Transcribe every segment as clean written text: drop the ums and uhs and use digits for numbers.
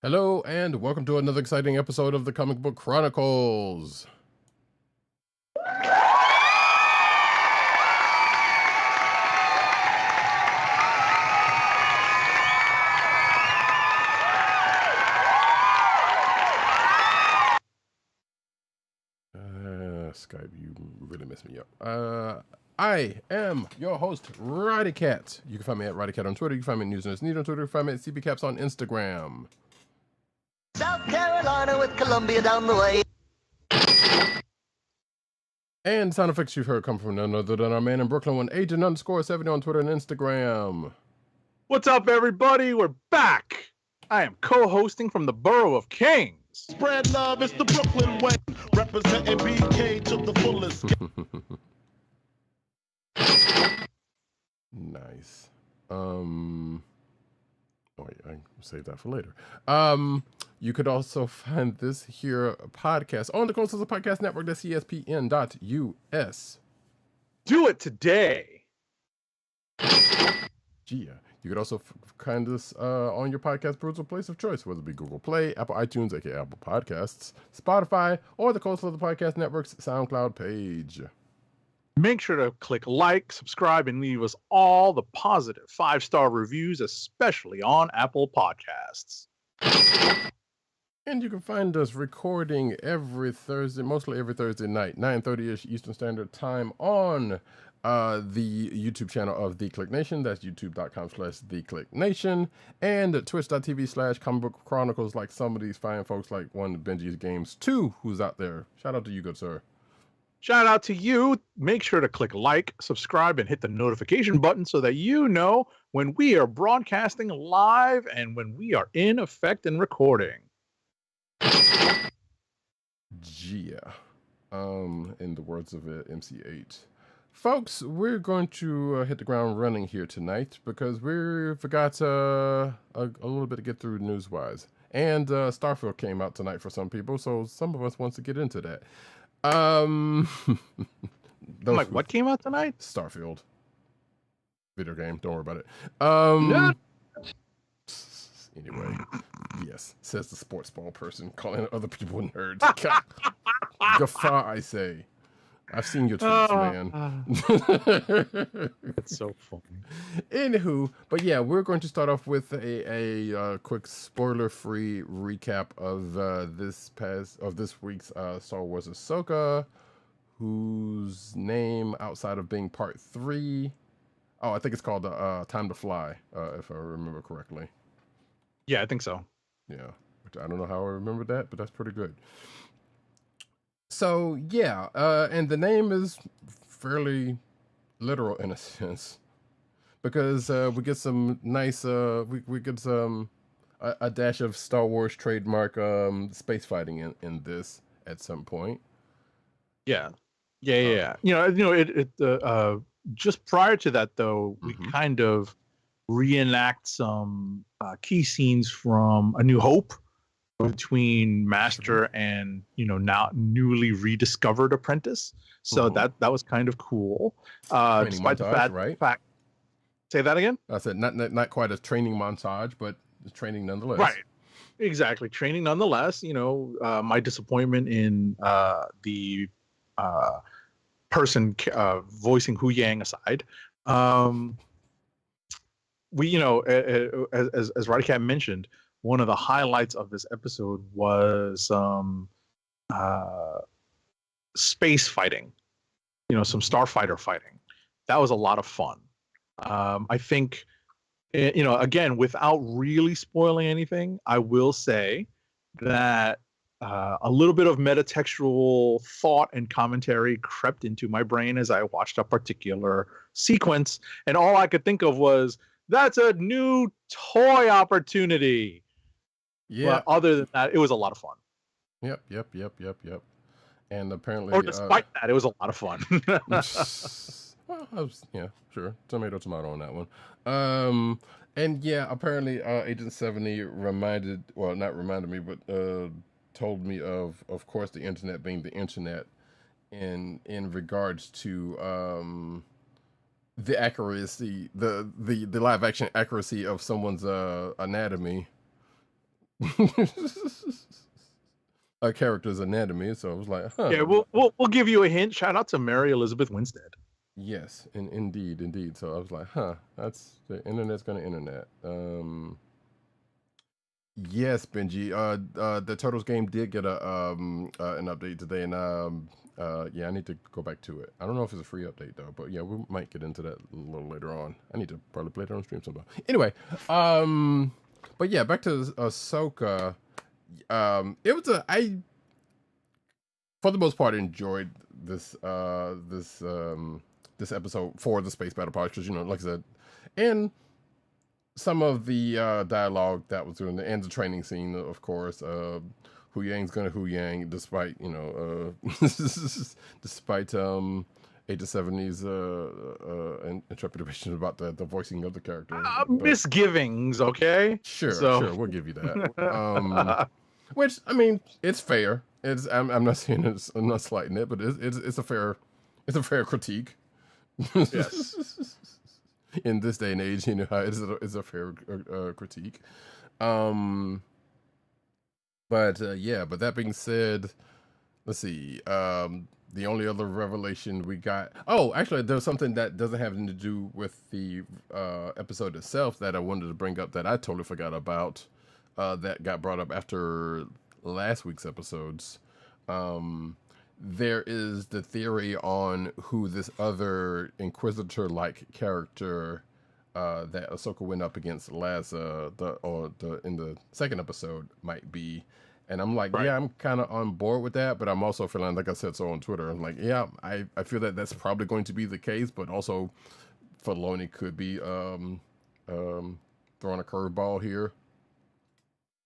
Hello, and welcome to another exciting episode of the Comic Book Chronicles. Skype, you really messed me up. I am your host, Roddykat. You can find me at Roddykat on Twitter. You can find me at News Nerds Need on Twitter. You can find me at CBCaps on Instagram. South Carolina with Columbia down the way. And sound effects you've heard come from none other than our man in Brooklyn, Agent_70 on Twitter and Instagram. What's up, everybody? We're back. I am co-hosting from the Borough of Kings. Spread love, it's the Brooklyn way. Representing BK to the fullest. Nice. Oh wait, I can save that for later. You could also find this here podcast on the Coastal Podcast Network, that's espn.us. Do it today. Yeah. You could also find us on your podcast perusal place of choice, whether it be Google Play, Apple iTunes, aka Apple Podcasts, Spotify, or the Coastal Podcast Network's SoundCloud page. Make sure to click like, subscribe, and leave us all the positive 5-star reviews, especially on Apple Podcasts. And you can find us recording every Thursday, mostly every Thursday night, 9:30ish Eastern Standard Time on the YouTube channel of The Kliq Nation. That's youtube.com/The Kliq Nation, and twitch.tv/Comic Book Chronicles, like some of these fine folks like one Benji's Games 2, who's out there. Shout out to you, good sir. Shout out to you. Make sure to click like, subscribe, and hit the notification button so that you know when we are broadcasting live and when we are in effect and recording. Yeah. In the words of MC8. Folks, we're going to hit the ground running here tonight because we forgot a little bit to get through news-wise. And Starfield came out tonight for some people, so some of us wants to get into that. What came out tonight? Starfield. Video game, don't worry about it. Yeah. Anyway, yes, says the sports ball person calling other people nerds. Guffaw, I say. I've seen your tweets, man. It's so funny. Anywho, but yeah, we're going to start off with a quick spoiler-free recap of this week's Star Wars Ahsoka, whose name outside of being part 3, I think it's called Time to Fly, if I remember correctly. Yeah, I think so. Yeah, which I don't know how I remember that, but that's pretty good. So yeah, and the name is fairly literal in a sense, because we get some nice we get some a dash of Star Wars trademark space fighting in this at some point. Yeah. You know, it just prior to that though, we kind of reenact some key scenes from A New Hope between Master and, you know, now newly rediscovered apprentice. So that was kind of cool. Despite the fact, say that again. I said not quite a training montage, but training nonetheless. Right. Exactly. Training nonetheless. You know, my disappointment in the person voicing Hu Yang aside. We, you know, as Roddykat mentioned, one of the highlights of this episode was space fighting, you know, some starfighter fighting. That was a lot of fun. I think, you know, again, without really spoiling anything, I will say that a little bit of metatextual thought and commentary crept into my brain as I watched a particular sequence, and all I could think of was, that's a new toy opportunity. Yeah. But other than that, it was a lot of fun. Yep. And apparently, or despite that, it was a lot of fun. Well, yeah, sure. Tomato on that one. And yeah, apparently, Agent 70 not reminded me, but told me of course, the internet being the internet, in regards to the accuracy, the live action accuracy of someone's anatomy a character's anatomy. So I was like, huh. Yeah, we'll give you a hint. Shout out to Mary Elizabeth Winstead. Yes, indeed. So I was like, huh, that's the internet's gonna internet. Yes, Benji. The Turtles game did get an update today, and yeah, I need to go back to it. I don't know if it's a free update though, but yeah, we might get into that a little later on. I need to probably play it on stream sometime. Anyway, but yeah, back to Ahsoka. It was I for the most part enjoyed this this episode for the Space Battle Pod because, you know, like I said, and some of the dialogue that was doing, and the training scene, of course. Hu Yang's gonna Hu Yang, despite, you know, despite 8 to 70's interpretation about the voicing of the character. Misgivings, okay? Sure, we'll give you that. Which, I mean, it's fair. I'm not saying I'm not slighting it, but it's a fair critique. Yes. In this day and age, you know, it's a fair critique. But that being said, let's see. The only other revelation we got. Oh, actually, there's something that doesn't have anything to do with the episode itself that I wanted to bring up that I totally forgot about. That got brought up after last week's episodes. There is the theory on who this other Inquisitor-like character that Ahsoka went up against in the second episode might be. And I'm like, right. Yeah, I'm kind of on board with that, but I'm also feeling, like I said so on Twitter, I'm like, yeah, I feel that that's probably going to be the case, but also Filoni could be throwing a curveball here.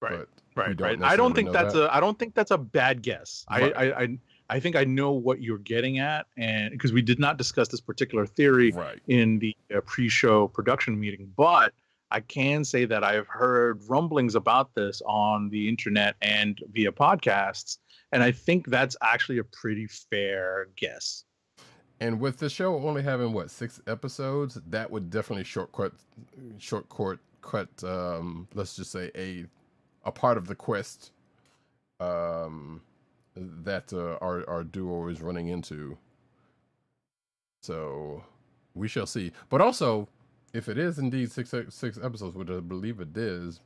Right. But Right. I don't think that's a bad guess. Right. I think I know what you're getting at, and because we did not discuss this particular theory in the pre-show production meeting, but I can say that I've heard rumblings about this on the internet and via podcasts, and I think that's actually a pretty fair guess. And with the show only having 6 episodes, that would definitely shortcut. Let's just say a part of the quest that our duo is running into. So we shall see. But also, if it is indeed six episodes, which I believe it is,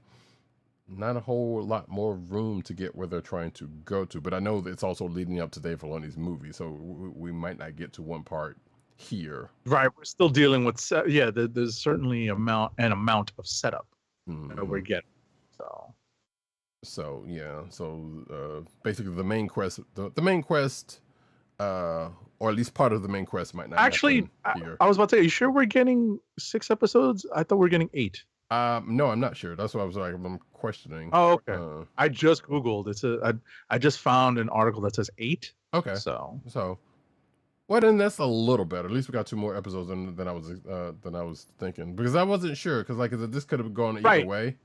not a whole lot more room to get where they're trying to go to. But I know that it's also leading up to Dave Filoni's movie, so we might not get to one part here. Right, we're still dealing with there's certainly an amount of setup that we're getting. So basically the main quest, or at least part of the main quest might not actually here. I was about to say, are you sure we're getting 6 episodes? I thought we were getting 8. No, I'm not sure. That's what I was like, I'm questioning. Oh, okay. I just Googled. I just found an article that says 8. Okay. So well, then that's a little better. At least we got 2 more episodes than I was thinking, because I wasn't sure, because like this could have gone either way.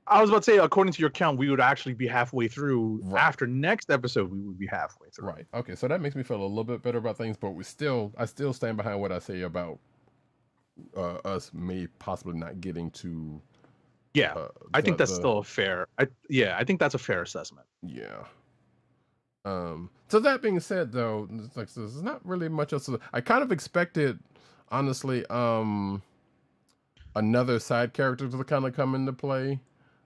I was about to say, according to your count, we would actually be halfway through. Right. After next episode, we would be halfway through. Right. Okay. So that makes me feel a little bit better about things, but I still stand behind what I say about us may possibly not getting to. Yeah, I think that's still a fair. I think that's a fair assessment. Yeah. So that being said, though, there's not really much else. I kind of expected, honestly, another side character to kind of come into play.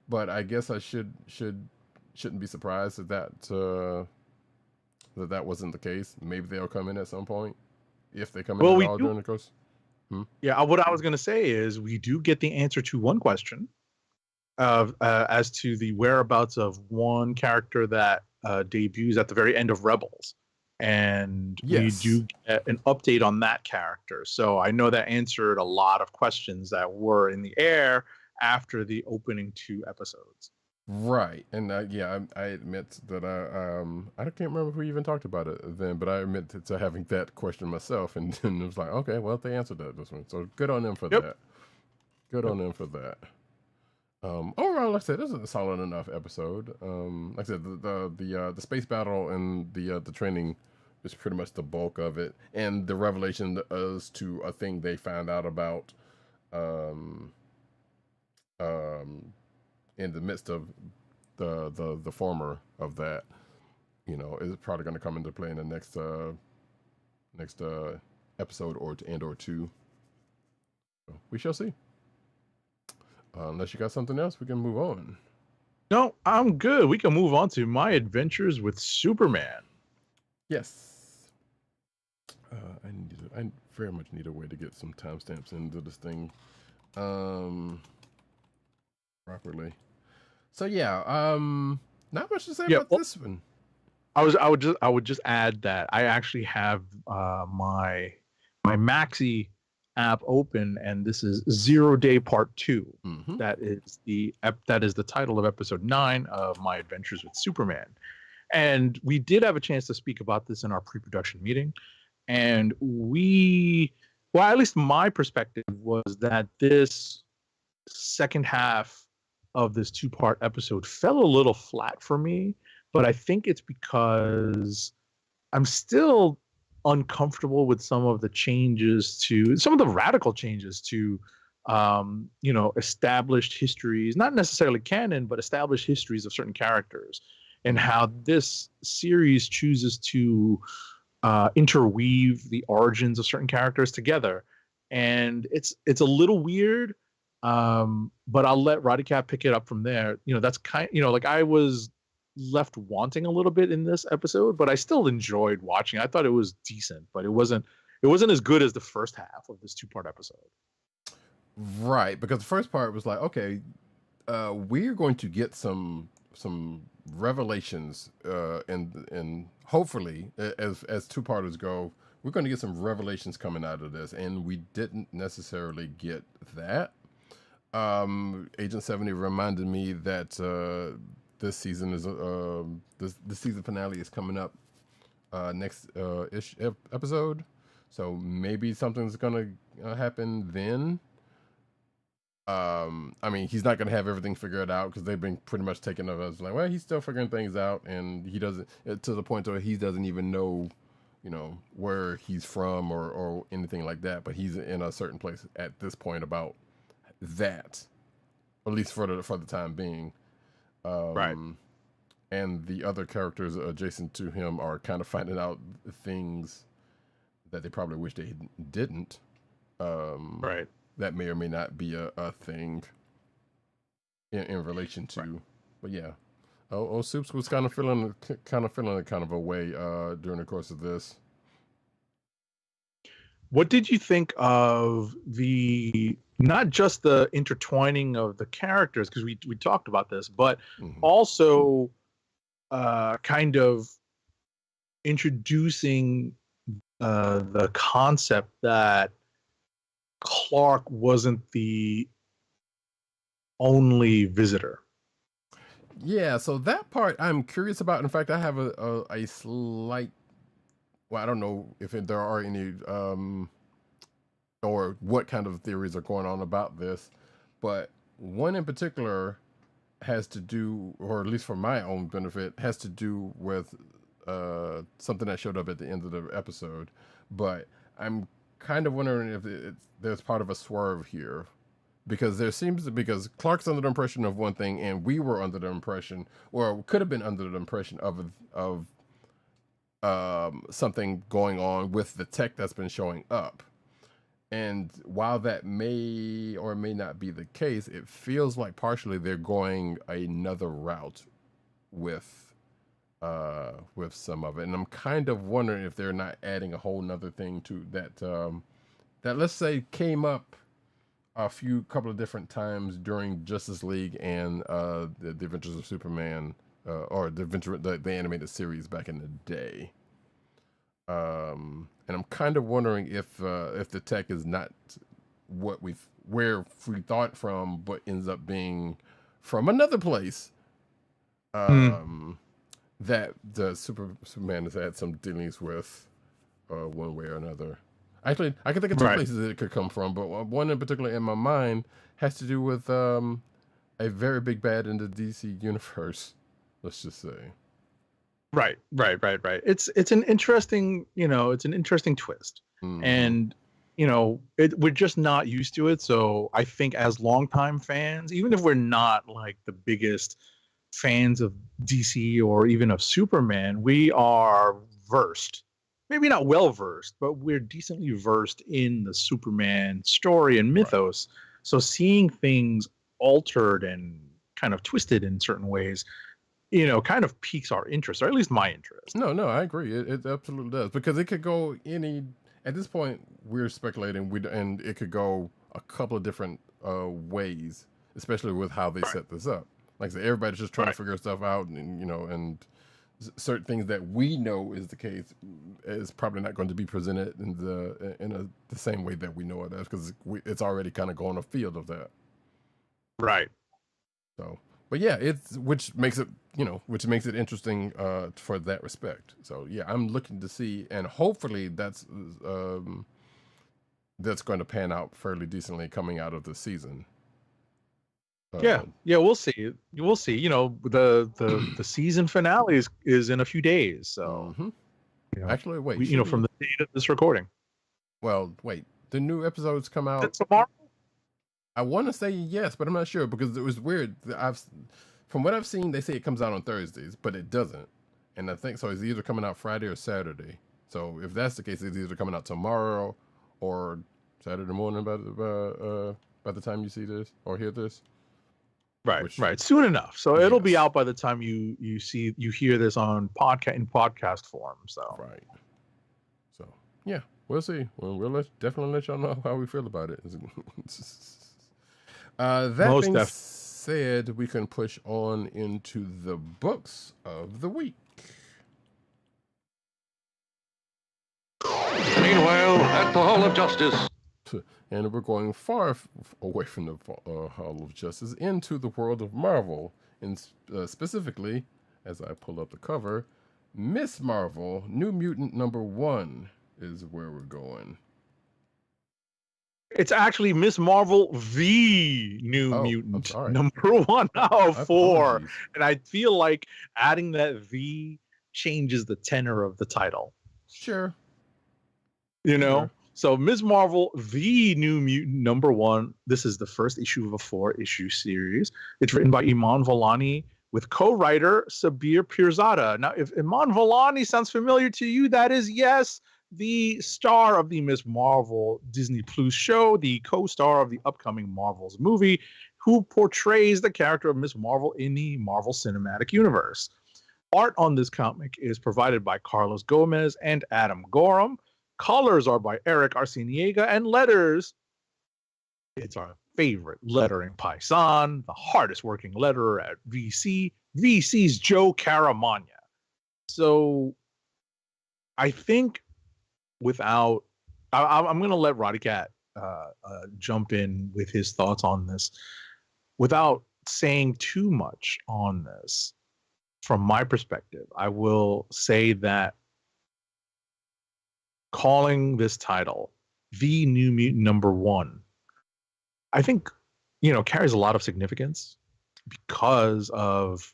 But I guess I shouldn't be surprised that wasn't the case. Maybe they'll come in at some point, if they come in at all during the course. Yeah, what I was going to say is we do get the answer to one question of as to the whereabouts of one character that debuts at the very end of Rebels, and we do get an update on that character. So I know that answered a lot of questions that were in the air after the opening 2 episodes. Right. And I admit that I can't remember if we even talked about it then, but I admit to having that question myself, and then it was like, okay, well, they answered that this one, so good on them for that. Good on them for that. Overall, like I said, this is a solid enough episode. Like I said, the space battle and the training is pretty much the bulk of it, and the revelation as to a thing they found out about in the midst of the former of that, you know, is probably going to come into play in the next episode or two. So we shall see. Unless you got something else, we can move on. No, I'm good. We can move on to My Adventures with Superman. Yes. I very much need a way to get some timestamps into this thing properly. So yeah, not much to say about this one. I would just add that I actually have my Maxi app open, and this is 0 Day Part 2. Mm-hmm. That is the title of episode 9 of My Adventures with Superman. And we did have a chance to speak about this in our pre-production meeting, and at least my perspective was that this second half of this 2-part episode fell a little flat for me, but I think it's because I'm still uncomfortable with some of the radical changes to established histories, not necessarily canon, but established histories of certain characters, and how this series chooses to interweave the origins of certain characters together. And it's a little weird, but I'll let Roddykat pick it up from there. That's I was left wanting a little bit in this episode, but I still enjoyed watching. I thought it was decent, but it wasn't as good as the first half of this 2-part episode. Right, because the first part was like, okay, we're going to get some revelations, and hopefully, as 2-parters go, we're going to get some revelations coming out of this, and we didn't necessarily get that. Agent 70 reminded me that this season is the season finale is coming up next episode, so maybe something's gonna happen then. I mean, he's not gonna have everything figured out, because they've been pretty much taking of us like, well, he's still figuring things out, and he doesn't, to the point where he doesn't even know, where he's from or anything like that. But he's in a certain place at this point about that, at least for the time being. Right. And the other characters adjacent to him are kind of finding out things that they probably wish they didn't. Right. That may or may not be a thing in relation to. Right. But yeah. Soups was kind of feeling a way during the course of this. What did you think of not just the intertwining of the characters, because we talked about this, but also kind of introducing the concept that Clark wasn't the only visitor? Yeah, so that part I'm curious about. In fact, I have a slight, well, I don't know if there are any or what kind of theories are going on about this, but one in particular has to do, or at least for my own benefit, has to do with something that showed up at the end of the episode. But I'm kind of wondering if there's part of a swerve here, because because Clark's under the impression of one thing, and we were under the impression, or could have been under the impression of something going on with the tech that's been showing up. And while that may or may not be the case, it feels like partially they're going another route with some of it. And I'm kind of wondering if they're not adding a whole nother thing to that, that let's say came up a couple of different times during Justice League and the Adventures of Superman, or the animated series back in the day. And I'm kind of wondering if the tech is not where we thought from, but ends up being from another place. That the Superman has had some dealings with, one way or another. Actually, I can think of two places it could come from, but one in particular in my mind has to do with a very big bad in the DC universe. Let's just say. Right. It's an interesting, it's an interesting twist, and we're just not used to it. So I think as longtime fans, even if we're not like the biggest fans of DC or even of Superman, we are versed. Maybe not well versed, but we're decently versed in the Superman story and mythos. Right. So seeing things altered and kind of twisted in certain ways, kind of piques our interest, or at least my interest. No, I agree. It absolutely does, because it could go at this point, we're speculating, and it could go a couple of different ways, especially with how they set this up. Like I said, everybody's just trying to figure stuff out, and certain things that we know is the case is probably not going to be presented in the same way that we know it as, because it's already kind of going afield of that. Right. So, but yeah, which makes it interesting for that respect. So yeah, I'm looking to see, and hopefully that's going to pan out fairly decently coming out of the season. Yeah, we'll see. We'll see. The season finale is in a few days. So, actually, wait. From the date of this recording. Well, wait. The new episodes come out tomorrow. I want to say yes, but I'm not sure, because it was weird. From what I've seen, they say it comes out on Thursdays, but it doesn't. And I think so. It's either coming out Friday or Saturday. So if that's the case, it's either coming out tomorrow or Saturday morning by the time you see this or hear this. Right. Soon enough. So it'll be out by the time you hear this on podcast form. So right. So yeah, we'll see. We'll definitely let y'all know how we feel about it. That being said, we can push on into the books of the week. Meanwhile, at the Hall of Justice. And we're going far away from the Hall of Justice into the world of Marvel. And specifically, as I pull up the cover, Miss Marvel, New Mutant #1 is where we're going. It's actually Miss Marvel, the New Mutant #1 out of 4. And I feel like adding that "the" changes the tenor of the title. Sure. Sure. So Ms. Marvel, the New Mutant #1. This is the first issue of a 4-issue series. It's written by Iman Vellani with co-writer Sabir Pirzada. Now, if Iman Vellani sounds familiar to you, that is, yes, the star of the Ms. Marvel Disney Plus show, the co-star of the upcoming Marvels movie, who portrays the character of Ms. Marvel in the Marvel Cinematic Universe. Art on this comic is provided by Carlos Gomez and Adam Gorham. Colors are by Eric Arciniega, and letters, it's our favorite lettering paisan, the hardest working letterer at VC's Joe Caramagna. So I think I'm going to let Roddykat jump in with his thoughts on this. Without saying too much on this, from my perspective, I will say that calling this title The New Mutant '1, I think, carries a lot of significance because of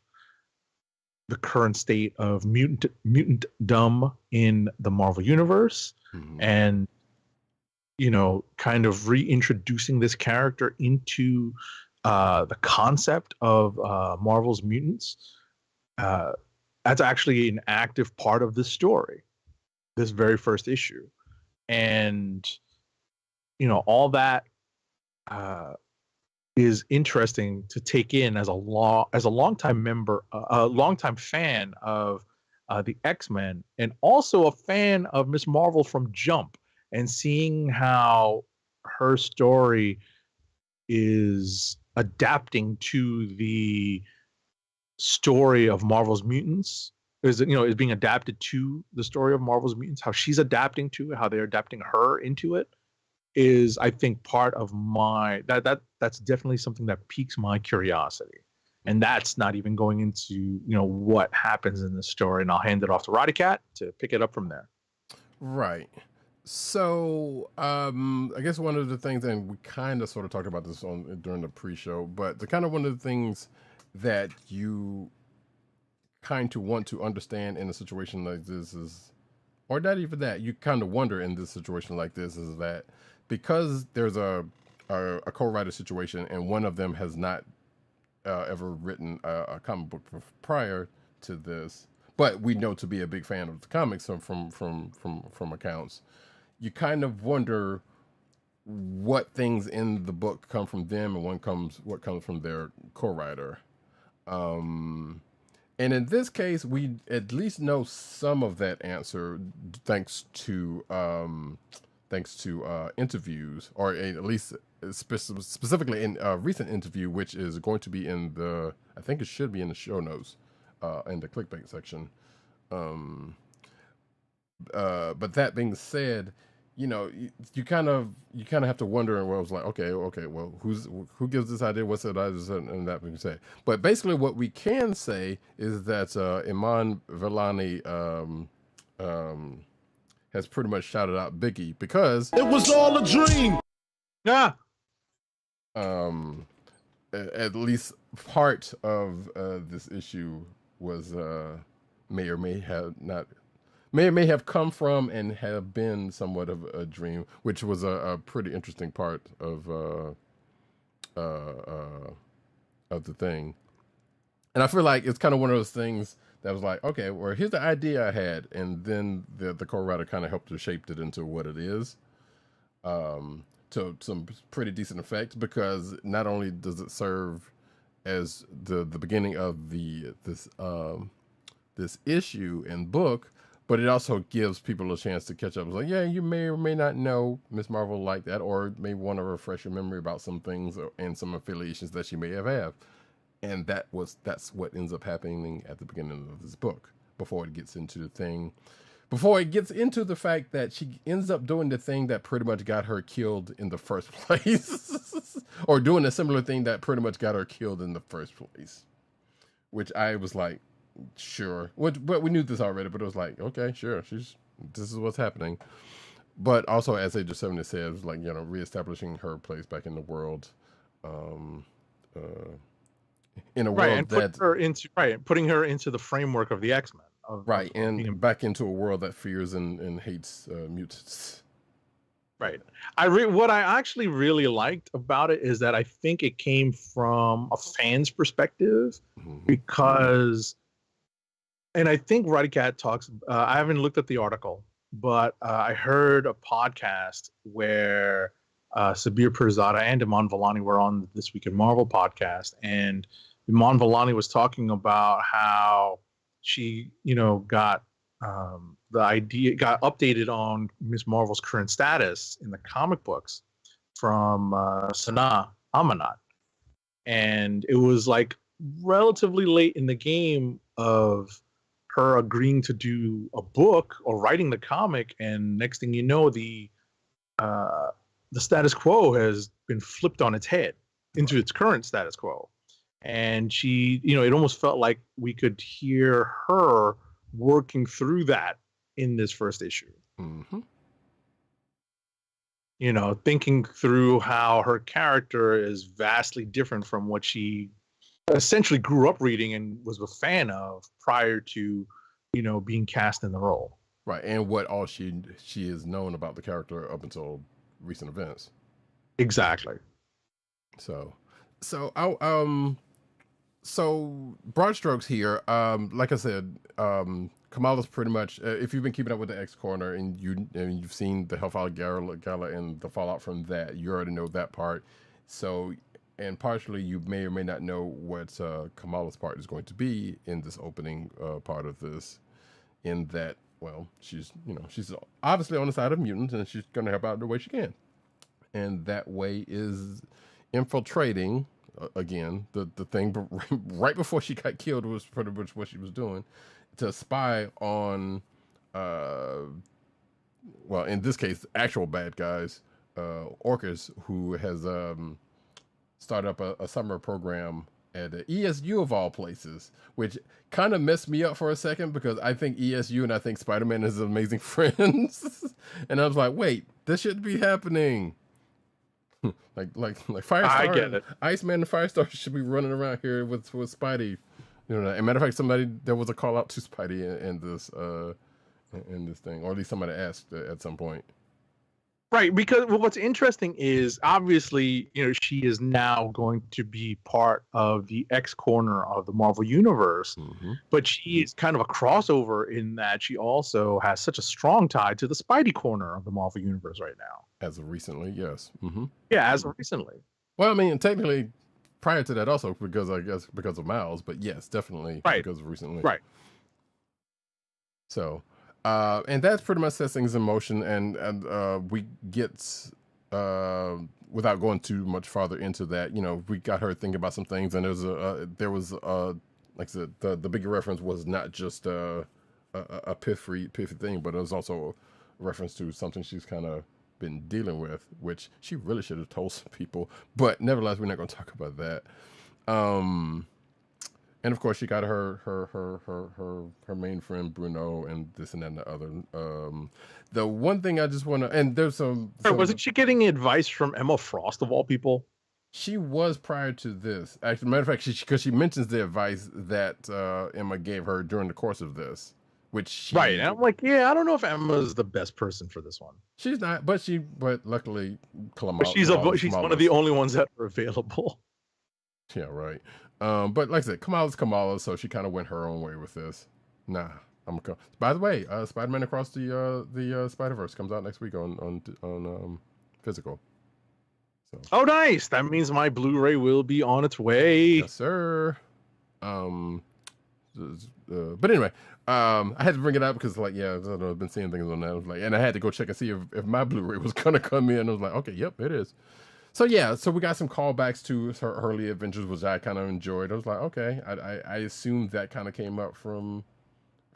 the current state of mutantdom in the Marvel Universe, and kind of reintroducing this character into the concept of Marvel's mutants. That's actually an active part of this story, this very first issue. And all that is interesting to take in as a longtime member, a longtime fan of the X-Men, and also a fan of Miss Marvel from Jump, and seeing how her story is adapting to the story of Marvel's mutants, is being adapted to the story of Marvel's mutants, how she's adapting to it, how they're adapting her into it, is, I think, part of that's definitely something that piques my curiosity. And that's not even going into what happens in the story. And I'll hand it off to Roddykat to pick it up from there. Right. So I guess one of the things, and we kind of sort of talked about this during the pre-show, but one of the things that you kind of want to understand in a situation like this is, or not even that, you kind of wonder in this situation like this, is that because there's a co-writer situation and one of them has not ever written a comic book prior to this, but we know to be a big fan of the comics from accounts. You kind of wonder what things in the book come from them and what comes from their co-writer. And in this case, we at least know some of that answer thanks to interviews, or at least specifically in a recent interview, which is going to be I think it should be in the show notes, in the clickbait section. But that being said, you kind of have to wonder, and I was like, okay, well, who gives this idea? What's it? And that being said, but basically, what we can say is that Iman Vellani has pretty much shouted out Biggie because it was all a dream. Yeah. At least part of this issue was may or may have come from and have been somewhat of a dream, which was a pretty interesting part of the thing. And I feel like it's kind of one of those things that was like, okay, well, here's the idea I had, and then the co-writer kind of helped to shape it into what it is, to some pretty decent effect, because not only does it serve as the beginning of this issue and book, but it also gives people a chance to catch up. It's like, yeah, you may or may not know Miss Marvel like that, or may want to refresh your memory about some things and some affiliations that she may have. And that's what ends up happening at the beginning of this book, before it gets into the fact that she ends up doing the thing that pretty much got her killed in the first place, or doing a similar thing that pretty much got her killed in the first place, which I was like, sure. But we knew this already, but it was like, okay, sure. This is what's happening. But also, as Age of 70 says, like, reestablishing her place back in the world, in a world and putting her into the framework of the X-Men. And back into a world that fears and hates mutants. Right. What I actually really liked about it is that I think it came from a fan's perspective, because, and I think Roddykat talks, I haven't looked at the article, but I heard a podcast where Sabir Pirzada and Iman Vellani were on This Week in Marvel podcast, and Iman Vellani was talking about how she, got the idea, got updated on Miss Marvel's current status in the comic books from Sanaa Amanat. And it was like relatively late in the game of her agreeing to do a book or writing the comic, and next thing you know, the status quo has been flipped on its head into its current status quo. And she, it almost felt like we could hear her working through that in this first issue. Mm-hmm. Thinking through how her character is vastly different from what she essentially grew up reading and was a fan of prior to, being cast in the role. Right, and what all she is known about the character up until recent events. Exactly. So broad strokes here. Like I said, Kamala's pretty much. If you've been keeping up with the X Corner and you've seen the Hellfire Gala and the fallout from that, you already know that part. So, and partially, you may or may not know what Kamala's part is going to be in this opening part of this. In that, well, she's obviously on the side of mutants, and she's going to help out the way she can. And that way is infiltrating. Again, the thing right before she got killed was pretty much what she was doing, to spy on, well, in this case, actual bad guys, Orcus, who has started up a summer program at the ESU of all places, which kind of messed me up for a second, because I think ESU and I think Spider-Man is amazing friends, and I was like, wait, this shouldn't be happening. like Firestar, I get it. Iceman and Firestar should be running around here with Spidey. As a matter of fact, there was a call out to Spidey in this thing, or at least somebody asked at some point. Right, because what's interesting is obviously, she is now going to be part of the X corner of the Marvel Universe, but she is kind of a crossover in that she also has such a strong tie to the Spidey corner of the Marvel Universe right now. As of recently, yes. Yeah, as of recently. Well, I mean, technically, prior to that also, because I guess because of Miles, but yes, definitely because of recently. Right. So. And that's pretty much sets things in motion, and we get without going too much farther into that, we got her thinking about some things, and there was like I said, the bigger reference was not just a pithy thing, but it was also a reference to something she's kind of been dealing with, which she really should have told some people, but nevertheless, we're not going to talk about that. And of course, she got her main friend Bruno, and this and that and the other. The one thing I just want to, and there's some. Wasn't she getting advice from Emma Frost of all people? She was prior to this. Actually, matter of fact, because she mentions the advice that Emma gave her during the course of this, which right. And I'm like, yeah, I don't know if Emma's the best person for this one. She's not, but luckily, she's one of the only ones that are available. Yeah, right. But like I said, Kamala's Kamala, so she kind of went her own way with this. Nah, I'm gonna. By the way, Spider-Man Across the Spider-Verse comes out next week on physical. So. Oh, nice! That means my Blu-ray will be on its way. Yes, sir. But anyway, I had to bring it up because, like, yeah, I've been seeing things on that. I was like, and I had to go check and see if my Blu-ray was gonna come in. I was like, okay, yep, it is. So yeah, so we got some callbacks to her early adventures, which I kind of enjoyed. I was like, okay, I assumed that kind of came up from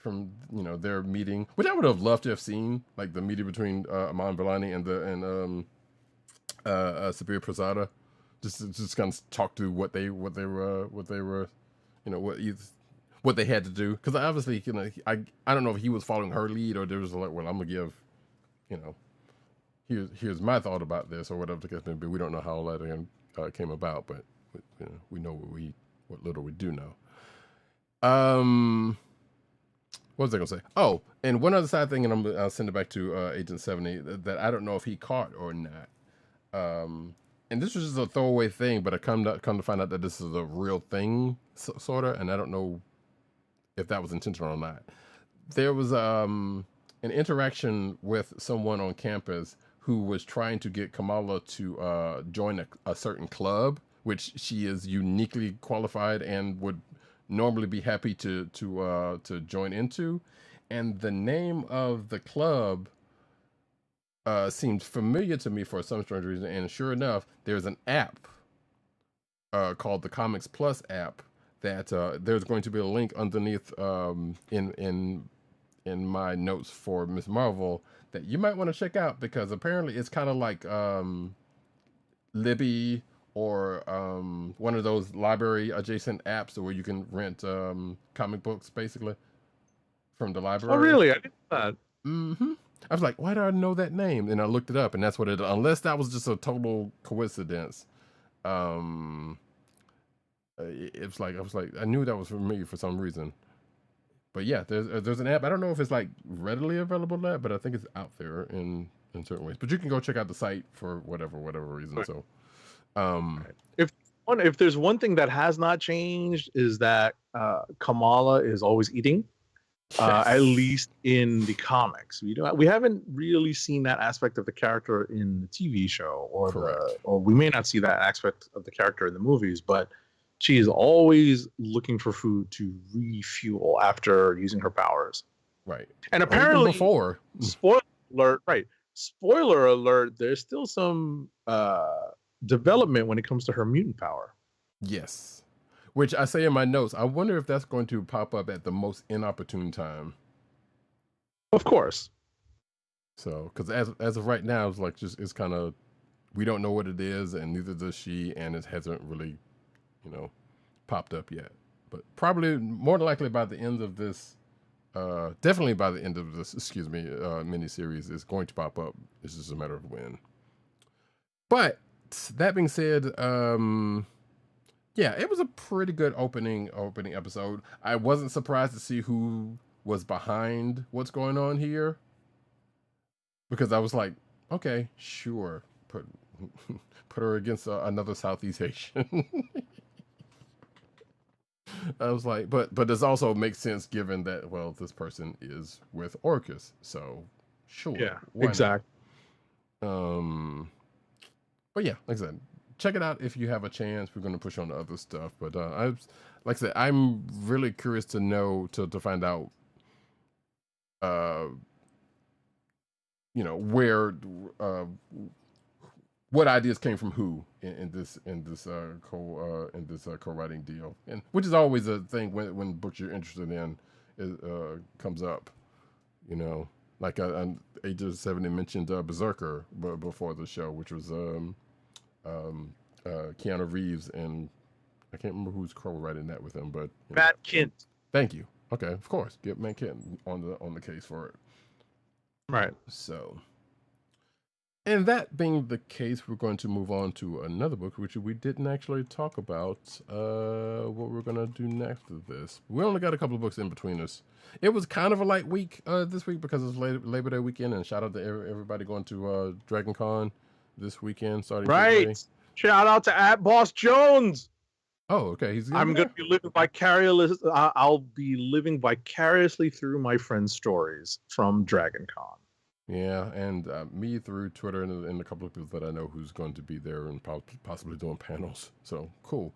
their meeting, which I would have loved to have seen, like the meeting between Iman Vellani and Sabir Prasada, just kind of talk to what they were, what they had to do, because obviously, I don't know if he was following her lead or there was like, well, I'm gonna give, Here's my thought about this, or whatever the case may be. We don't know how all that came about, but we know what little we do know. What was I gonna say? Oh, and one other side thing, and I'll send it back to Agent 70 that I don't know if he caught or not. And this was just a throwaway thing, but I come to find out that this is a real thing, sort of, and I don't know if that was intentional or not. There was an interaction with someone on campus who was trying to get Kamala to join a certain club, which she is uniquely qualified and would normally be happy to join into. And the name of the club seemed familiar to me for some strange reason. And sure enough, there's an app called the Comics Plus app that there's going to be a link underneath in my notes for Miss Marvel that you might want to check out, because apparently it's kind of like Libby or one of those library adjacent apps where you can rent comic books basically from the library. Oh, really? I didn't know that. I was like, why do I know that name? And I looked it up, and that's what it. Unless that was just a total coincidence. It's like I was like, I knew that was familiar for some reason. But yeah, there's an app. I don't know if it's like readily available now, but I think it's out there in certain ways. But you can go check out the site for whatever reason. Right. So, if there's one thing that has not changed is that Kamala is always eating, at least in the comics. We haven't really seen that aspect of the character in the TV show, or we may not see that aspect of the character in the movies, but she is always looking for food to refuel after using her powers. Right. And apparently before. Spoiler alert, right. Spoiler alert, there's still some development when it comes to her mutant power. Yes. Which I say in my notes, I wonder if that's going to pop up at the most inopportune time. Of course. So, because as of right now, it's like it's kind of, we don't know what it is, and neither does she, and it hasn't really popped up yet, but probably more than likely by the end of this, definitely by the end of this, miniseries is going to pop up. It's just a matter of when. But that being said, yeah, it was a pretty good opening episode. I wasn't surprised to see who was behind what's going on here, because I was like, Okay, sure. Put her against another Southeast Asian. I was like, but this also makes sense given that, well, this person is with Orcus, so sure, Yeah, why exactly. not? But yeah, like I said, check it out if you have a chance. We're going to push on the other stuff, but like I said, I'm really curious to know to find out, where what ideas came from who in this co-writing deal, and which is always a thing when books you're interested in comes up, like on Age of 70 mentioned Berserker before the show, which was Keanu Reeves, and I can't remember who's co-writing that with him, but Matt Kint. Thank you. Okay, of course, get Matt Kint on the case for it. Right. So, and that being the case, we're going to move on to another book, which we didn't actually talk about. What we're going to do next of this. We only got a couple of books in between us. It was kind of a light week this week because it's Labor Day weekend, and shout out to everybody going to Dragoncon this weekend starting Right. Tuesday. Shout out to @Boss Jones. Oh, okay. I'm going to be living vicariously. I'll be living vicariously through my friends' stories from Dragoncon. Yeah, and me through Twitter and a couple of people that I know who's going to be there and possibly doing panels. So cool.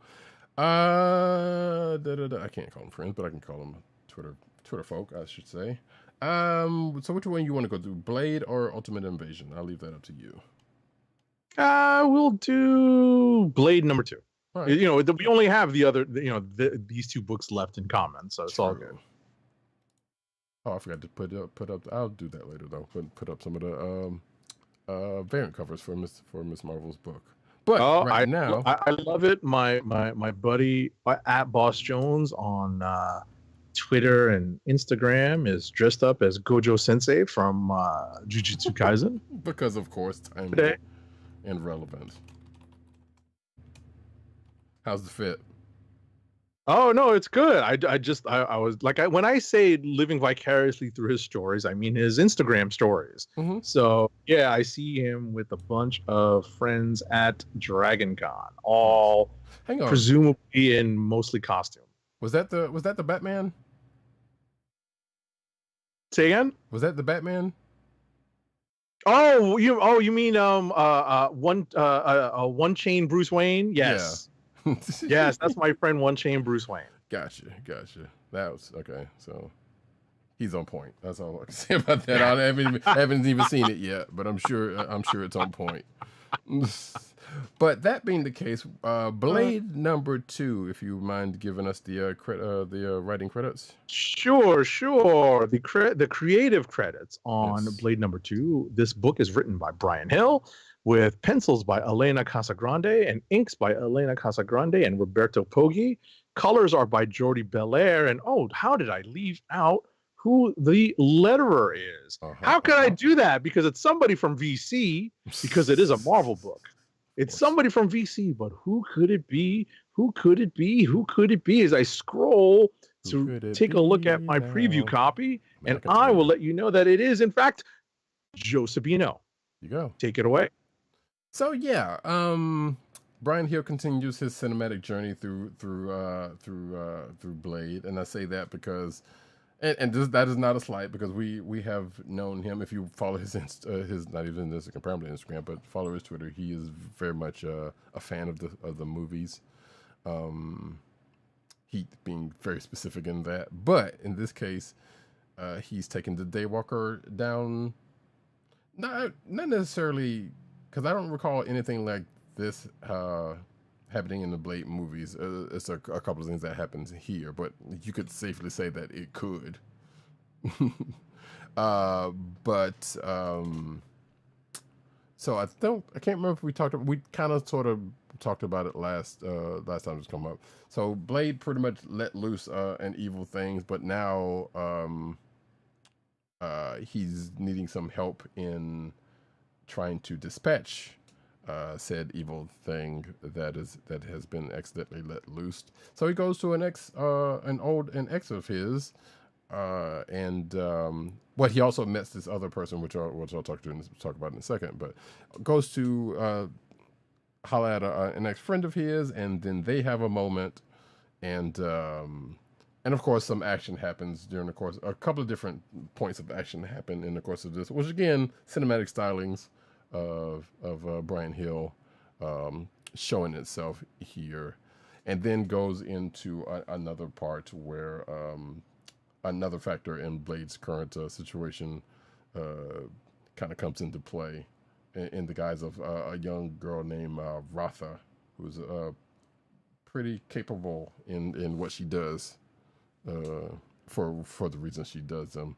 I can't call them friends, but I can call them Twitter folk, I should say. So which one you want to go to, Blade or Ultimate Invasion? I'll leave that up to you. We'll do Blade number 2. All right. We only have the other, these two books left in common, so it's all good. Oh, I forgot to put up. I'll do that later though. Put up some of the variant covers for Miss Marvel's book. But now, I love it. My buddy @Boss Jones on Twitter and Instagram is dressed up as Gojo Sensei from Jujutsu Kaisen. Because of course, timely and relevant. How's the fit? Oh no, it's good. I was like, when I say living vicariously through his stories, I mean his Instagram stories. Mm-hmm. So yeah, I see him with a bunch of friends at DragonCon, all presumably in mostly costume. Was that the Batman? Say again? Was that the Batman? Oh, you mean one chain Bruce Wayne? Yes. Yeah. Yes, that's my friend One Chain Bruce Wayne. Gotcha. That was okay. So he's on point. That's all I can say about that. I haven't even seen it yet, but I'm sure it's on point. But that being the case, Blade number 2, if you mind giving us the writing credits. Sure. The creative credits on Blade number 2. This book is written by Brian Hill, with pencils by Elena Casagrande and inks by Elena Casagrande and Roberto Poggi. Colors are by Jordi Belair. And how did I leave out who the letterer is? How could I do that? Because it's somebody from VC, because it is a Marvel book. It's somebody from VC, but who could it be? Who could it be? As I scroll to take a look at my preview copy, and I will let you know that it is, in fact, Joe Sabino. You go. Take it away. So yeah, Brian Hill continues his cinematic journey through Blade, and I say that because, and that is not a slight, because we have known him. If you follow his not even Instagram, probably Instagram, but follow his Twitter, he is very much a fan of the movies. He being very specific in that, but in this case, he's taken the Daywalker down. Not necessarily. Because I don't recall anything like this happening in the Blade movies. It's a couple of things that happens here, but you could safely say that it could. So I can't remember if we kind of sort of talked about it last time it's come up. So Blade pretty much let loose an evil things, but now he's needing some help in trying to dispatch said evil thing that has been accidentally let loose. So he goes to an ex of his, What he also meets this other person, which I'll talk about in a second, but goes to holler at an ex-friend of his, and then they have a moment, and of course some action happens during the course. A couple of different points of action happen in the course of this, which again, cinematic stylings of Brian Hill showing itself here, and then goes into another part where another factor in Blade's current situation kind of comes into play in the guise of a young girl named Ratha, who's pretty capable in what she does for the reasons she does them.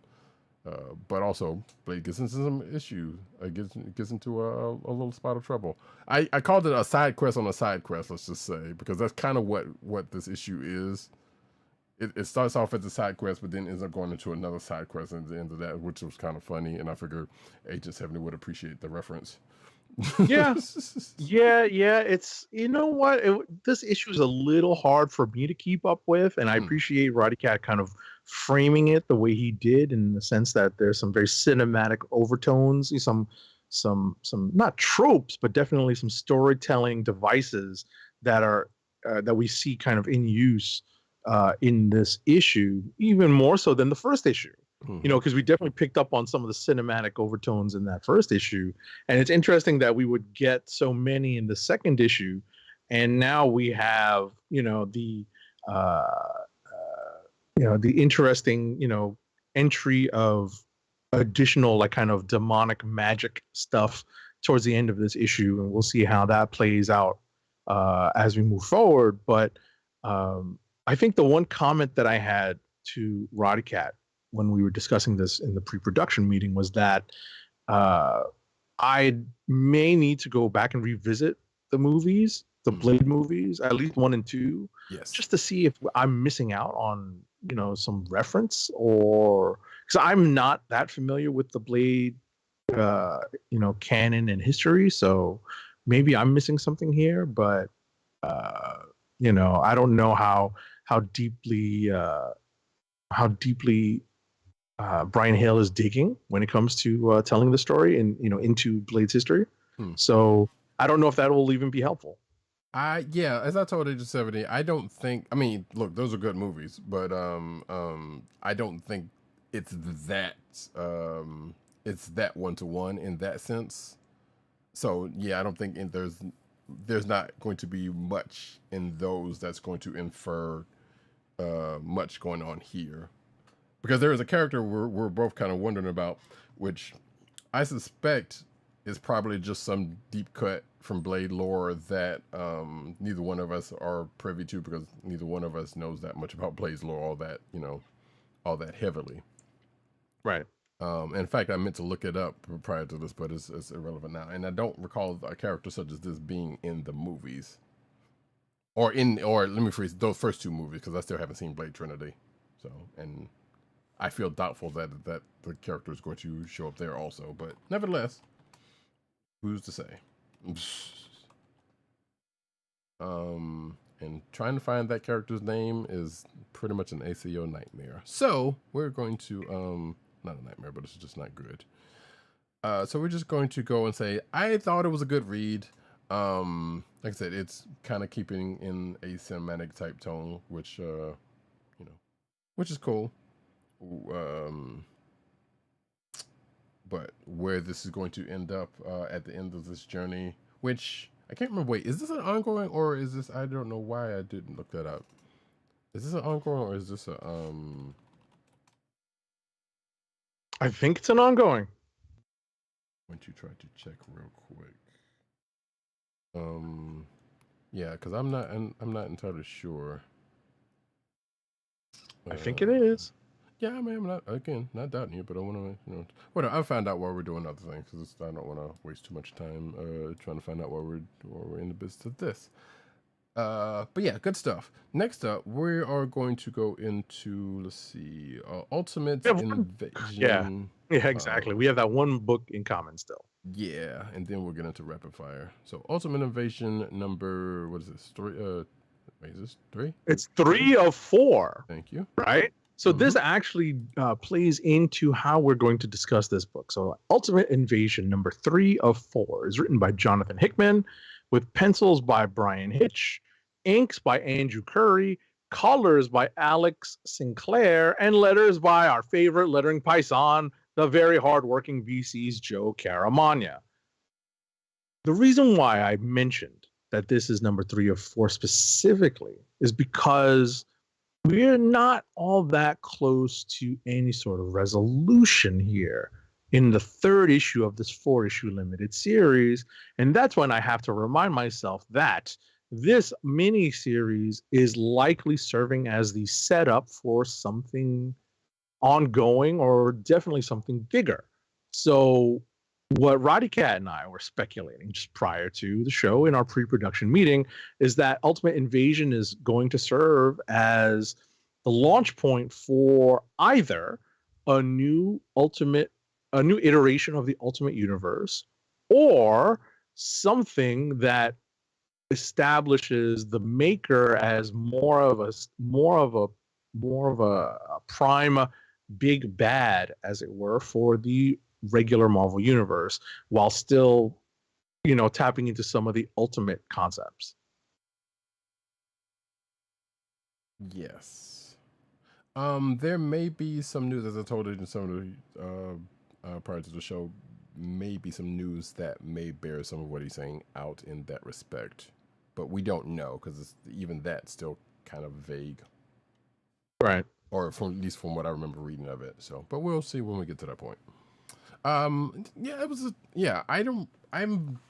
But also, Blade gets into some issues. Gets into a little spot of trouble. I called it a side quest on a side quest, let's just say, because that's kind of what this issue is. It starts off as a side quest, but then ends up going into another side quest at the end of that, which was kind of funny. And I figured Agent 70 would appreciate the reference. Yeah. It's, you know what? This issue is a little hard for me to keep up with. And I appreciate Roddykat kind of framing it the way he did, in the sense that there's some very cinematic overtones, some not tropes, but definitely some storytelling devices that are that we see kind of in use in this issue, even more so than the first issue. You know, because we definitely picked up on some of the cinematic overtones in that first issue, and it's interesting that we would get so many in the second issue, and now we have the interesting entry of additional like kind of demonic magic stuff towards the end of this issue, and we'll see how that plays out as we move forward. But I think the one comment that I had to Roddykat when we were discussing this in the pre-production meeting was that I may need to go back and revisit the movies, the Blade movies, at least 1 and 2, just to see if I'm missing out on some reference, or because I'm not that familiar with the Blade canon and history, so maybe I'm missing something here. But I don't know how deeply Brian Hill is digging when it comes to telling the story and into Blade's history. So I don't know if that will even be helpful. As I told Agent 70, I don't think. I mean, look, those are good movies, but I don't think it's that one-to-one in that sense. So yeah, I don't think there's not going to be much in those that's going to infer much going on here. Because there is a character we're both kind of wondering about, which I suspect is probably just some deep cut from Blade lore that neither one of us are privy to, because neither one of us knows that much about Blade's lore all that heavily. Right. In fact, I meant to look it up prior to this, but it's irrelevant now. And I don't recall a character such as this being in the movies, or let me phrase, those first 2 movies, because I still haven't seen Blade Trinity. So, and I feel doubtful that the character is going to show up there also, but nevertheless, who's to say? And trying to find that character's name is pretty much an ACO nightmare. So we're going to not a nightmare, but it's just not good. So we're just going to go and say I thought it was a good read. Like I said, it's kind of keeping in a cinematic type tone, which which is cool. But where this is going to end up at the end of this journey, which I can't remember. Wait, is this an ongoing, or is this? I don't know why I didn't look that up. Is this an ongoing, or is this a I think it's an ongoing. Why don't you try to check real quick? Yeah, because I'm not entirely sure. I think it is. Yeah, I mean, I'm not doubting you, but I want to, whatever. I'll find out while we're doing other things, because I don't want to waste too much time trying to find out while we're in the business of this. But yeah, good stuff. Next up, we are going to go into, let's see, Ultimate Invasion. Yeah, exactly. We have that one book in common still. Yeah, and then we'll get into Rapid Fire. So Ultimate Invasion what is this? 3? Wait, is this 3? It's 3 of 4. Thank you. Right? So this actually plays into how we're going to discuss this book. So Ultimate Invasion number 3 of 4 is written by Jonathan Hickman, with pencils by Brian Hitch, inks by Andrew Curry, colors by Alex Sinclair, and letters by our favorite lettering paisan, the very hardworking VC's Joe Caramagna. The reason why I mentioned that this is number 3 of 4 specifically is because we're not all that close to any sort of resolution here in the 3rd issue of this 4-issue limited series. And that's when I have to remind myself that this mini series is likely serving as the setup for something ongoing, or definitely something bigger. So what Roddykat and I were speculating just prior to the show in our pre-production meeting is that Ultimate Invasion is going to serve as the launch point for either a new iteration of the Ultimate Universe, or something that establishes the maker as more of a prime big bad, as it were, for the regular Marvel universe, while still, tapping into some of the Ultimate concepts. Yes. There may be some news, as I told you in some of the prior to the show, maybe some news that may bear some of what he's saying out in that respect, but we don't know, because even that's still kind of vague, right? Or at least from what I remember reading of it. So, but we'll see when we get to that point. I'm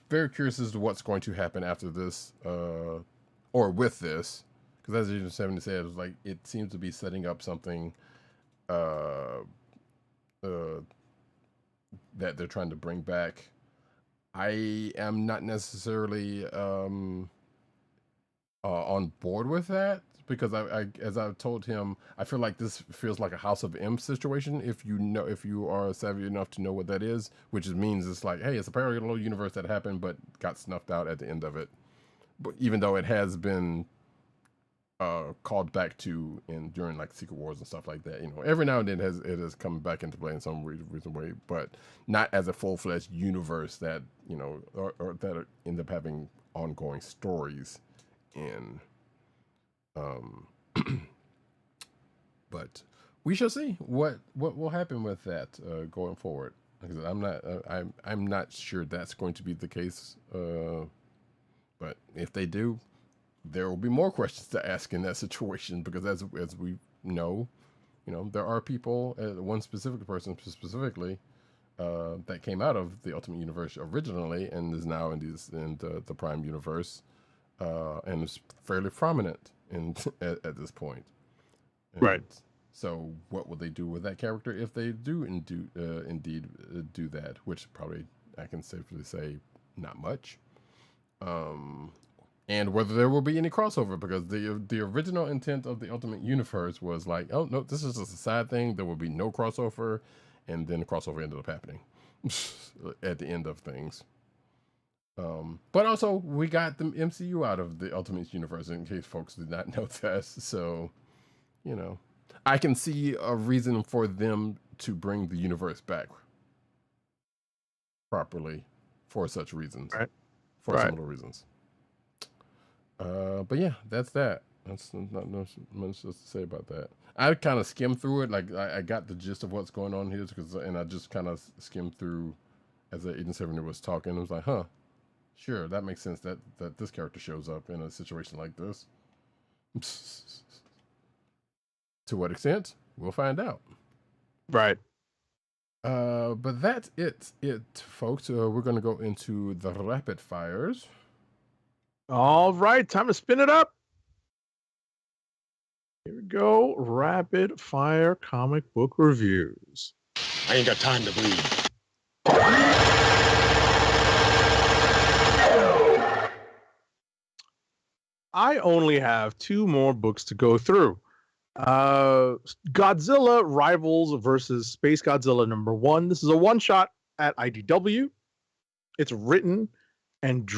very curious as to what's going to happen after this, or with this, because as Agent 70 said, it was like, it seems to be setting up something that they're trying to bring back. I am not necessarily on board with that, because I as I've told him, I feel like this feels like a House of M situation. If you are savvy enough to know what that is, which means it's like, hey, it's a parallel universe that happened but got snuffed out at the end of it. But even though it has been called back to during like Secret Wars and stuff like that, every now and then it has come back into play in some reason way, but not as a full-fledged universe that or that end up having ongoing stories in. But we shall see what will happen with that going forward. Because I'm not sure that's going to be the case. But if they do, there will be more questions to ask in that situation. Because as we know, there are people, one specific person specifically, that came out of the Ultimate Universe originally and is now in the Prime Universe, and is fairly prominent at this point. Right. So what will they do with that character if they do indeed do that? Which probably I can safely say not much. And whether there will be any crossover, because the original intent of the Ultimate Universe was like, oh no, this is just a side thing. There will be no crossover, and then the crossover ended up happening at the end of things. But also we got the MCU out of the Ultimate Universe, in case folks did not know that. So, I can see a reason for them to bring the universe back properly for such reasons, right? For similar reasons. But yeah, that's that. That's not much to say about that. I kind of skimmed through it, like I got the gist of what's going on here, and I just kind of skimmed through as the Agent 70 was talking. I was like, huh. Sure, that makes sense that this character shows up in a situation like this. To what extent? We'll find out. Right. But that's it, folks. We're going to go into the rapid fires. All right, time to spin it up. Here we go. Rapid fire comic book reviews. I ain't got time to bleed. I only have 2 more books to go through. Godzilla Rivals versus Space Godzilla #1. This is a one-shot at IDW. It's written and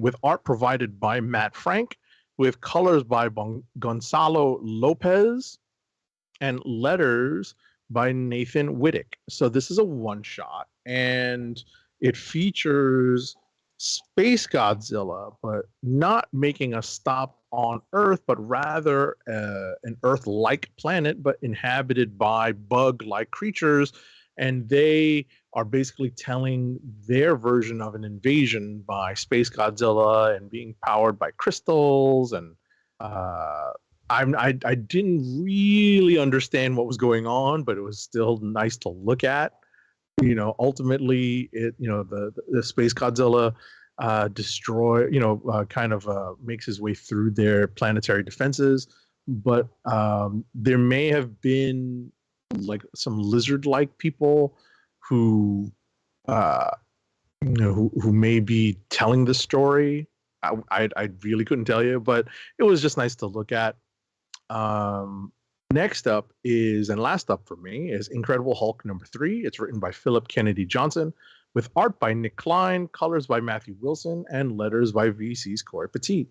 with art provided by Matt Frank, with colors by Gonzalo Lopez. and letters by Nathan Wittick. So this is a one shot, and it features Space Godzilla, but not making a stop on Earth, but rather an Earth-like planet, but inhabited by bug-like creatures, and they are basically telling their version of an invasion by Space Godzilla and being powered by crystals. And I didn't really understand what was going on, but it was still nice to look at. Ultimately, the Space Godzilla makes his way through their planetary defenses, but there may have been like some lizard-like people who who may be telling the story. I really couldn't tell you, but it was just nice to look at. Next up and last up for me is Incredible Hulk #3. It's written by Philip Kennedy Johnson, with art by Nick Klein, colors by Matthew Wilson, and letters by VC's Corey Petit.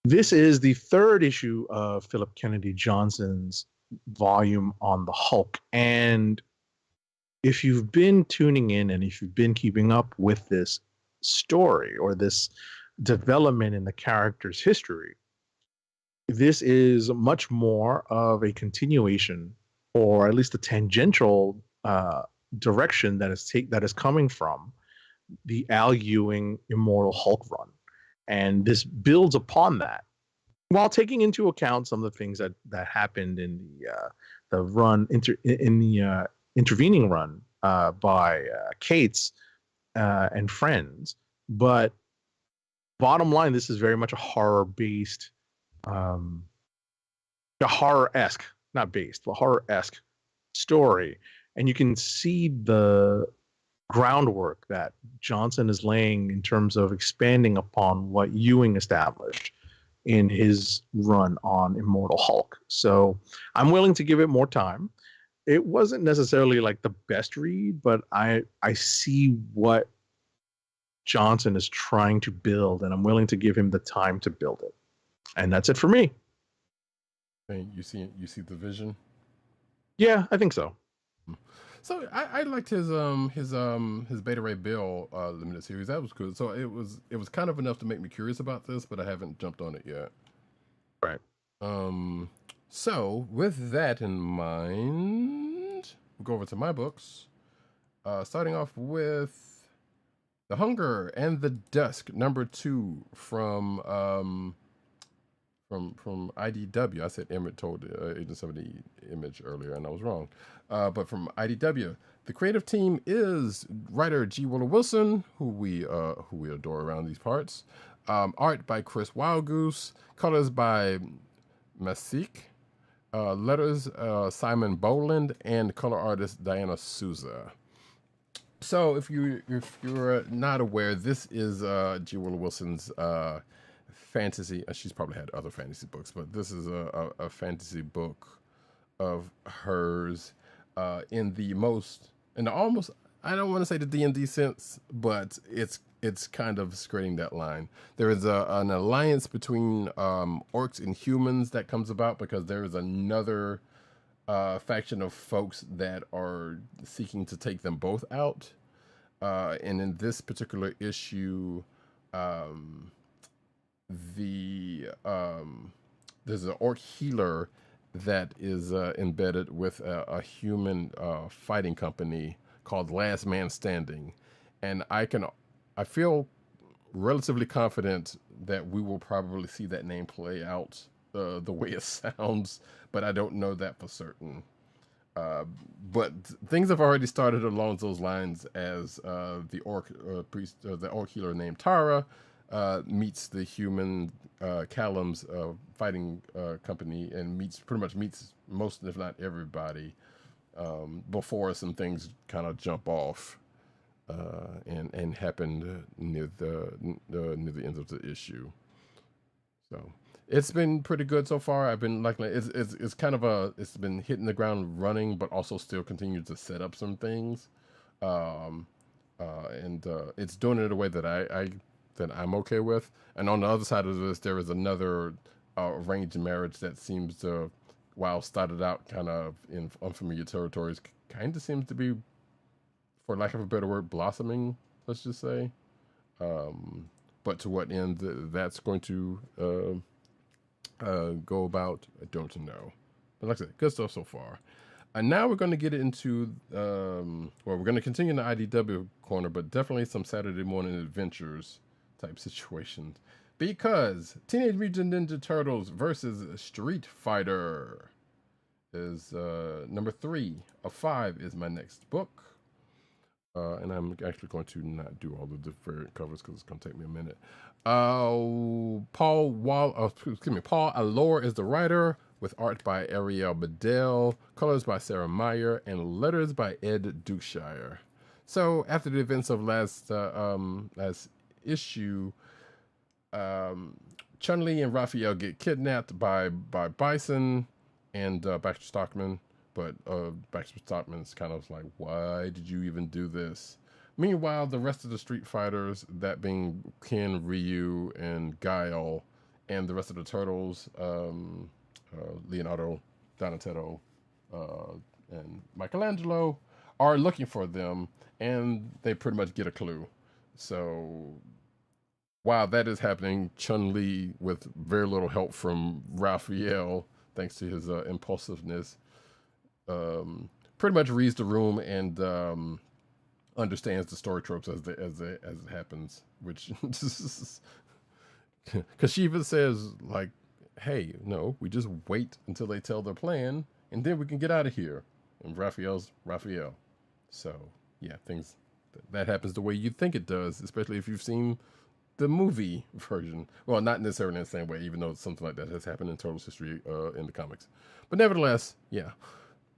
This is the third issue of Philip Kennedy Johnson's volume on the Hulk. And if you've been tuning in and if you've been keeping up with this story or this development in the character's history, this is much more of a continuation, or at least a tangential direction that is coming from the Al Ewing Immortal Hulk run, and this builds upon that while taking into account some of the things that happened in the run intervening run by Cates and friends. But bottom line, this is very much a horror-based, a horror-esque, not based, but horror-esque story. And you can see the groundwork that Johnson is laying in terms of expanding upon what Ewing established in his run on Immortal Hulk. So I'm willing to give it more time. It wasn't necessarily like the best read, but I see what Johnson is trying to build, and I'm willing to give him the time to build it. And that's it for me. Hey, you see the vision? Yeah, I think so. So I liked his Beta Ray Bill limited series. That was cool. So it was kind of enough to make me curious about this, but I haven't jumped on it yet. Right. So with that in mind, we'll go over to my books. Starting off with The Hunger and the Dusk, #2 from IDW. I said Emmett told Agent 70 Image earlier, and I was wrong. But from IDW, the creative team is writer G. Willow Wilson, who we adore around these parts. Art by Chris Wildgoose, colors by Masik, letters Simon Boland, and color artist Diana Souza. So if you're not aware, this is G. Willow Wilson's fantasy. She's probably had other fantasy books, but this is a fantasy book of hers in the almost, I don't want to say the D&D sense, but it's kind of skirting that line. There is an alliance between orcs and humans that comes about because there is another faction of folks that are seeking to take them both out. And in this particular issue, there's an orc healer that is embedded with a human fighting company called Last Man Standing, and I feel relatively confident that we will probably see that name play out the way it sounds, but I don't know that for certain. But things have already started along those lines as the orc priest, the orc healer named Tara, meets the human Callum's fighting company and pretty much meets most, if not everybody, before some things kind of jump off and happen near the end of the issue. So it's been pretty good so far. I've been liking it. It's kind of it's been hitting the ground running, but also still continues to set up some things, and it's doing it in a way that I'm okay with. And on the other side of this, there is another arranged marriage that seems to while started out kind of in unfamiliar territories, kind of seems to be, for lack of a better word, blossoming, let's just say. But to what end that's going to go about, I don't know. But like I said, good stuff so far. And now we're going to get into, we're going to continue in the IDW corner, but definitely some Saturday morning adventures type situations. Because Teenage Mutant Ninja Turtles versus Street Fighter is number 3 of 5 is my next book. And I'm actually going to not do all the different covers because it's going to take me a minute. Paul Allor is the writer, with art by Ariel Bedell, colors by Sarah Meyer, and letters by Ed Dukeshire. So after the events of last issue, Chun-Li and Raphael get kidnapped by Bison and Baxter Stockman. But Baxter Stockman's kind of like, why did you even do this? Meanwhile, the rest of the Street Fighters, that being Ken, Ryu, and Guile, and the rest of the Turtles, Leonardo, Donatello, and Michelangelo, are looking for them, and they pretty much get a clue. So while that is happening, Chun-Li, with very little help from Raphael, thanks to his impulsiveness, pretty much reads the room and understands the story tropes as it happens, which because she even says, like, hey, no, we just wait until they tell their plan and then we can get out of here. And Raphael's Raphael. So yeah, things that happens the way you think it does, especially if you've seen the movie version. Well, not necessarily in the same way, even though something like that has happened in Turtles history in the comics. But nevertheless, yeah,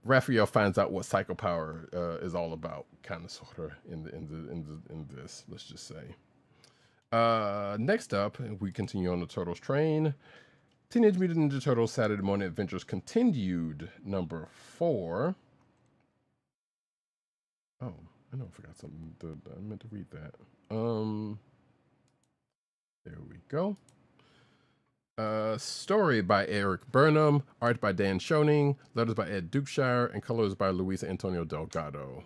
Raphael finds out what psycho power is all about, kind of, sort of, in this. Let's just say. Next up, we continue on the Turtles train. Teenage Mutant Ninja Turtles Saturday Morning Adventures Continued, number 4. Oh, I know I forgot something. I meant to read that. There we go. Story by Eric Burnham, art by Dan Schoening, letters by Ed Dukeshire, and colors by Luis Antonio Delgado.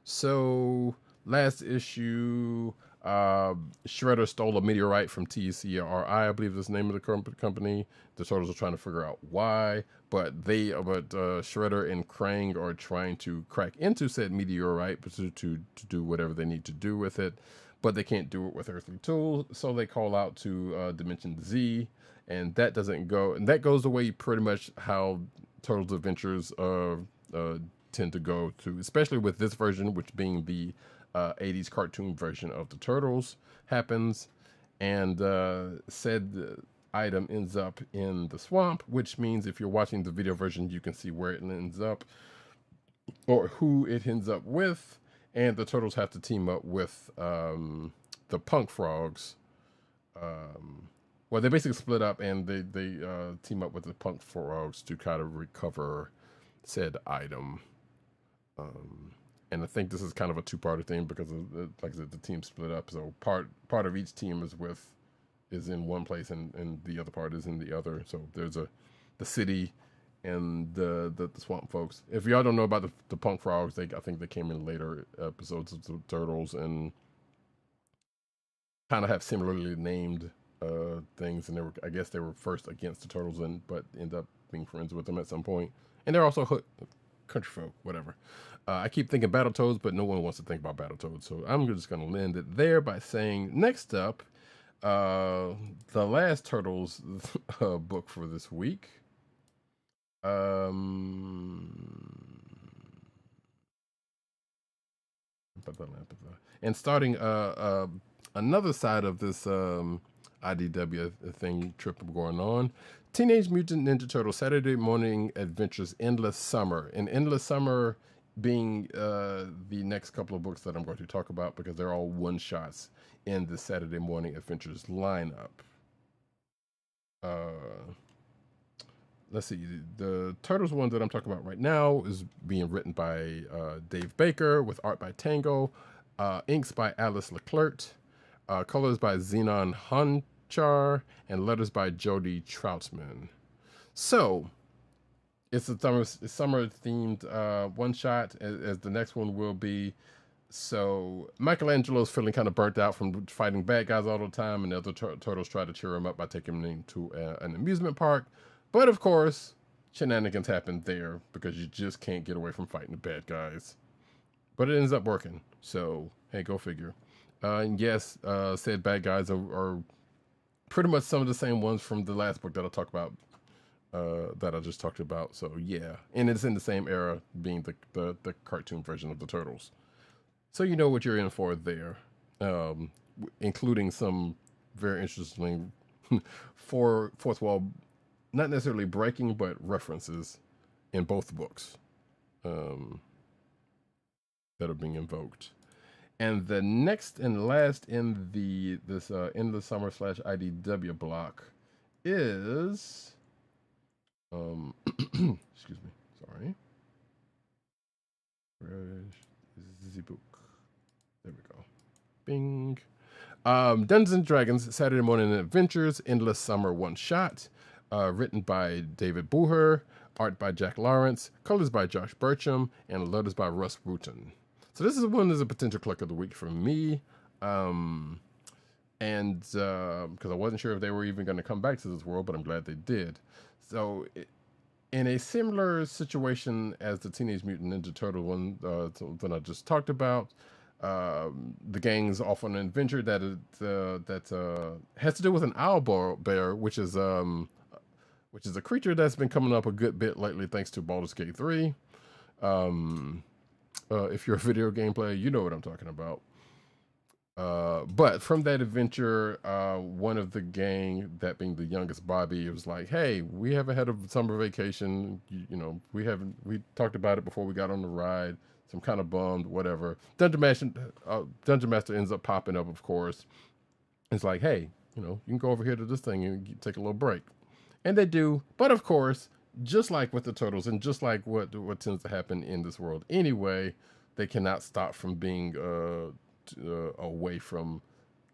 So, last issue, Shredder stole a meteorite from TCRI, I believe is the name of the company. The Turtles are trying to figure out why, but Shredder and Krang are trying to crack into said meteorite to do whatever they need to do with it, but they can't do it with earthly tools, so they call out to Dimension Z, and that doesn't go, and that goes away pretty much how Turtles Adventures tend to go to, especially with this version, which being the 80s cartoon version of the Turtles happens, and said item ends up in the swamp, which means if you're watching the video version, you can see where it ends up or who it ends up with, and the Turtles have to team up with the Punk Frogs. Well, they basically split up and they team up with the Punk Frogs to kind of recover said item. And I think this is kind of a two-parter thing because of like I said, the team split up. So part of each team is in one place and the other part is in the other. So there's the city and the swamp folks. If y'all don't know about the Punk Frogs, I think they came in later episodes of the Turtles and kind of have similarly named things. And I guess they were first against the Turtles but end up being friends with them at some point. And they're also country folk, whatever. I keep thinking Battletoads, but no one wants to think about Battletoads. So I'm just going to end it there by saying, next up, the last Turtles book for this week. And starting another side of this IDW thing trip going on, Teenage Mutant Ninja Turtles Saturday Morning Adventures Endless Summer. And Endless Summer being the next couple of books that I'm going to talk about because they're all one-shots in the Saturday Morning Adventures lineup. Let's see. The Turtles one that I'm talking about right now is being written by Dave Baker with art by Tango, inks by Alice Leclerc, colors by Zenon Honchar, and letters by Jody Troutman. So, It's a summer themed one shot, as the next one will be. So Michelangelo's feeling kind of burnt out from fighting bad guys all the time, and the other turtles try to cheer him up by taking him to an amusement park. But of course, shenanigans happen there because you just can't get away from fighting the bad guys. But it ends up working. So hey, go figure. And yes, said bad guys are pretty much some of the same ones from the last book that I talked about. That I just talked about. So yeah, and it's in the same era, being the cartoon version of the Turtles. So you know what you're in for there, including some very interesting fourth wall, not necessarily breaking, but references in both books that are being invoked. And the next and last in this in the summer / IDW block is excuse me, sorry. Where's the book? There we go. Bing. Dungeons and Dragons Saturday Morning Adventures Endless Summer One Shot. Written by David Booher, art by Jack Lawrence, colors by Josh Burcham, and letters by Russ Wooten. So this is one that's a potential Kliq of the week for me. And because I wasn't sure if they were even going to come back to this world, but I'm glad they did. So in a similar situation as the Teenage Mutant Ninja Turtle one that I just talked about, the gang's off on an adventure that has to do with an owl bear, which is a creature that's been coming up a good bit lately thanks to Baldur's Gate 3. If you're a video game player, you know what I'm talking about. But from that adventure, one of the gang, that being the youngest Bobby, was like, hey, we haven't had a summer vacation. You know, we talked about it before we got on the ride. So I'm kind of bummed, whatever. Dungeon Master ends up popping up, of course. It's like, hey, you know, you can go over here to this thing and take a little break. And they do. But of course, just like with the Turtles and just like what tends to happen in this world anyway, they cannot stop from being away from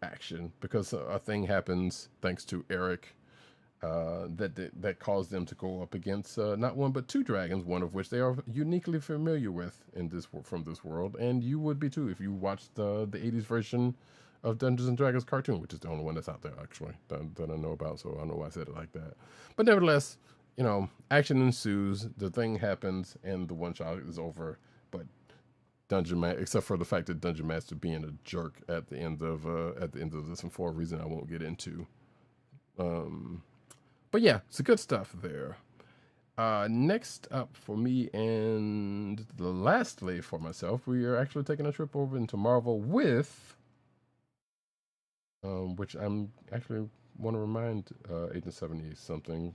action because a thing happens thanks to Eric that caused them to go up against not one but two dragons, one of which they are uniquely familiar with from this world, and you would be too if you watched the 80s version of Dungeons and Dragons cartoon, which is the only one that's out there actually that I know about, so I don't know why I said it like that. But nevertheless, you know, action ensues, the thing happens, and the one shot is over. But except for the fact that Dungeon Master being a jerk at the end of this, and for a reason I won't get into. But yeah, it's good stuff there. Next up for me, and lastly for myself, we are actually taking a trip over into Marvel with, which I'm actually want to remind Agent 70 something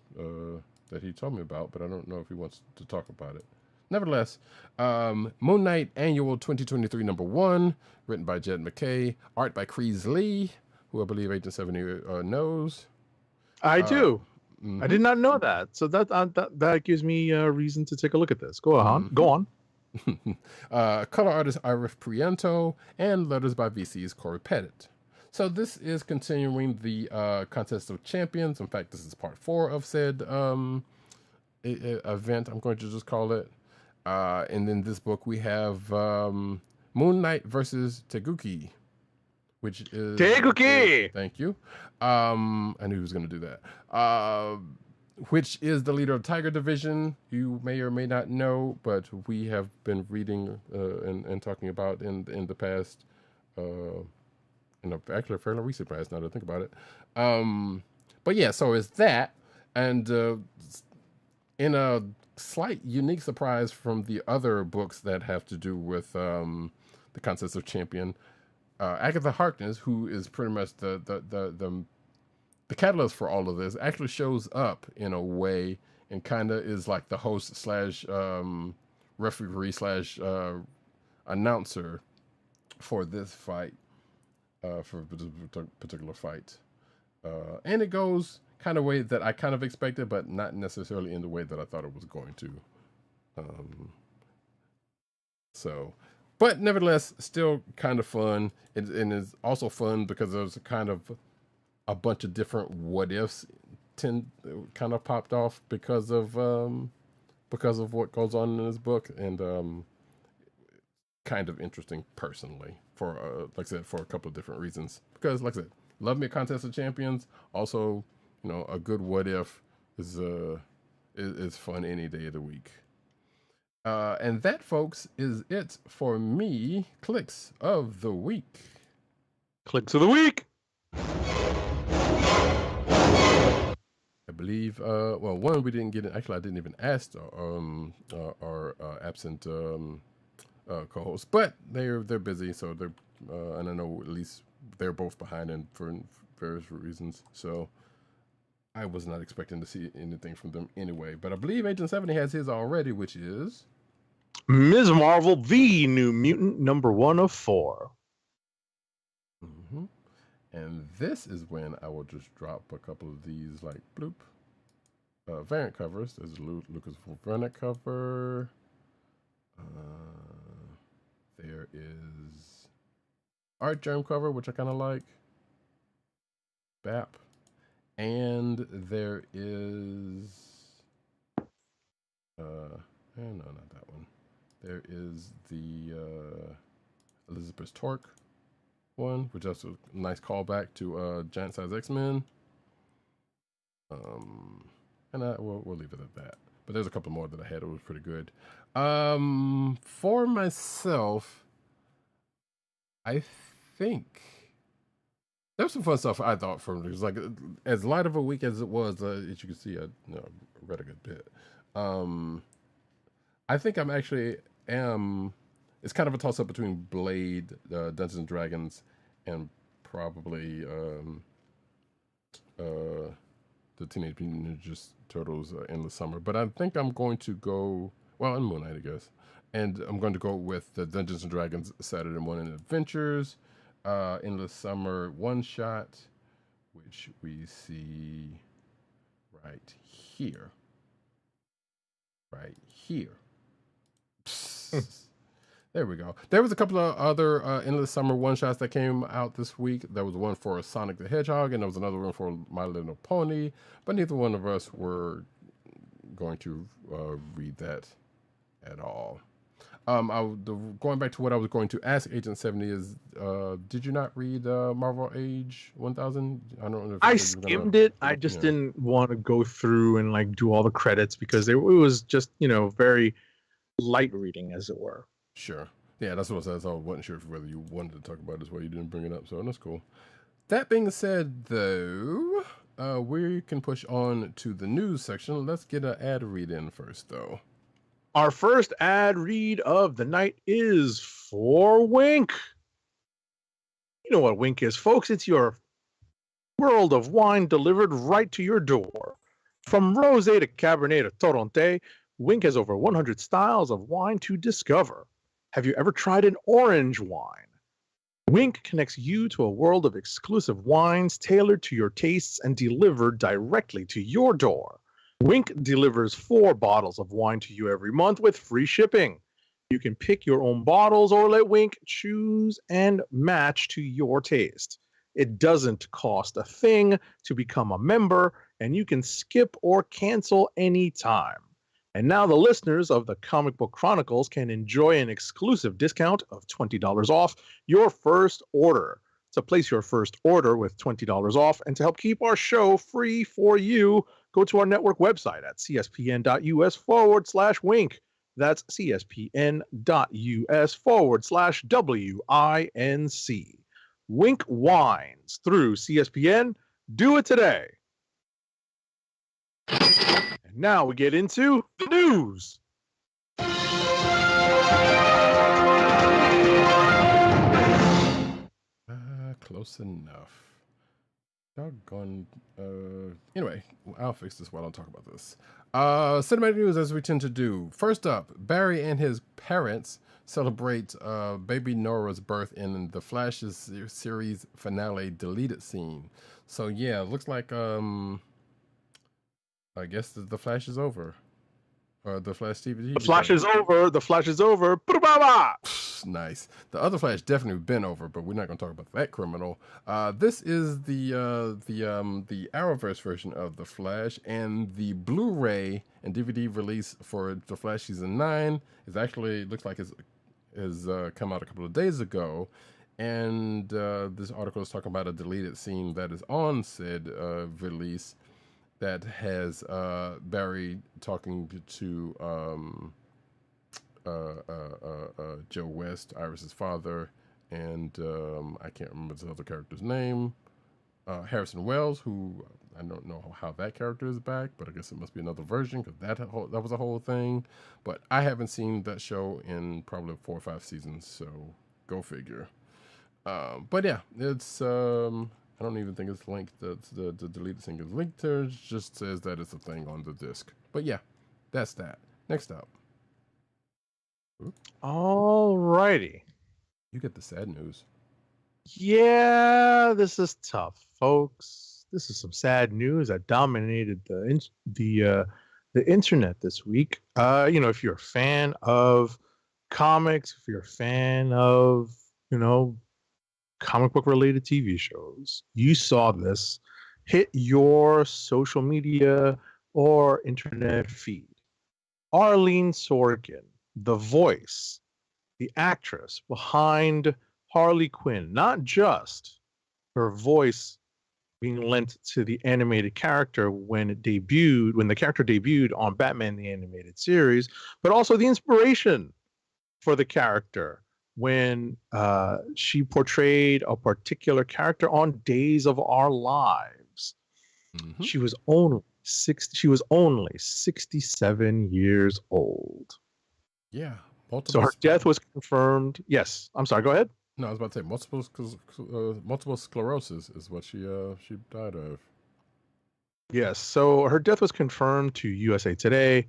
that he told me about, but I don't know if he wants to talk about it. Nevertheless, Moon Knight Annual 2023 #1, written by Jed McKay, art by Kreese Lee, who I believe Agent 70 knows. I do. Mm-hmm. I did not know that. So that gives me a reason to take a look at this. Go on. Mm-hmm. Go on. Color artist Iris Priento, and letters by VC's Corey Pettit. So this is continuing the Contest of Champions. In fact, this is part 4 of said event, I'm going to just call it. And in this book, we have Moon Knight versus Teguki, which is... Teguki! Thank you. I knew he was going to do that. Which is the leader of Tiger Division. You may or may not know, but we have been reading and talking about in the past... actually a fairly recent past, now that I think about it. But yeah, so it's that. And in a slight unique surprise from the other books that have to do with the Contest of Champion, Agatha Harkness, who is pretty much the catalyst for all of this, actually shows up in a way and kind of is like the host / referee / announcer for this fight. For a particular fight. And it goes kind of way that I kind of expected, but not necessarily in the way that I thought it was going to. But nevertheless, still kind of fun. And it's also fun because there's kind of a bunch of different what ifs kind of popped off because of because of what goes on in this book, and kind of interesting personally for like I said, for a couple of different reasons. Because like I said, love me a Contest of Champions. Also, a good what if is fun any day of the week. And that, folks, is it for me. Kliqs of the week. Kliqs of the week. I believe, one, we didn't get it. Actually, I didn't even ask our absent co-hosts, but they're busy, so they're, and I know at least they're both behind and for various reasons. So I was not expecting to see anything from them anyway. But I believe Agent 70 has his already, which is Ms. Marvel, the New Mutant, #1 of 4. Mm-hmm. And this is when I will just drop a couple of these, like, bloop, variant covers. There's a Lucas variant cover. There is Art Germ cover, which I kind of like. BAP. And there is... no, not that one. There is the Elizabeth Torque one, which is a nice callback to Giant Size X-Men. And we'll leave it at that. But there's a couple more that I had. It was pretty good. For myself, I think there's some fun stuff I thought from it. It was like as light of a week as it was. As you can see, I read a good bit. I think it's kind of a toss up between Blade, Dungeons and Dragons, and probably the Teenage Mutant Ninja Turtles in the summer. But I think I'm going to go, and Moon Knight, I guess. And I'm going to go with the Dungeons and Dragons Saturday Morning Adventures in the summer one shot, which we see right here. Right here. There we go. There was a couple of other Endless Summer one-shots that came out this week. There was one for Sonic the Hedgehog, and there was another one for My Little Pony, but neither one of us were going to read that at all. Going back to what I was going to ask Agent 70 is, did you not read Marvel Age 1000? I don't know if I skimmed it. I just didn't want to go through and like do all the credits because it was just, very light reading, as it were. Sure. Yeah, that's what I said. So I wasn't sure whether you wanted to talk about it as well. You didn't bring it up, so that's cool. That being said, though, we can push on to the news section. Let's get an ad read in first, though. Our first ad read of the night is for Wink. You know what Wink is, folks. It's your world of wine delivered right to your door. From rosé to Cabernet to Torronté, Wink has over 100 styles of wine to discover. Have you ever tried an orange wine? Wink connects you to a world of exclusive wines tailored to your tastes and delivered directly to your door. Wink delivers 4 bottles of wine to you every month with free shipping. You can pick your own bottles or let Wink choose and match to your taste. It doesn't cost a thing to become a member, and you can skip or cancel anytime. And now the listeners of the Comic Book Chronicles can enjoy an exclusive discount of $20 off your first order. To place your first order with $20 off and to help keep our show free for you, go to our network website at cspn.us/wink. That's cspn.us/WINC. Wink Wines through CSPN. Do it today. And now we get into the news. Close enough. Doggone. Anyway, I'll fix this while I talk about this. Cinematic news, as we tend to do. First up, Barry and his parents celebrate baby Nora's birth in the Flash's series finale deleted scene. So yeah, looks like I guess the Flash is over. Or the Flash TV. The Flash is over. The Flash is over. Ba-ba-ba! Nice. The other Flash definitely been over, but we're not going to talk about that criminal. This is the Arrowverse version of the Flash, and the Blu-ray and DVD release for the Flash season 9 is actually looks like it's come out a couple of days ago, and this article is talking about a deleted scene that is on said release that has Barry talking to Joe West, Iris's father, and I can't remember the other character's name. Harrison Wells, who I don't know how that character is back, but I guess it must be another version because that was a whole thing. But I haven't seen that show in probably 4 or 5 seasons, so go figure. But yeah, it's I don't even think it's linked. The deleted thing is linked there. It just says that it's a thing on the disc. But yeah, that's that. Next up. All righty. You get the sad news. Yeah, this is tough, folks. This is some sad news that dominated the internet this week. If you're a fan of comics, if you're a fan of comic book related TV shows, you saw this hit your social media or internet feed. Arleen Sorkin, the voice, the actress behind Harley Quinn, not just her voice being lent to the animated character when the character debuted on Batman the Animated Series, but also the inspiration for the character when she portrayed a particular character on Days of Our Lives. Mm-hmm. She was only 67 years old. Yeah. So her death was confirmed. Yes. I'm sorry. Go ahead. No, I was about to say multiple sclerosis is what she died of. Yes. So her death was confirmed to USA Today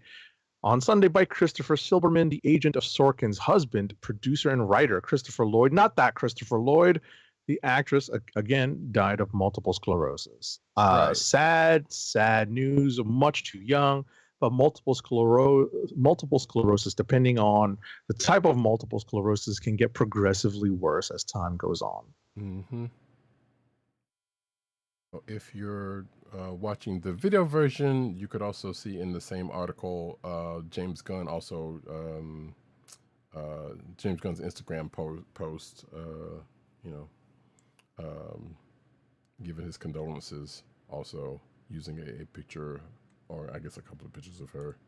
on Sunday by Christopher Silberman, the agent of Sorkin's husband, producer and writer Christopher Lloyd. Not that Christopher Lloyd. The actress, again, died of multiple sclerosis. Right. Sad news. Much too young. But multiple sclerosis, depending on the type of multiple sclerosis, can get progressively worse as time goes on. Mm-hmm. If you're watching the video version, you could also see in the same article, James Gunn also, James Gunn's Instagram post, giving his condolences, also using a picture, or I guess a couple of pictures of her.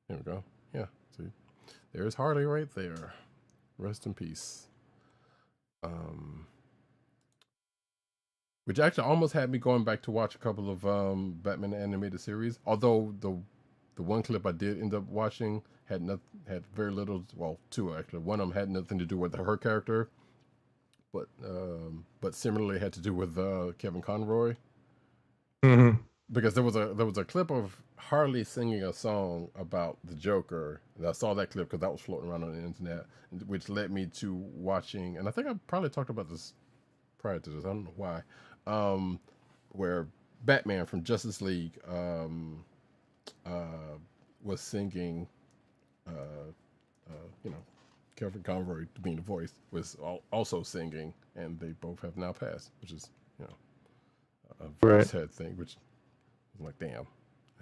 There we go. Yeah, see, there's Harley right there. Rest in peace. Which actually almost had me going back to watch a couple of Batman animated series. Although the one clip I did end up watching had very little. Well, two actually. One of them had nothing to do with her character, but similarly had to do with Kevin Conroy. Mm-hmm. Because there was a clip of Harley singing a song about the Joker, and I saw that clip because that was floating around on the internet, which led me to watching. And I think I probably talked about this prior to this. I don't know why. Where Batman from Justice League was singing, Kevin Conroy being the voice was also singing, and they both have now passed, which is a very sad thing. Which I'm like, damn,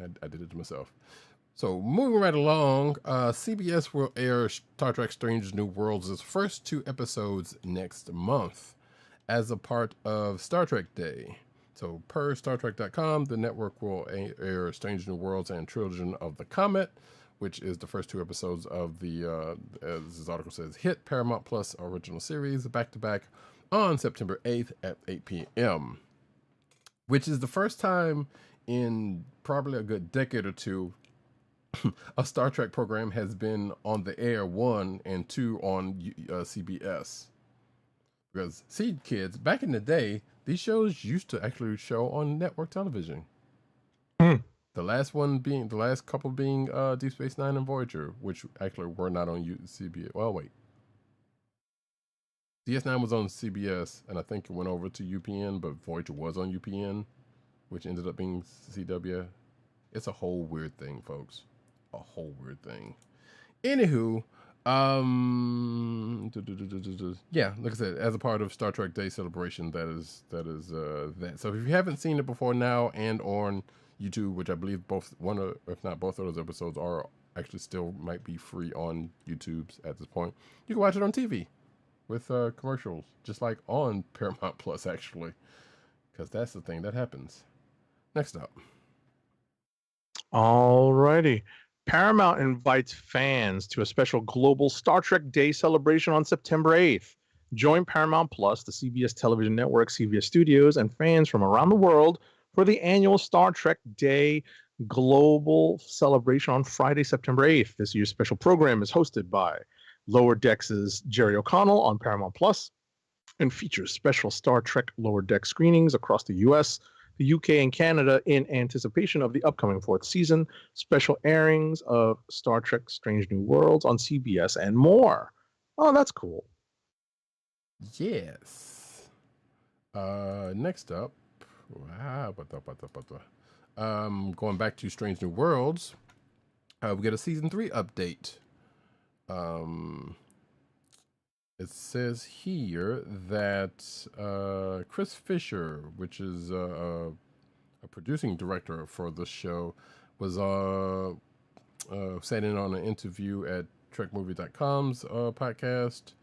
I did it to myself. So moving right along, CBS will air Star Trek Strange New Worlds' first 2 episodes next month as a part of Star Trek Day. So per StarTrek.com, the network will air Strange New Worlds and Children of the Comet, which is the first 2 episodes of the, as this article says, hit Paramount Plus original series back-to-back on September 8th at 8 p.m., which is the first time in probably a good decade or two a Star Trek program has been on the air, 1 and 2 on CBS. Because, see, kids, back in the day, these shows used to actually show on network television. The last couple being Deep Space Nine and Voyager, which actually were not on CBS. Well, wait. DS9 was on CBS, and I think it went over to UPN, but Voyager was on UPN, which ended up being CW. It's a whole weird thing, folks. A whole weird thing. Anywho, Yeah, like I said, as a part of Star Trek Day celebration, that is that. So if you haven't seen it before now and on YouTube, which I believe both one or if not both of those episodes are actually still might be free on YouTube at this point, you can watch it on TV with commercials, just like on Paramount Plus actually, because that's the thing that happens. Next up. Alrighty. Paramount invites fans to a special global Star Trek Day celebration on September 8th. Join Paramount Plus, the CBS television network, CBS Studios, and fans from around the world for the annual Star Trek Day global celebration on Friday, September 8th. This year's special program is hosted by Lower Decks' Jerry O'Connell on Paramount Plus and features special Star Trek Lower Deck screenings across the U.S., the UK, and Canada in anticipation of the upcoming fourth season, special airings of Star Trek Strange New Worlds on CBS, and more. Oh, that's cool. Yes. Next up, going back to Strange New Worlds, we get a season 3 update. It says here that Chris Fisher, which is a producing director for the show, was sat in on an interview at TrekMovie.com's podcast.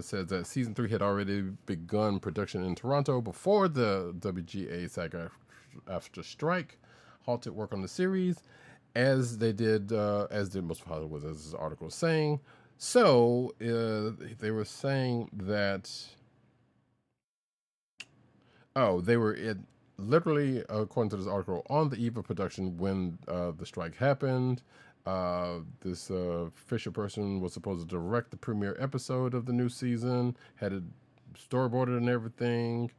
Says that season 3 had already begun production in Toronto before the WGA SAG-AFTRA strike halted work on the series, as did most of Hollywood, as this article is saying. So they were saying that they were literally, according to this article, on the eve of production when the strike happened. This Fisher person was supposed to direct the premiere episode of the new season, had it storyboarded and everything,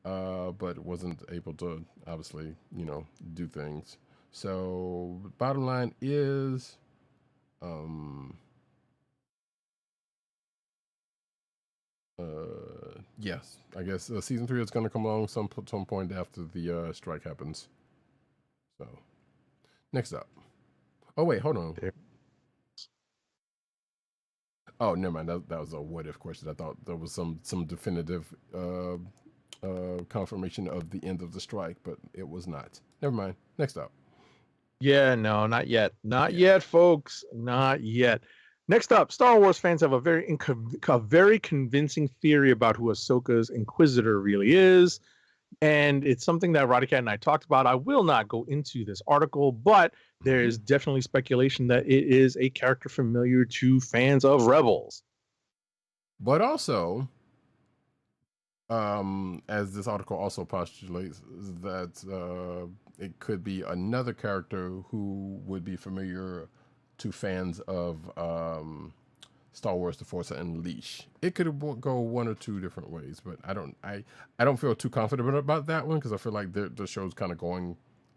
but wasn't able to obviously, do things. So bottom line is, yes, I guess season 3 is going to come along some point after the strike happens. So next up. Oh wait, hold on. Oh, never mind. That was a what if question. I thought there was some definitive confirmation of the end of the strike, but it was not. Never mind. Next up. Yeah, no, not yet. Not yet, folks. Not yet. Next up, Star Wars fans have a very convincing theory about who Ahsoka's Inquisitor really is. And it's something that Roddykat and I talked about. I will not go into this article, but there is definitely speculation that it is a character familiar to fans of Rebels. But also, as this article also postulates, that it could be another character who would be familiar to fans of Star Wars: The Force Unleashed. It could go one or two different ways, but I don't feel too confident about that one, because I feel like the show's kind of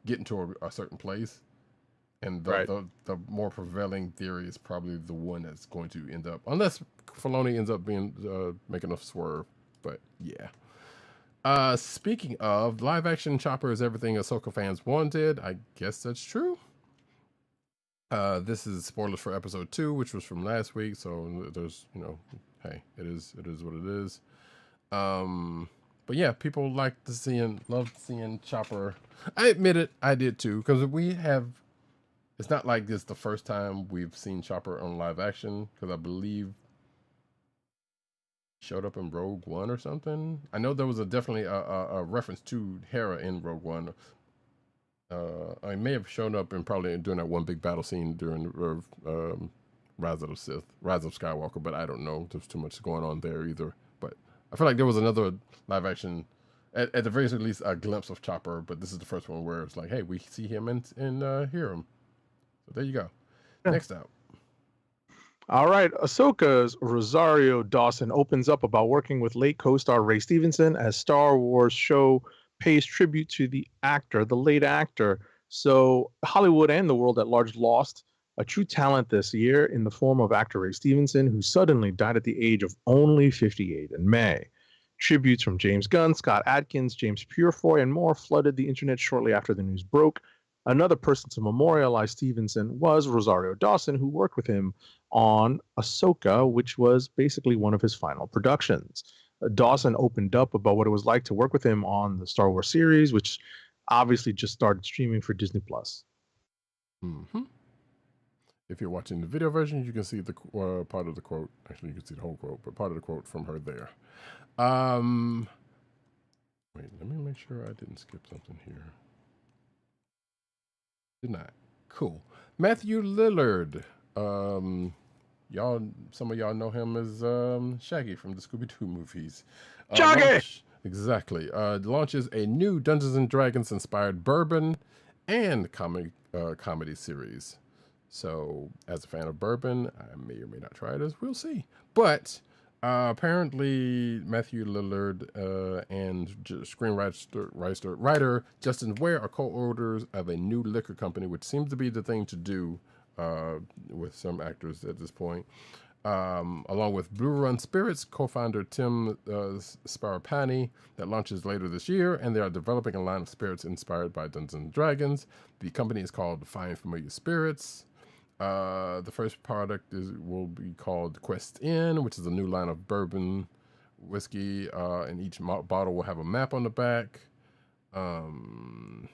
getting to a certain place, and the more prevailing theory is probably the one that's going to end up, unless Filoni ends up being making a swerve. But yeah. Speaking of live action, Chopper is everything Ahsoka fans wanted. I guess that's true. This is spoilers for episode 2, which was from last week. So there's, hey, it is what it is. But yeah, people loved seeing Chopper. I admit it, I did too, because it's not like this the first time we've seen Chopper on live action, because I believe showed up in Rogue One or something. I know there was definitely a reference to Hera in Rogue One. I may have shown up during that one big battle scene during Rise of the Sith, Rise of Skywalker, but I don't know. There's too much going on there either. But I feel like there was another live action, at the very least, a glimpse of Chopper, but this is the first one where it's like, hey, we see him and hear him. So there you go. Yeah. Next out. All right, Ahsoka's Rosario Dawson opens up about working with late co-star Ray Stevenson as Star Wars show pays tribute to the late actor. So Hollywood and the world at large lost a true talent this year in the form of actor Ray Stevenson, who suddenly died at the age of only 58 in May. Tributes from James Gunn, Scott Adkins, James Purefoy, and more flooded the internet shortly after the news broke. Another person to memorialize Stevenson was Rosario Dawson, who worked with him on Ahsoka, which was basically one of his final productions. Dawson opened up about what it was like to work with him on the Star Wars series, which obviously just started streaming for Disney Plus. Mm-hmm. If you're watching the video version, you can see the part of the quote. Actually, you can see the whole quote, but part of the quote from her there. Wait, let me make sure I didn't skip something here. Did not. Cool. Matthew Lillard. Some of y'all know him as Shaggy from the Scooby-Doo movies. Shaggy! Exactly. Launches a new Dungeons and Dragons inspired bourbon and comedy series. So, as a fan of bourbon, I may or may not try this. We'll see. But apparently, Matthew Lillard and writer Justin Ware are co-owners of a new liquor company, which seems to be the thing to do with some actors at this point. Along with Blue Run Spirits co-founder Tim Sparapani, that launches later this year, and they are developing a line of spirits inspired by Dungeons and Dragons. The company is called Find Familiar Spirits. The first product will be called Quest Inn, which is a new line of bourbon whiskey, and each bottle will have a map on the back, and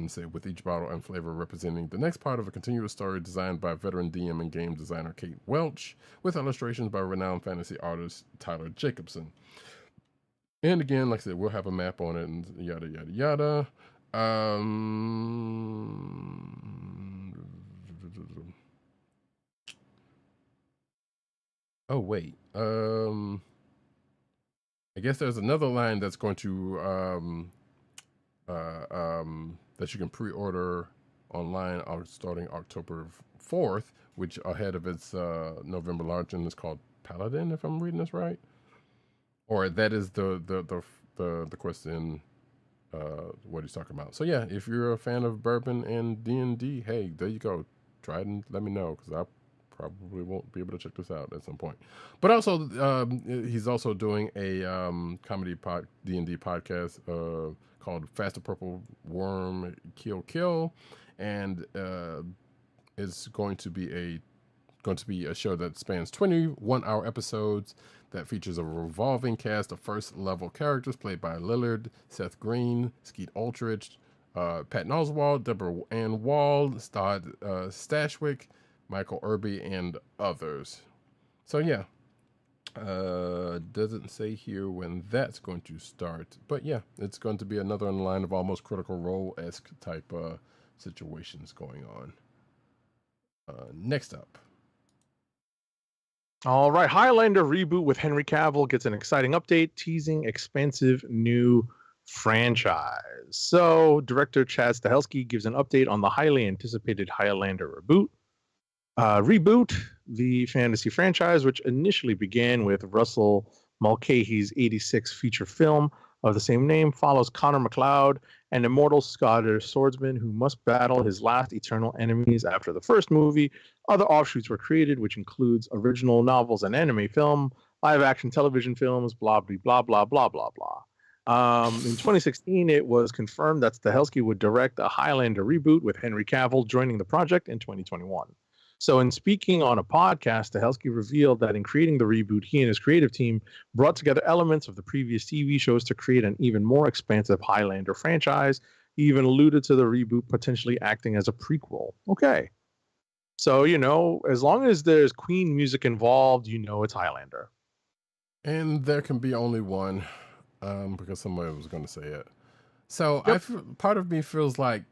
say with each bottle and flavor representing the next part of a continuous story designed by veteran DM and game designer Kate Welch, with illustrations by renowned fantasy artist Tyler Jacobson. And again, like I said, we'll have a map on it and yada yada yada. Oh wait. I guess there's another line that's going to that you can pre-order online starting October 4th, which ahead of its November launch, and it's called Paladin, if I'm reading this right. Or that is the question what he's talking about. So yeah, if you're a fan of bourbon and D&D, hey, there you go. Try it and let me know, because I probably won't be able to check this out at some point. But also, he's also doing a comedy D&D podcast called Faster Purple Worm Kill, and it's going to be a show that spans 21-hour episodes that features a revolving cast of first-level characters played by Lillard, Seth Green, Skeet Ulrich, Patton Oswalt, Deborah Ann Wall, Todd Stashwick, Michael Irby, and others. So yeah, doesn't say here when that's going to start, but yeah, it's going to be another in line of almost Critical Role-esque type situations going on. Next up. All right, Highlander reboot with Henry Cavill gets an exciting update, teasing expansive new franchise. So, director Chad Stahelski gives an update on the highly anticipated Highlander reboot, the fantasy franchise, which initially began with Russell Mulcahy's 86 feature film of the same name, follows Connor MacLeod, an immortal Scottish swordsman who must battle his last eternal enemies after the first movie. Other offshoots were created, which includes original novels and anime film, live-action television films, blah, blah, blah, blah, blah, blah. In 2016, it was confirmed that Stahelski would direct a Highlander reboot, with Henry Cavill joining the project in 2021. So in speaking on a podcast, Stahelski revealed that in creating the reboot, he and his creative team brought together elements of the previous TV shows to create an even more expansive Highlander franchise. He even alluded to the reboot potentially acting as a prequel. Okay. So, as long as there's Queen music involved, it's Highlander. And there can be only one, because somebody was going to say it. So Yep. part of me feels like,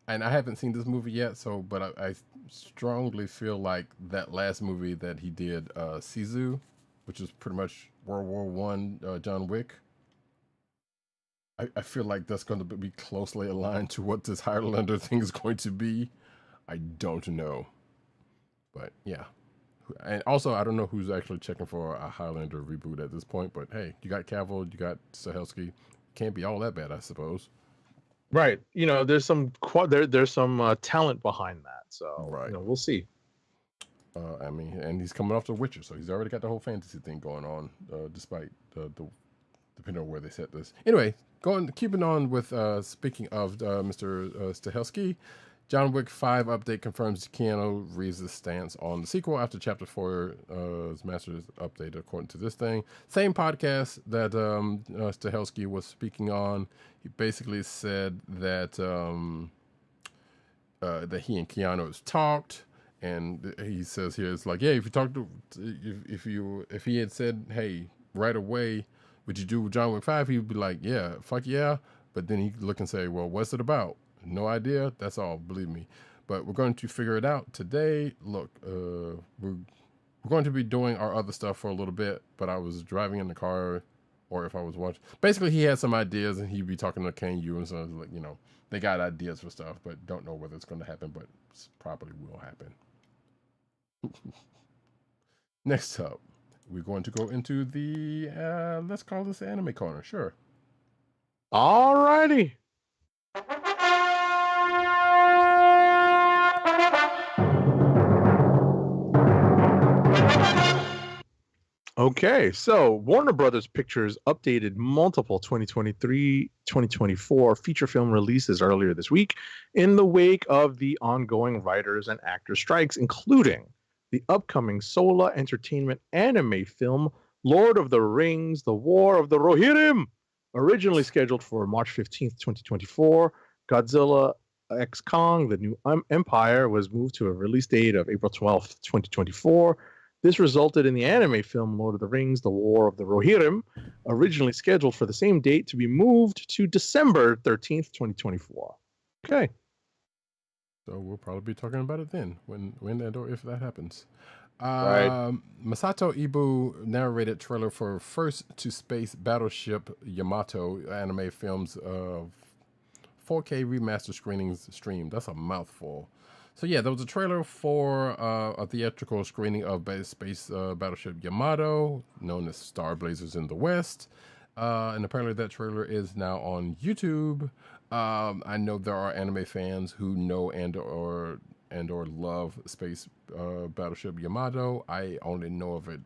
and I haven't seen this movie yet, but I strongly feel like that last movie that he did, Sisu, which is pretty much World War I, John Wick. I feel like that's going to be closely aligned to what this Highlander thing is going to be. I don't know. But yeah. And also, I don't know who's actually checking for a Highlander reboot at this point, but hey, you got Cavill, you got Stahelski. Can't be all that bad, I suppose. Right. There's some talent behind that. So, right. We'll see. And he's coming off The Witcher, so he's already got the whole fantasy thing going on, despite depending on where they set this. Anyway, keeping on with, speaking of Mr. Stahelski, John Wick 5 update confirms Keanu Reeves' stance on the sequel after Chapter 4's Master's update, according to this thing. Same podcast that Stahelski was speaking on. He basically said that that he and Keanu has talked, and he says here it's like, yeah, if you talk to if he had said, hey, right away, would you do John Wick 5? He would be like, yeah, fuck yeah. But then he'd look and say, well, what's it about? No idea. That's all. Believe me. But we're going to figure it out today. Look, we're going to be doing our other stuff for a little bit. But I was driving in the car, or if I was watching. Basically, he had some ideas, and he'd be talking to Kane Yu, and so like, you know, they got ideas for stuff, but don't know whether it's going to happen. But it probably will happen. Next up, we're going to go into the let's call this anime corner. Sure. All righty. Okay, so Warner Brothers Pictures updated multiple 2023-2024 feature film releases earlier this week in the wake of the ongoing writers and actors strikes, including the upcoming Sola Entertainment anime film Lord of the Rings: The War of the Rohirrim, originally scheduled for March 15th, 2024. Godzilla X Kong: The New Empire was moved to a release date of April 12th, 2024. This resulted in the anime film Lord of the Rings: The War of the Rohirrim, originally scheduled for the same date, to be moved to December 13th, 2024. Okay. So we'll probably be talking about it then, when and or if that happens. Right. Masato Ibu narrated trailer for First to Space Battleship Yamato anime film's 4K remaster screenings streamed. That's a mouthful. So yeah, there was a trailer for a theatrical screening of Space Battleship Yamato, known as Star Blazers in the West. And apparently that trailer is now on YouTube. I know there are anime fans who know and or love Space Battleship Yamato. I only know of it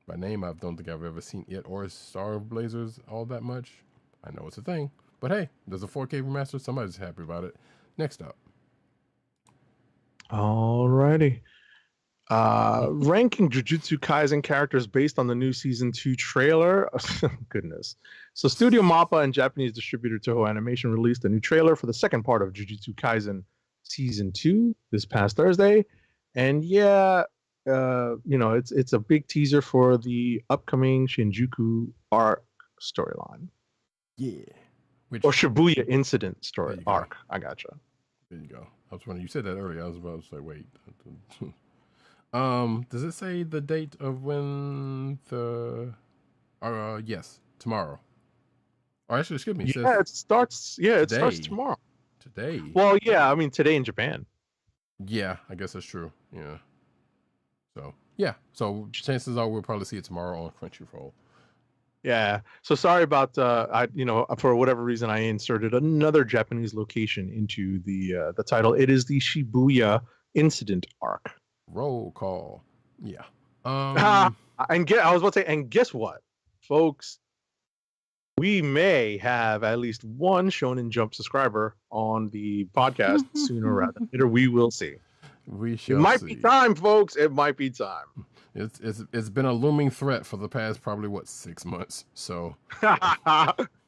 by name. I don't think I've ever seen it or Star Blazers all that much. I know it's a thing. But hey, there's a 4K remaster. Somebody's happy about it. Next up. Alrighty. Ranking Jujutsu Kaisen characters based on the new season 2 trailer. Goodness. So Studio Mappa and Japanese distributor Toho Animation released a new trailer for the second part of Jujutsu Kaisen season 2 this past Thursday. And yeah, it's a big teaser for the upcoming Shinjuku arc storyline. Yeah. Or Shibuya incident story arc. I gotcha. There you go. I was wondering, you said that earlier. I was about to say, wait. Does it say the date of when the? Yes, tomorrow. Or actually, excuse me. It starts. Yeah, it starts tomorrow. Today. Well, yeah. I mean, today in Japan. Yeah, I guess that's true. Yeah. So yeah. So chances are we'll probably see it tomorrow on Crunchyroll. Yeah. So sorry about for whatever reason I inserted another Japanese location into the title. It is the Shibuya incident arc. Roll call. Yeah. I was about to say, and guess what, folks? We may have at least one Shonen Jump subscriber on the podcast sooner rather than later. We will see. We shall. It might see. be time, folks. It might be time. It's been a looming threat for the past probably 6 months. So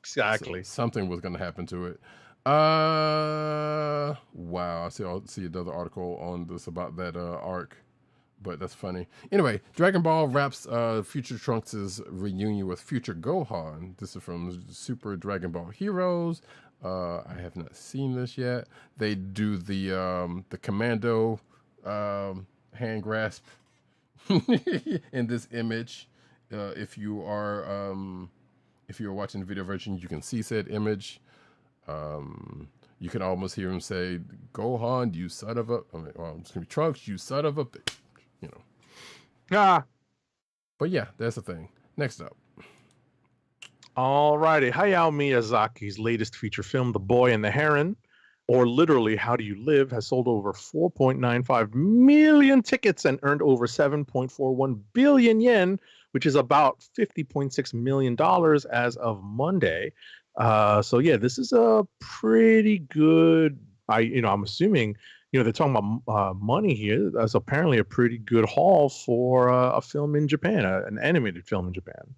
exactly, so something was going to happen to it. Wow. I'll see another article on this about that arc, but that's funny. Anyway, Dragon Ball wraps Future Trunks' reunion with Future Gohan. This is from Super Dragon Ball Heroes. I have not seen this yet. They do the commando hand grasp in this image. If you're watching the video version, you can see said image. You can almost hear him say, "Gohan, you son of a," it's gonna be Trunks, you son of a, But yeah, that's the thing. Next up. Alrighty, Hayao Miyazaki's latest feature film, The Boy and the Heron, or literally How Do You Live, has sold over 4.95 million tickets and earned over 7.41 billion yen, which is about $50.6 million as of Monday. So yeah, this is a pretty good I'm assuming, they're talking about money here. That's apparently a pretty good haul for a film in Japan, an animated film in Japan.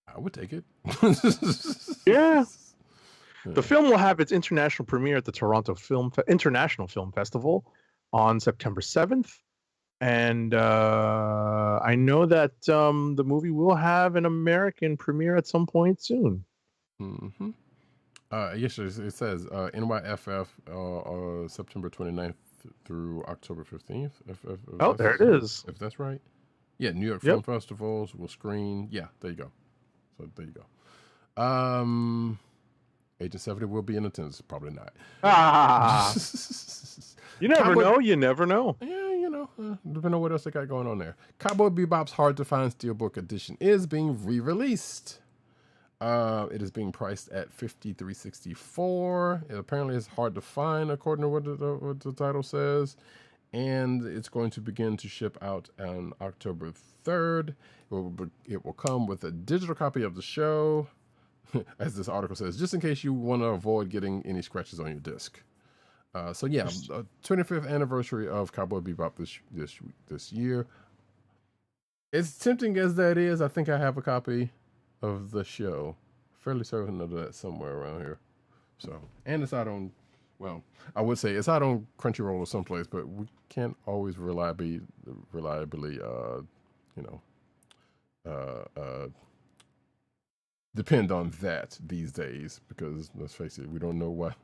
I would take it. Yeah. The film will have its international premiere at the Toronto International Film Festival on September 7th. And I know that the movie will have an American premiere at some point soon. Mm-hmm. Yes, it says NYFF September 29th through October 15th. If There it is. If that's right. Yeah, New York Film Festivals will screen. Yeah, there you go. So there you go. Agent 70 will be in attendance. Probably not. You never know. You never know. Yeah, depending on what else they got going on there. Cowboy Bebop's Hard to Find Steelbook Edition is being re-released. It is being priced at $53.64. It apparently is hard to find, according to what the title says. And it's going to begin to ship out on October 3rd. It will come with a digital copy of the show, as this article says, just in case you want to avoid getting any scratches on your disc. 25th anniversary of Cowboy Bebop this year. As tempting as that is, I think I have a copy of the show. Fairly certain of that somewhere around here. So, and it's out on, well, I would say it's out on Crunchyroll or someplace, but we can't always reliably depend on that these days, because let's face it, we don't know what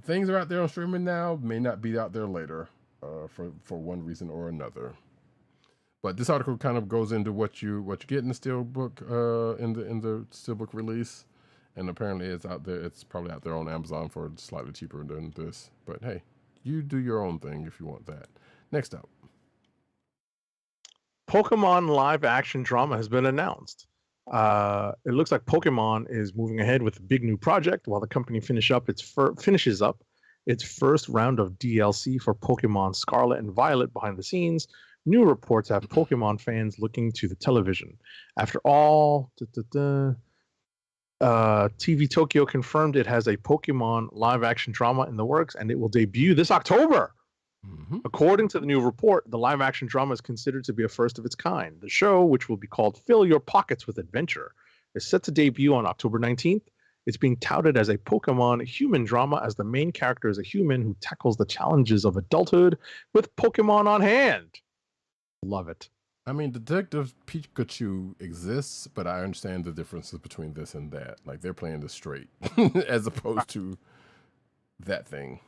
things are out there on streaming now may not be out there later, for one reason or another. But this article kind of goes into what you get in the steelbook, in the steelbook release, and apparently it's out there. It's probably out there on Amazon for slightly cheaper than this. But hey, you do your own thing if you want that. Next up, Pokemon live action drama has been announced. It looks like Pokemon is moving ahead with a big new project while the company finishes up its first round of DLC for Pokemon Scarlet and Violet behind the scenes. New reports have Pokemon fans looking to the television. After all, TV Tokyo confirmed it has a Pokemon live action drama in the works, and it will debut this October. Mm-hmm. According to the new report, the live action drama is considered to be a first of its kind. The show, which will be called Fill Your Pockets with Adventure, is set to debut on October 19th. It's being touted as a Pokemon human drama, as the main character is a human who tackles the challenges of adulthood with Pokemon on hand. Love it. I mean, Detective Pikachu exists, but I understand the differences between this and that. Like, they're playing this straight as opposed to that thing.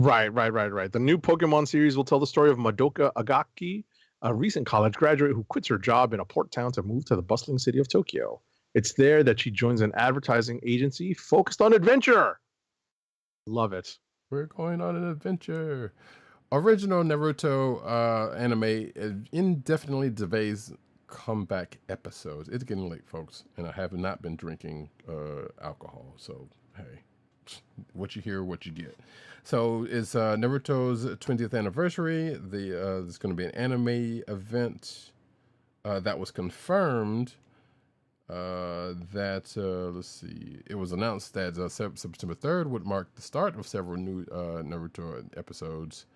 Right. The new Pokemon series will tell the story of Madoka Agaki, a recent college graduate who quits her job in a port town to move to the bustling city of Tokyo. It's there that she joins an advertising agency focused on adventure. Love it. We're going on an adventure. Original Naruto anime indefinitely delays comeback episodes. It's getting late, folks, and I have not been drinking alcohol. So, hey, what you hear, what you get. So it's Naruto's 20th anniversary. There's going to be an anime event that was confirmed. Let's see. It was announced that September 3rd would mark the start of several new Naruto episodes.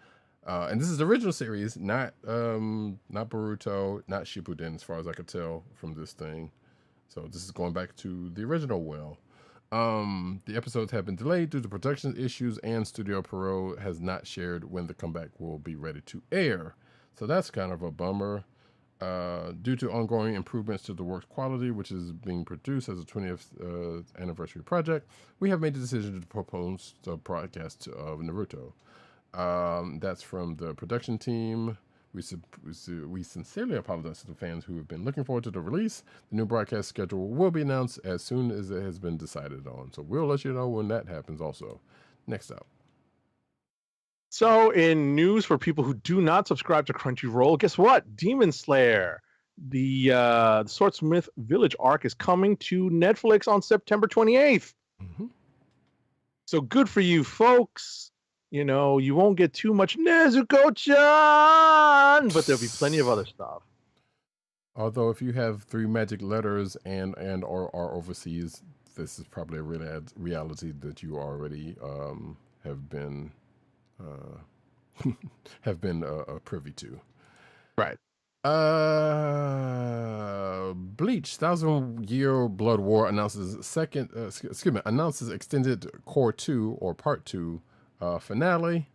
And this is the original series, not Boruto, not Shippuden, as far as I could tell from this thing. So this is going back to the original well. The episodes have been delayed due to production issues, and Studio Pierrot has not shared when the comeback will be ready to air. So that's kind of a bummer. Due to ongoing improvements to the work's quality, which is being produced as a 20th anniversary project, we have made the decision to propose the broadcast of Naruto. That's from the production team. We sincerely apologize to the fans who have been looking forward to the release. The new broadcast schedule will be announced as soon as it has been decided on. So we'll let you know when that happens also. Next up. So in news for people who do not subscribe to Crunchyroll, guess what? Demon Slayer, the Swordsmith Village arc, is coming to Netflix on September 28th. Mm-hmm. So good for you, folks. You know, you won't get too much Nezuko-chan, but there'll be plenty of other stuff. Although if you have 3 magic letters and or are overseas, this is probably a reality that you already have been privy to. Right. Bleach, 1,000-Year Blood War announces extended Core 2 or Part 2 finale.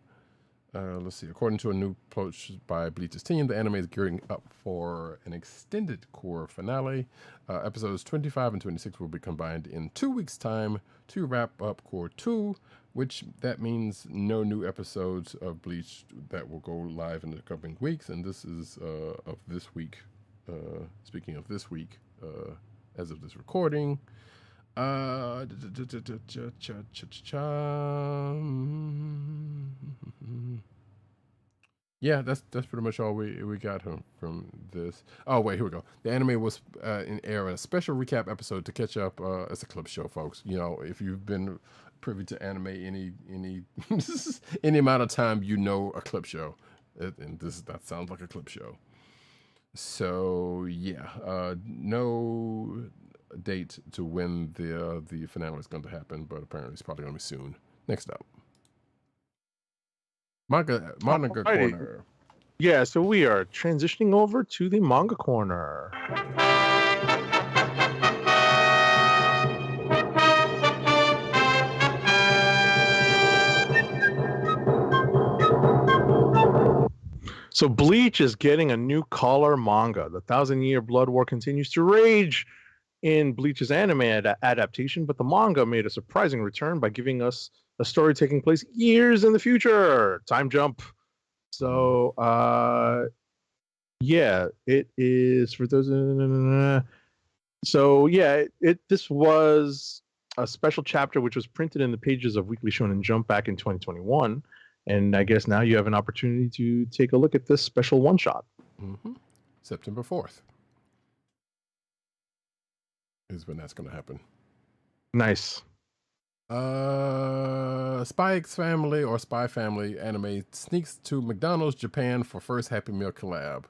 Let's see. According to a new approach by Bleach's team, the anime is gearing up for an extended core finale. Episodes 25 and 26 will be combined in 2 weeks' time to wrap up Core 2, which that means no new episodes of Bleach that will go live in the coming weeks. And this is of this week. Speaking of this week, as of this recording. Yeah, that's pretty much all we got from this. Oh wait, here we go. The anime was in air in a special recap episode to catch up. It's a clip show, folks. You know, if you've been privy to anime any any amount of time, you know a clip show, and that sounds like a clip show. So yeah, no date to when the finale is going to happen, but apparently it's probably going to be soon. Next up, manga corner. Yeah, so we are transitioning over to the manga corner. So Bleach is getting a new color manga. The 1,000-Year Blood War continues to rage in Bleach's anime adaptation, but the manga made a surprising return by giving us a story taking place years in the future. Time jump. So, yeah, it is for those. So, yeah, this was a special chapter which was printed in the pages of Weekly Shonen Jump back in 2021. And I guess now you have an opportunity to take a look at this special one-shot. Mm-hmm. September 4th is when that's going to happen. Nice. Spy Family anime sneaks to McDonald's Japan for first Happy Meal collab.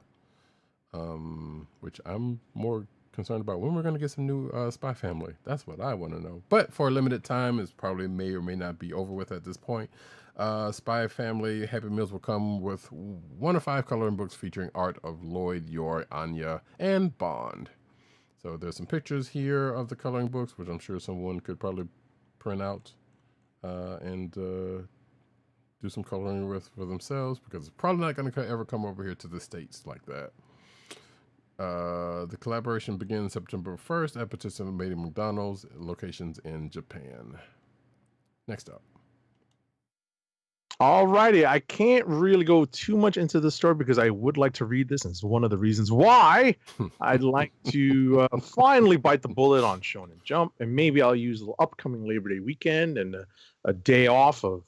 Which I'm more concerned about when we're going to get some new Spy Family. That's what I want to know. But for a limited time, it's probably may or may not be over with at this point. Spy Family Happy Meals will come with 1 of 5 coloring books featuring art of Lloyd, Yor, Anya, and Bond. So there's some pictures here of the coloring books, which I'm sure someone could probably print out and do some coloring with for themselves, because it's probably not going to ever come over here to the States like that. The collaboration begins September 1st at participating McDonald's locations in Japan. Next up. Alrighty, I can't really go too much into the story because I would like to read this, and it's one of the reasons why I'd like to finally bite the bullet on Shonen Jump, and maybe I'll use the upcoming Labor Day weekend and a day off of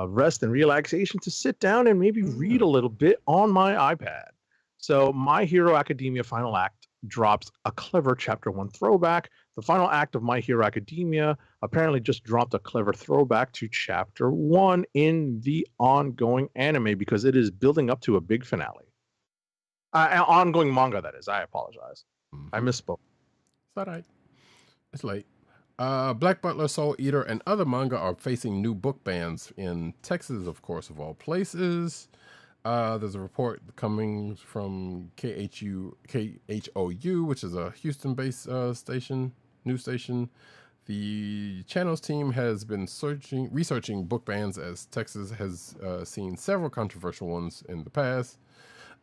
rest and relaxation to sit down and maybe read a little bit on my iPad. So My Hero Academia Final Act drops a clever Chapter 1 throwback. The final act of My Hero Academia apparently just dropped a clever throwback to Chapter 1 in the ongoing anime because it is building up to a big finale. Ongoing manga, that is. I apologize. I misspoke. It's all right. It's late. Black Butler, Soul Eater, and other manga are facing new book bans in Texas, of course, of all places. There's a report coming from KHOU, which is a Houston-based news station. The channel's team has been researching book bans as Texas has seen several controversial ones in the past.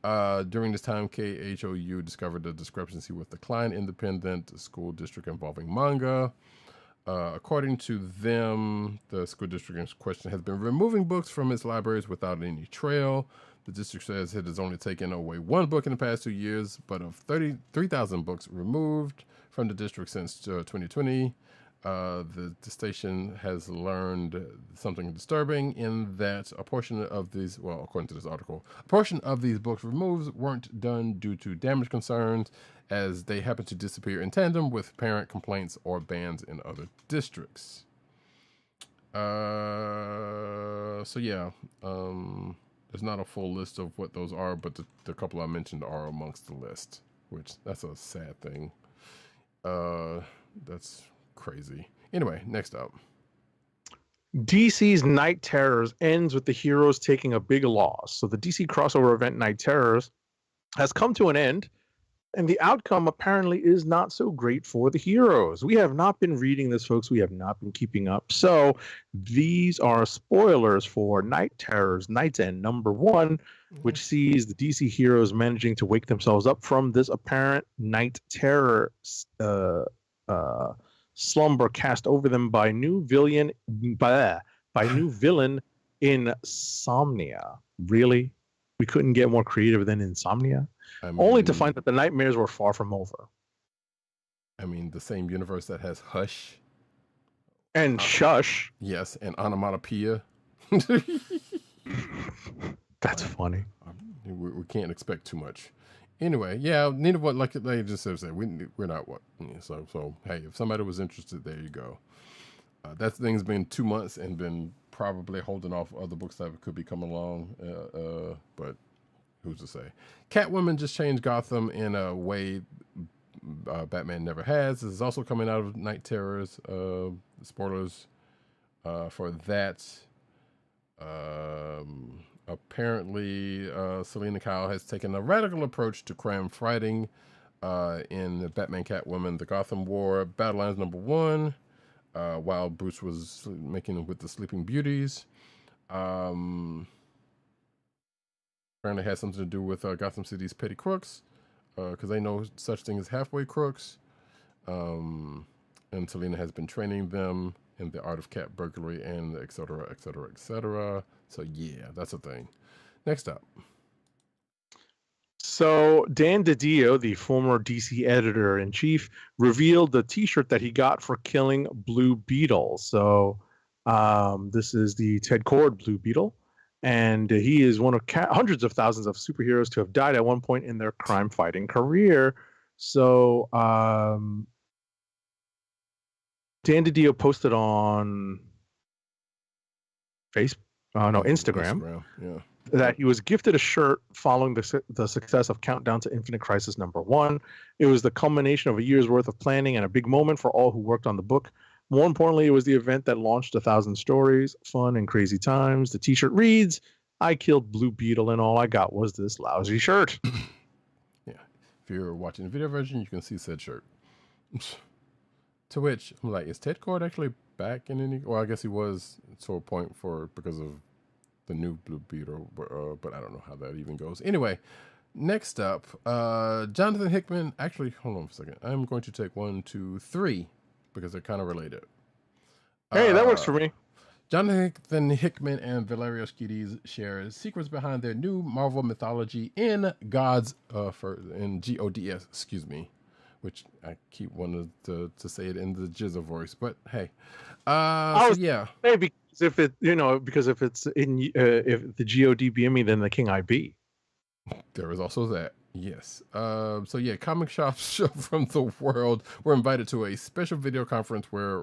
During this time, KHOU discovered a discrepancy with the Klein Independent School District involving manga. According to them, the school district in question has been removing books from its libraries without any trail. The district says it has only taken away 1 book in the past 2 years, but of 33,000 books removed from the district since 2020, the station has learned something disturbing in that a portion of these, well, according to this article, a portion of these books removed weren't done due to damage concerns, as they happen to disappear in tandem with parent complaints or bans in other districts. So yeah, there's not a full list of what those are, but the couple I mentioned are amongst the list, which that's a sad thing. That's crazy. Anyway, next up. DC's Night Terrors ends with the heroes taking a big loss. So the DC crossover event Night Terrors has come to an end, and the outcome apparently is not so great for the heroes. We have not been reading this, folks. We have not been keeping up. So these are spoilers for Night Terrors Night's End #1, which sees the DC heroes managing to wake themselves up from this apparent night terror slumber cast over them by new villain Insomnia. Really? We couldn't get more creative than Insomnia? Only to find that the nightmares were far from over. I mean, the same universe that has Hush. And Shush. Yes, and Onomatopoeia. That's funny. We can't expect too much. Anyway, yeah, neither what like they just said, we're not what. So hey, if somebody was interested, there you go. That thing's been 2 months and been probably holding off other books that could be coming along. But who's to say? Catwoman just changed Gotham in a way Batman never has. This is also coming out of Night Terrors. Spoilers for that. Apparently, Selena Kyle has taken a radical approach to crime fighting in Batman Catwoman, The Gotham War, Battlelines #1, while Bruce was making it with the Sleeping Beauties. Apparently has something to do with Gotham City's petty crooks, because they know such thing as halfway crooks. And Selena has been training them in the art of cat burglary and et cetera, et cetera, et cetera. So yeah, that's a thing. Next up. So Dan DiDio, the former DC editor-in-chief, revealed the T-shirt that he got for killing Blue Beetle. So this is the Ted Kord Blue Beetle, and he is one of hundreds of thousands of superheroes to have died at one point in their crime-fighting career. So Dan DiDio posted on Instagram, yeah, that he was gifted a shirt following the success of Countdown to Infinite Crisis #1. It was the culmination of a year's worth of planning and a big moment for all who worked on the book. More importantly, it was the event that launched 1,000 stories, fun and crazy times. The t-shirt reads, "I killed Blue Beetle and all I got was this lousy shirt." Yeah. If you're watching the video version, you can see said shirt. To which I'm like, is Ted Kord actually back in any? Well, I guess he was to a point because of the new Blue Beetle, but I don't know how that even goes. Anyway, next up, Jonathan Hickman. Actually, hold on for a second. I'm going to take 1, 2, 3 because they're kind of related. Hey, that works for me. Jonathan Hickman and Valerio Schiti's share secrets behind their new Marvel mythology in GODS, excuse me, which I keep wanting to say it in the Jizza voice, but hey, yeah. Maybe if it's in if the GODBME, then the King IB. There is also that. Yes. So yeah, comic shops from the world were invited to a special video conference where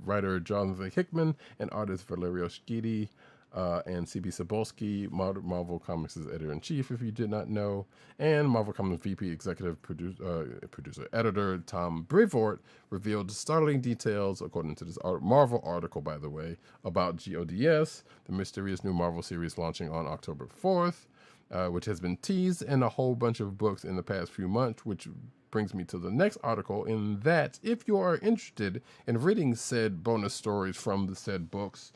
writer Jonathan Hickman and artist Valerio Schiti and CB Cebulski, Marvel Comics' editor-in-chief, if you did not know, and Marvel Comics VP executive producer editor Tom Brevoort revealed startling details, according to this Marvel article, by the way, about GODS, the mysterious new Marvel series launching on October 4th. Which has been teased in a whole bunch of books in the past few months, which brings me to the next article, in that if you are interested in reading said bonus stories from the said books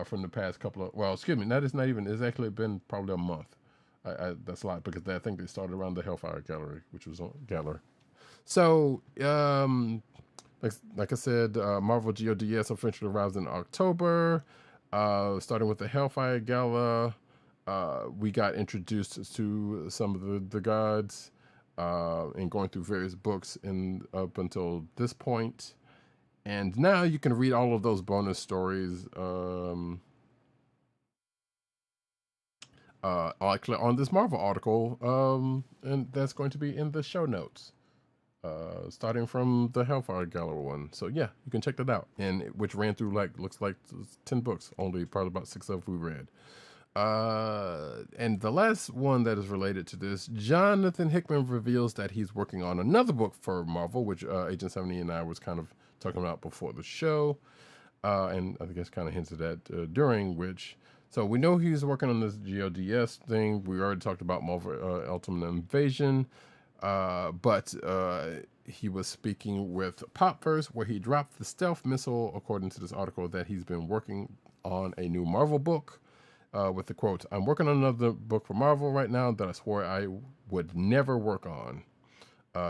from the past couple of, it's actually been probably a month. That's a lot, because I think they started around the Hellfire Gallery, which was on Gallery. So, like I said, Marvel GODS officially arrives in October, starting with the Hellfire Gala. We got introduced to some of the gods and going through various books up until this point. And now you can read all of those bonus stories on this Marvel article, and that's going to be in the show notes, starting from the Hellfire Gala one. So yeah, you can check that out, and which ran through looks like 10 books, only probably about 6 of we read. And the last one that is related to this, Jonathan Hickman reveals that he's working on another book for Marvel, which Agent 70 and I was kind of talking about before the show, and I guess kind of hinted at during which. So we know he's working on this GODS thing. We already talked about Marvel Ultimate Invasion, but he was speaking with Pop First, where he dropped the stealth missile, according to this article, that he's been working on a new Marvel book. With the quote, "I'm working on another book for Marvel right now that I swore I would never work on,"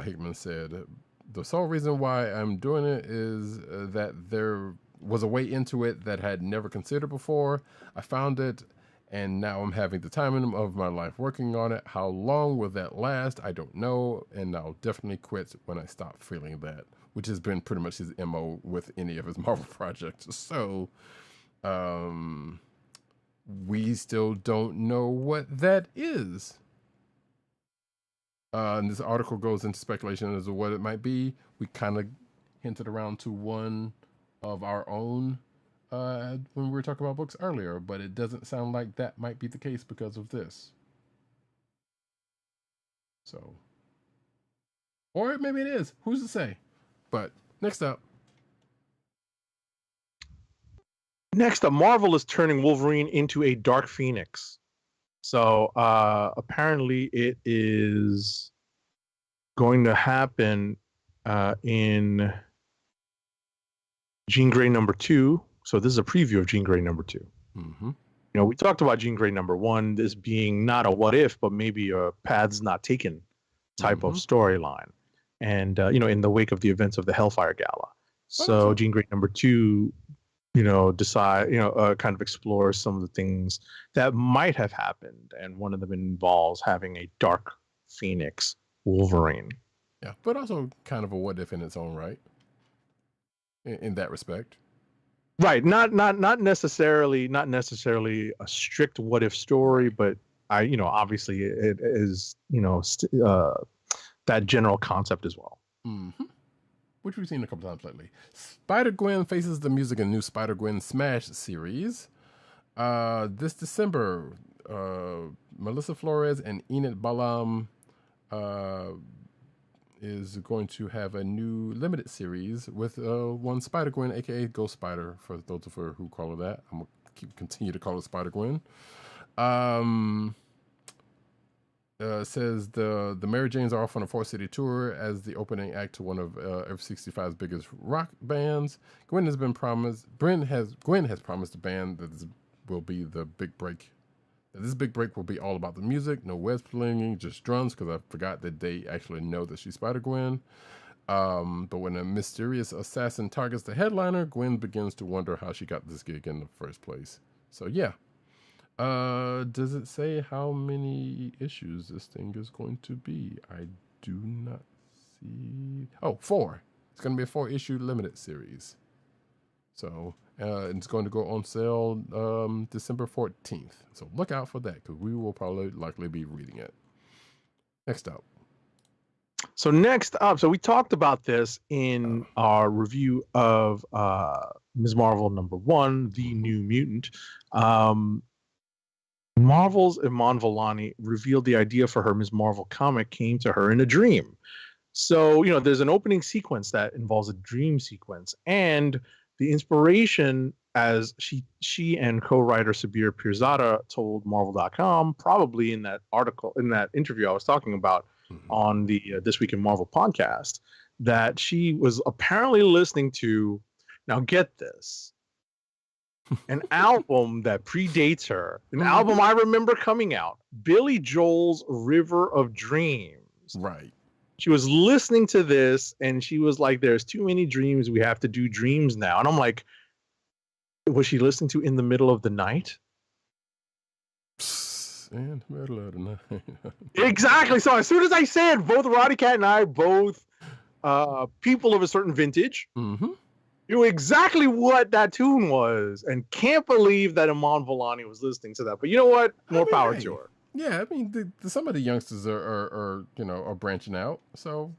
Hickman said. "The sole reason why I'm doing it is that there was a way into it that I had never considered before. I found it, and now I'm having the time of my life working on it. How long will that last? I don't know, and I'll definitely quit when I stop feeling that," which has been pretty much his MO with any of his Marvel projects. So, we still don't know what that is. And this article goes into speculation as to what it might be. We kind of hinted around to one of our own when we were talking about books earlier, but it doesn't sound like that might be the case because of this. So, or maybe it is. Who's to say? But next up, Marvel is turning Wolverine into a Dark Phoenix. So apparently it is going to happen in Jean Grey #2. So this is a preview of Jean Grey #2. mm-hmm. We talked about Jean Grey #1, this being not a what if, but maybe a paths not taken type of storyline. And, in the wake of the events of the Hellfire Gala. So Jean Grey #2, kind of explores some of the things that might have happened. And one of them involves having a Dark Phoenix Wolverine. Yeah, but also kind of a what if in its own right. In that respect. Right. Not necessarily a strict what if story, but obviously it is, that general concept as well. Mm-hmm. Which we've seen a couple times lately. Spider-Gwen faces the music in new Spider-Gwen Smash series. This December, Melissa Flores and Enid Balam is going to have a new limited series with one Spider-Gwen, aka Ghost Spider, for those of her who call her that. I'm going to continue to call her Spider-Gwen. Says the Mary Janes are off on a 4-city tour as the opening act to one of F65's biggest rock bands. Gwen has promised the band that this will be the big break. This big break will be all about the music, no web slinging, just drums, because I forgot that they actually know that she's Spider-Gwen. But when a mysterious assassin targets the headliner, Gwen begins to wonder how she got this gig in the first place. So yeah. Does it say how many issues this thing is going to be? I do not see. Oh, 4. It's going to be a 4-issue limited series. So, it's going to go on sale December 14th. So look out for that, because we will probably likely be reading it. Next up. So we talked about this in our review of Ms. Marvel #1, The New Mutant. Marvel's Iman Vellani revealed the idea for her Ms. Marvel comic came to her in a dream. So, there's an opening sequence that involves a dream sequence, and the inspiration, as she and co-writer Sabir Pirzada told Marvel.com, probably in that article, in that interview I was talking about on the This Week in Marvel podcast, that she was apparently listening to, now get this, an album that predates her, an album I remember coming out, Billy Joel's River of Dreams. Right. She was listening to this and she was like, there's too many dreams. We have to do dreams now. And I'm like, was she listening to In the Middle of the Night? In the middle of the night. Exactly. So as soon as I said, both Roddykat and I, both people of a certain vintage, knew exactly what that tune was, and can't believe that Iman Vellani was listening to that. But you know what? More power to her. Yeah, I mean, some of the youngsters are branching out. So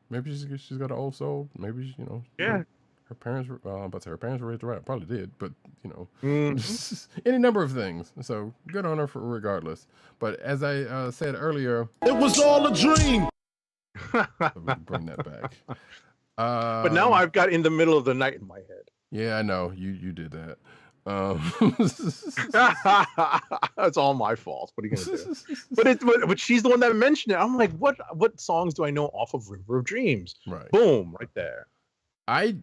maybe she's got an old soul. Maybe yeah. her parents were, but her parents were raised right. Probably did, but you know, Mm-hmm. any number of things. So good on her for regardless. But as I said earlier, It was all a dream. so we can bring that back. But now I've got In the Middle of the Night in my head. Yeah, I know you did that. That's all my fault. What are you gonna do? But she's the one that mentioned it. I'm like, what songs do I know off of River of Dreams? Right. Boom, right there. I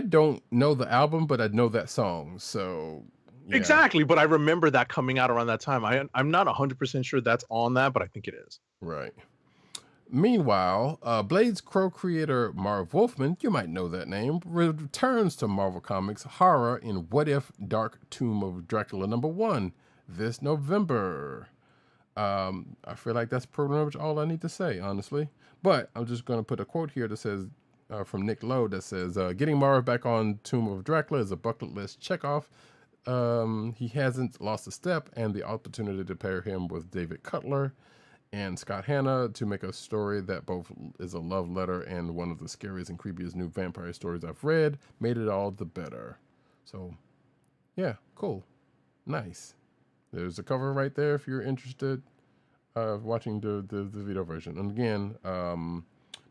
don't know the album, but I know that song. So yeah. Exactly. But I remember that coming out around that time. I'm not 100% sure that's on that, but I think it is. Right. Meanwhile, Blade's co-creator Marv Wolfman, you might know that name, returns to Marvel Comics horror in What If Dark Tomb of Dracula #1 this November. I feel like that's pretty much all I need to say, honestly. But I'm just going to put a quote here that says, from Nick Lowe, that says, getting Marv back on Tomb of Dracula is a bucket list checkoff. He hasn't lost a step, and the opportunity to pair him with David Cutler and Scott Hanna to make a story that both is a love letter and one of the scariest and creepiest new vampire stories I've read made it all the better. So, yeah, cool. Nice. There's a cover right there if you're interested watching the video version. And again,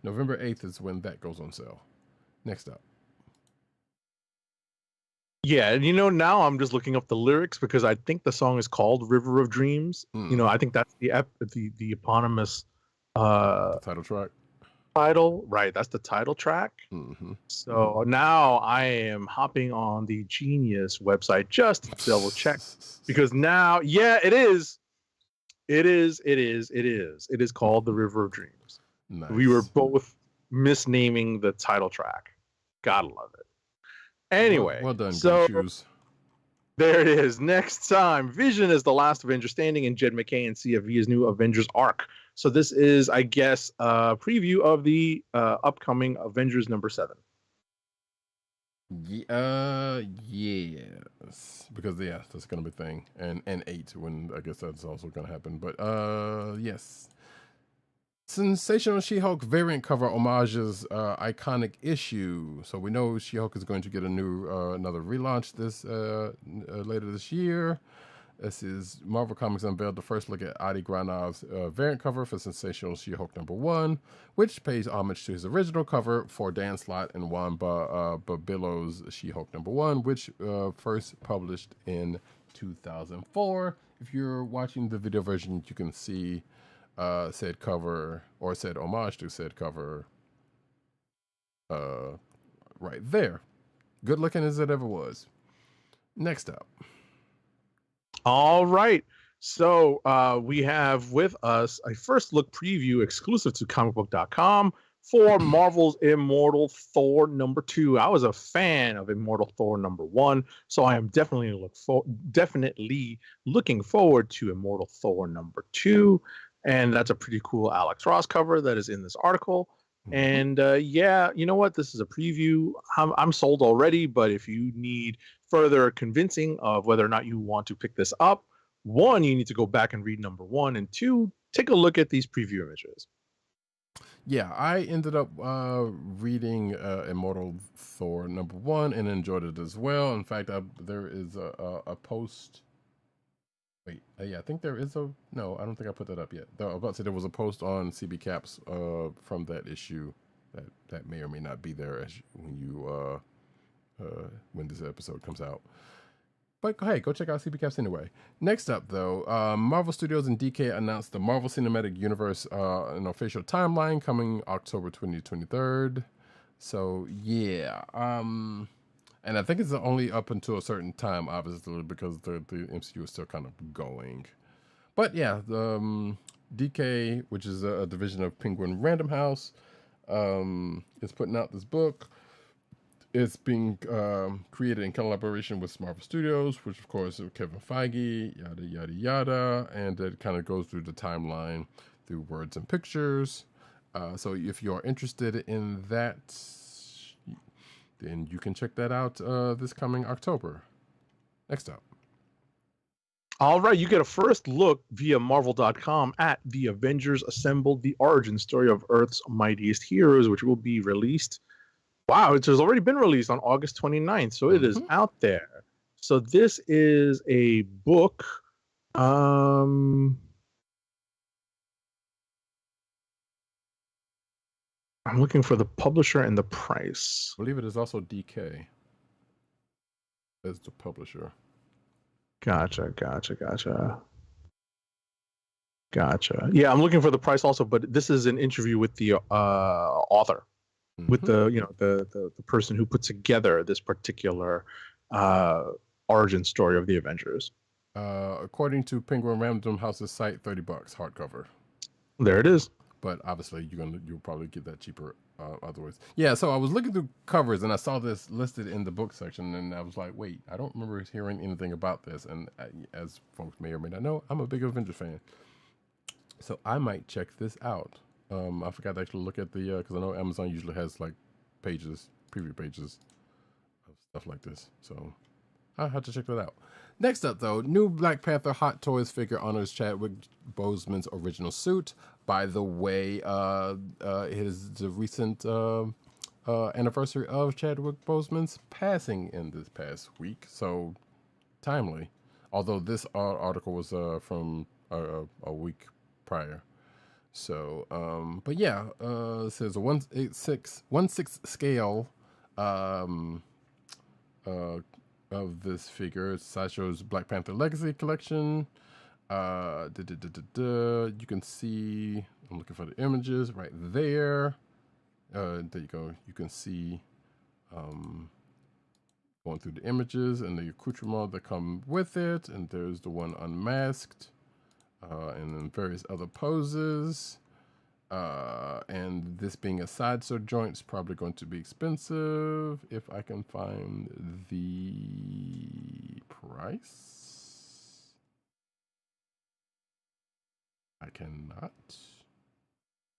November 8th is when that goes on sale. Next up. Yeah, and now I'm just looking up the lyrics because I think the song is called River of Dreams. I think that's the eponymous The title track. title. Right, that's the title track. Mm-hmm. So now I am hopping on the Genius website just to double check because now, yeah, it is. It is called The River of Dreams. Nice. We were both misnaming the title track. Gotta love it. Anyway, well done, so Shoes. there it is. Next time, Vision is the last Avenger standing, and Jed McKay and CFV's new Avengers arc. So this is, I guess, a preview of the upcoming Avengers #7. Yes, because that's gonna be a thing, and 8 when I guess that's also gonna happen. But yes. Sensational She-Hulk variant cover homages iconic issue. So we know She-Hulk is going to get a new another relaunch this later this year. This is Marvel Comics unveiled the first look at Adi Granov's variant cover for Sensational She-Hulk #1, which pays homage to his original cover for Dan Slott and Juan Babillo's She-Hulk #1, which first published in 2004. If you're watching the video version, you can see said cover or said homage to said cover right there. Good looking as it ever was. Next up. All right. So we have with us a first look preview exclusive to comicbook.com for Marvel's Immortal Thor #2. I was a fan of Immortal Thor #1, so I am definitely looking forward to Immortal Thor #2. And that's a pretty cool Alex Ross cover that is in this article. And yeah, you know what? This is a preview. I'm sold already, but if you need further convincing of whether or not you want to pick this up, 1, you need to go back and read #1, and 2, take a look at these preview images. Yeah, I ended up reading Immortal Thor #1 and enjoyed it as well. In fact, there is a post. Wait, yeah, I think there is a. No, I don't think I put that up yet. I was about to say there was a post on CB Caps from that issue that may or may not be there when this episode comes out. But hey, go check out CB Caps anyway. Next up, though, Marvel Studios and DK announced the Marvel Cinematic Universe an official timeline coming October 2023. So yeah, and I think it's only up until a certain time, obviously, because the MCU is still kind of going. But yeah, the DK, which is a division of Penguin Random House, is putting out this book. It's being created in collaboration with Marvel Studios, which of course is Kevin Feige, yada, yada, yada. And it kind of goes through the timeline through words and pictures. So if you're interested in that, then you can check that out this coming October. Next up. All right, you get a first look via Marvel.com at The Avengers Assembled, the origin story of Earth's mightiest heroes, which will be released Wow, it has already been released on August 29th, so it is out there. So this is a book. I'm looking for the publisher and the price. I believe it is also DK as the publisher. Gotcha. Yeah, I'm looking for the price also, but this is an interview with the author, with the person who put together this particular origin story of the Avengers. According to Penguin Random House's site, $30 hardcover. There it is. But obviously, you'll probably get that cheaper otherwise. Yeah. So I was looking through covers and I saw this listed in the book section, and I was like, wait, I don't remember hearing anything about this. And as folks may or may not know, I'm a big Avengers fan, so I might check this out. I forgot to actually look at the because I know Amazon usually has like preview pages of stuff like this. So I'll have to check that out. Next up, though, new Black Panther Hot Toys figure honors Chadwick Boseman's original suit. By the way, it is the recent anniversary of Chadwick Boseman's passing in this past week, so timely. Although this article was from a week prior. So, but yeah, it says a 1/6 scale of this figure. It's Sideshow's Black Panther Legacy Collection. You can see, I'm looking for the images right there. There you go. You can see going through the images and the accoutrement that come with it. And there's the one unmasked, and then various other poses. And this being a sideshow joint is probably going to be expensive. If I can find the price. I cannot.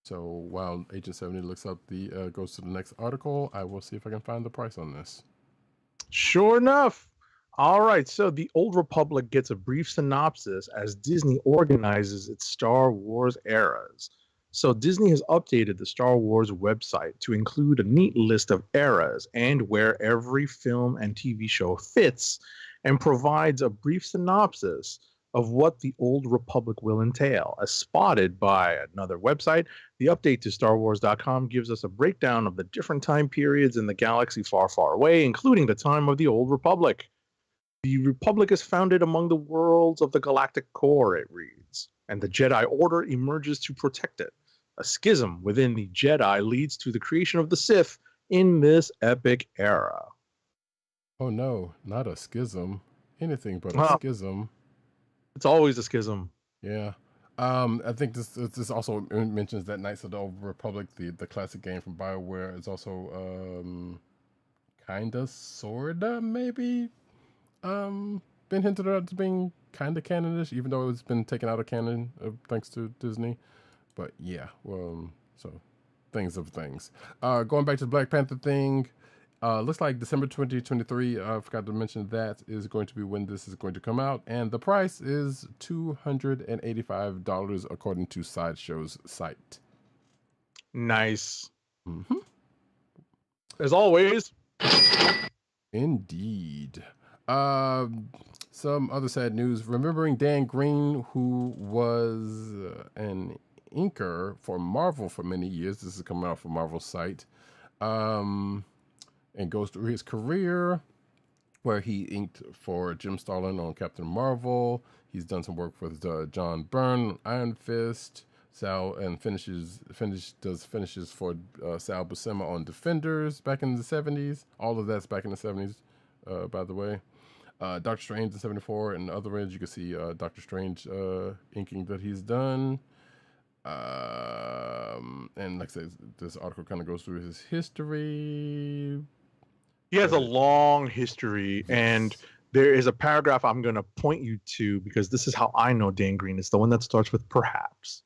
So while Agent 70 looks up goes to the next article, I will see if I can find the price on this. Sure enough. All right. So the Old Republic gets a brief synopsis as Disney organizes its Star Wars eras. So Disney has updated the Star Wars website to include a neat list of eras and where every film and TV show fits, and provides a brief synopsis of what the Old Republic will entail. As spotted by another website, the update to StarWars.com gives us a breakdown of the different time periods in the galaxy far, far away, including the time of the Old Republic. The Republic is founded among the worlds of the Galactic Core, it reads, and the Jedi Order emerges to protect it. A schism within the Jedi leads to the creation of the Sith in this epic era. Oh no, not a schism. Anything but a schism. It's always a schism. Yeah. I think this also mentions that Knights of the Old Republic, the classic game from BioWare, is also kinda, sorta, maybe been hinted at as being kinda canonish, even though it's been taken out of canon thanks to Disney. But yeah, so things of things. Going back to the Black Panther thing, looks like December 2023, I forgot to mention that, is going to be when this is going to come out. And the price is $285 according to Sideshow's site. Nice. Mm-hmm. As always. Indeed. Some other sad news. Remembering Dan Green, who was an inker for Marvel for many years. This is coming out from Marvel's site. And goes through his career where he inked for Jim Starlin on Captain Marvel. He's done some work with John Byrne, Iron Fist, does finishes for Sal Buscema on Defenders back in the 70s. All of that's back in the 70s, by the way. Doctor Strange in 74 and other ends, you can see Doctor Strange inking that he's done. And like I said, this article kind of goes through his history. He has a long history, and there is a paragraph I'm going to point you to because this is how I know Dan Green. It's the one that starts with perhaps.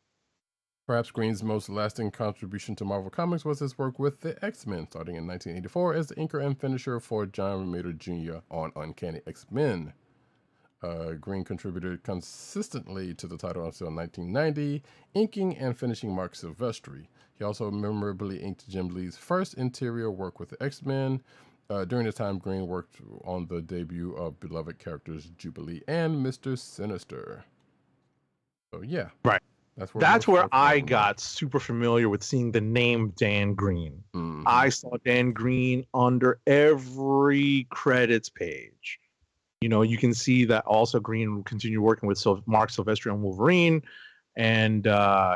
Perhaps Green's most lasting contribution to Marvel Comics was his work with the X-Men, starting in 1984 as the inker and finisher for John Romita Jr. on Uncanny X-Men. Green contributed consistently to the title until 1990, inking and finishing Mark Silvestri. He also memorably inked Jim Lee's first interior work with the X-Men. During this time, Green worked on the debut of beloved characters Jubilee and Mr. Sinister. So yeah, right. That's where I got super familiar with seeing the name Dan Green. Mm-hmm. I saw Dan Green under every credits page. You know, you can see that also Green continued working with Mark Silvestri on Wolverine. And,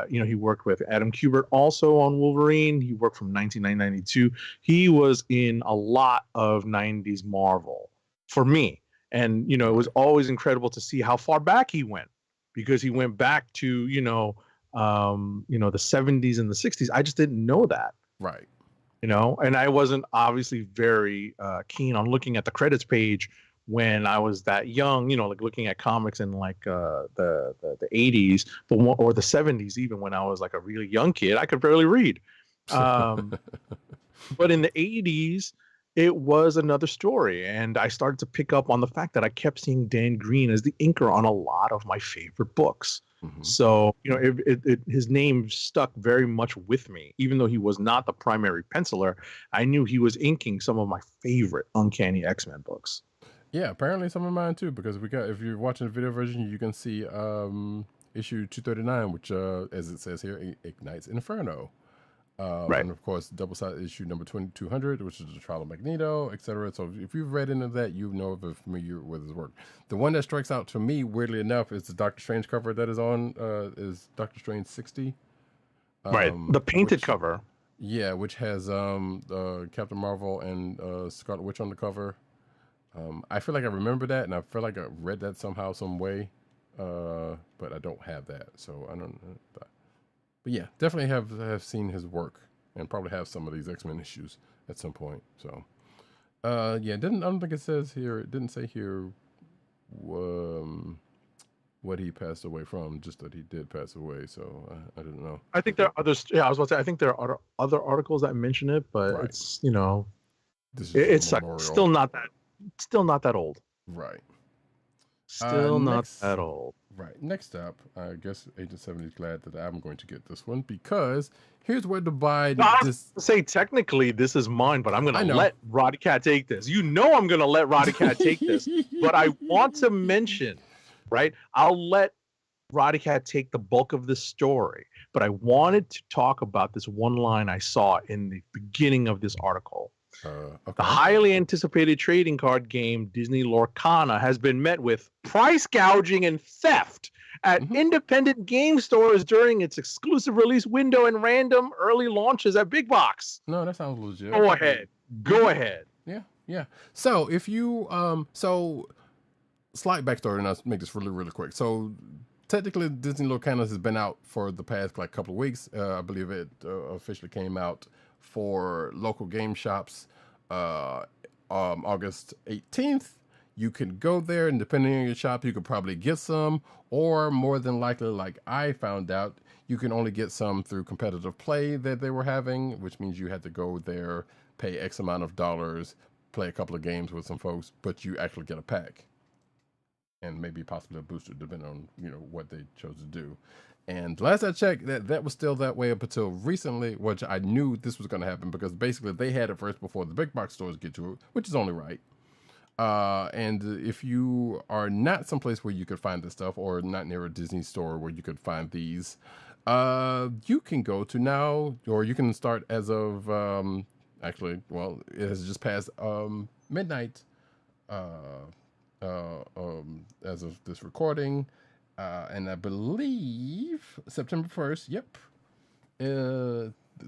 you know, he worked with Adam Kubert also on Wolverine. He worked from 1992. He was in a lot of 90s Marvel for me. And, you know, it was always incredible to see how far back he went, because he went back to, the 70s and the 60s. I just didn't know that. Right. You know, and I wasn't obviously very keen on looking at the credits page when I was that young, you know, like looking at comics in like the 80s, or the 70s, even when I was like a really young kid. I could barely read. But in the 80s, it was another story. And I started to pick up on the fact that I kept seeing Dan Green as the inker on a lot of my favorite books. Mm-hmm. So, you know, his name stuck very much with me. Even though he was not the primary penciler, I knew he was inking some of my favorite Uncanny X-Men books. Yeah, apparently some of mine too, because if you're watching the video version, you can see issue 239, which, as it says here, ignites Inferno. Right. And of course, double-sided issue number 2200, which is the trial of Magneto, etc. So if you've read into that, you know if you're familiar with his work. The one that strikes out to me, weirdly enough, is the Doctor Strange cover that is on, is Doctor Strange 60. Right, the painted cover. Yeah, which has Captain Marvel and Scarlet Witch on the cover. I feel like I remember that, and I feel like I read that somehow, some way, but I don't have that, so I don't know. But yeah, definitely have seen his work, and probably have some of these X-Men issues at some point. So, yeah, I don't think it says here. It didn't say here what he passed away from. Just that he did pass away. So I don't know. I think there are others. Yeah, I was about to say. I think there are other articles that mention it, but Right. it's it's still not that old. Right. Still not that old. Right. Next up, I guess Agent 70 is glad that I'm going to get this one, because here's where Dubai. Say technically this is mine, but I'm going to let Roddykat take this. You know I'm going to let Roddykat take this, but I want to mention, right? I'll let Roddykat take the bulk of the story, but I wanted to talk about this one line I saw in the beginning of this article. Okay. The highly anticipated trading card game Disney Lorcana has been met with price gouging and theft at independent game stores during its exclusive release window and random early launches at Big Box. No, that sounds legit. Go ahead. Yeah. So if you slight backstory, and I'll make this really, really quick. So technically, Disney Lorcana has been out for the past couple of weeks. I believe it officially came out for local game shops August 18th. You can go there, and depending on your shop, you could probably get some, or more than likely, like I found out, you can only get some through competitive play that they were having, which means you had to go there, pay X amount of dollars, play a couple of games with some folks, but you actually get a pack, and maybe possibly a booster, depending on what they chose to do. And last I checked, that was still that way up until recently, which I knew this was going to happen, because basically they had it first before the big box stores get to it, which is only right. And if you are not someplace where you could find this stuff, or not near a Disney store where you could find these, you can go to now, or you can start as of, actually, well, it has just passed midnight as of this recording. And I believe September 1st, yep.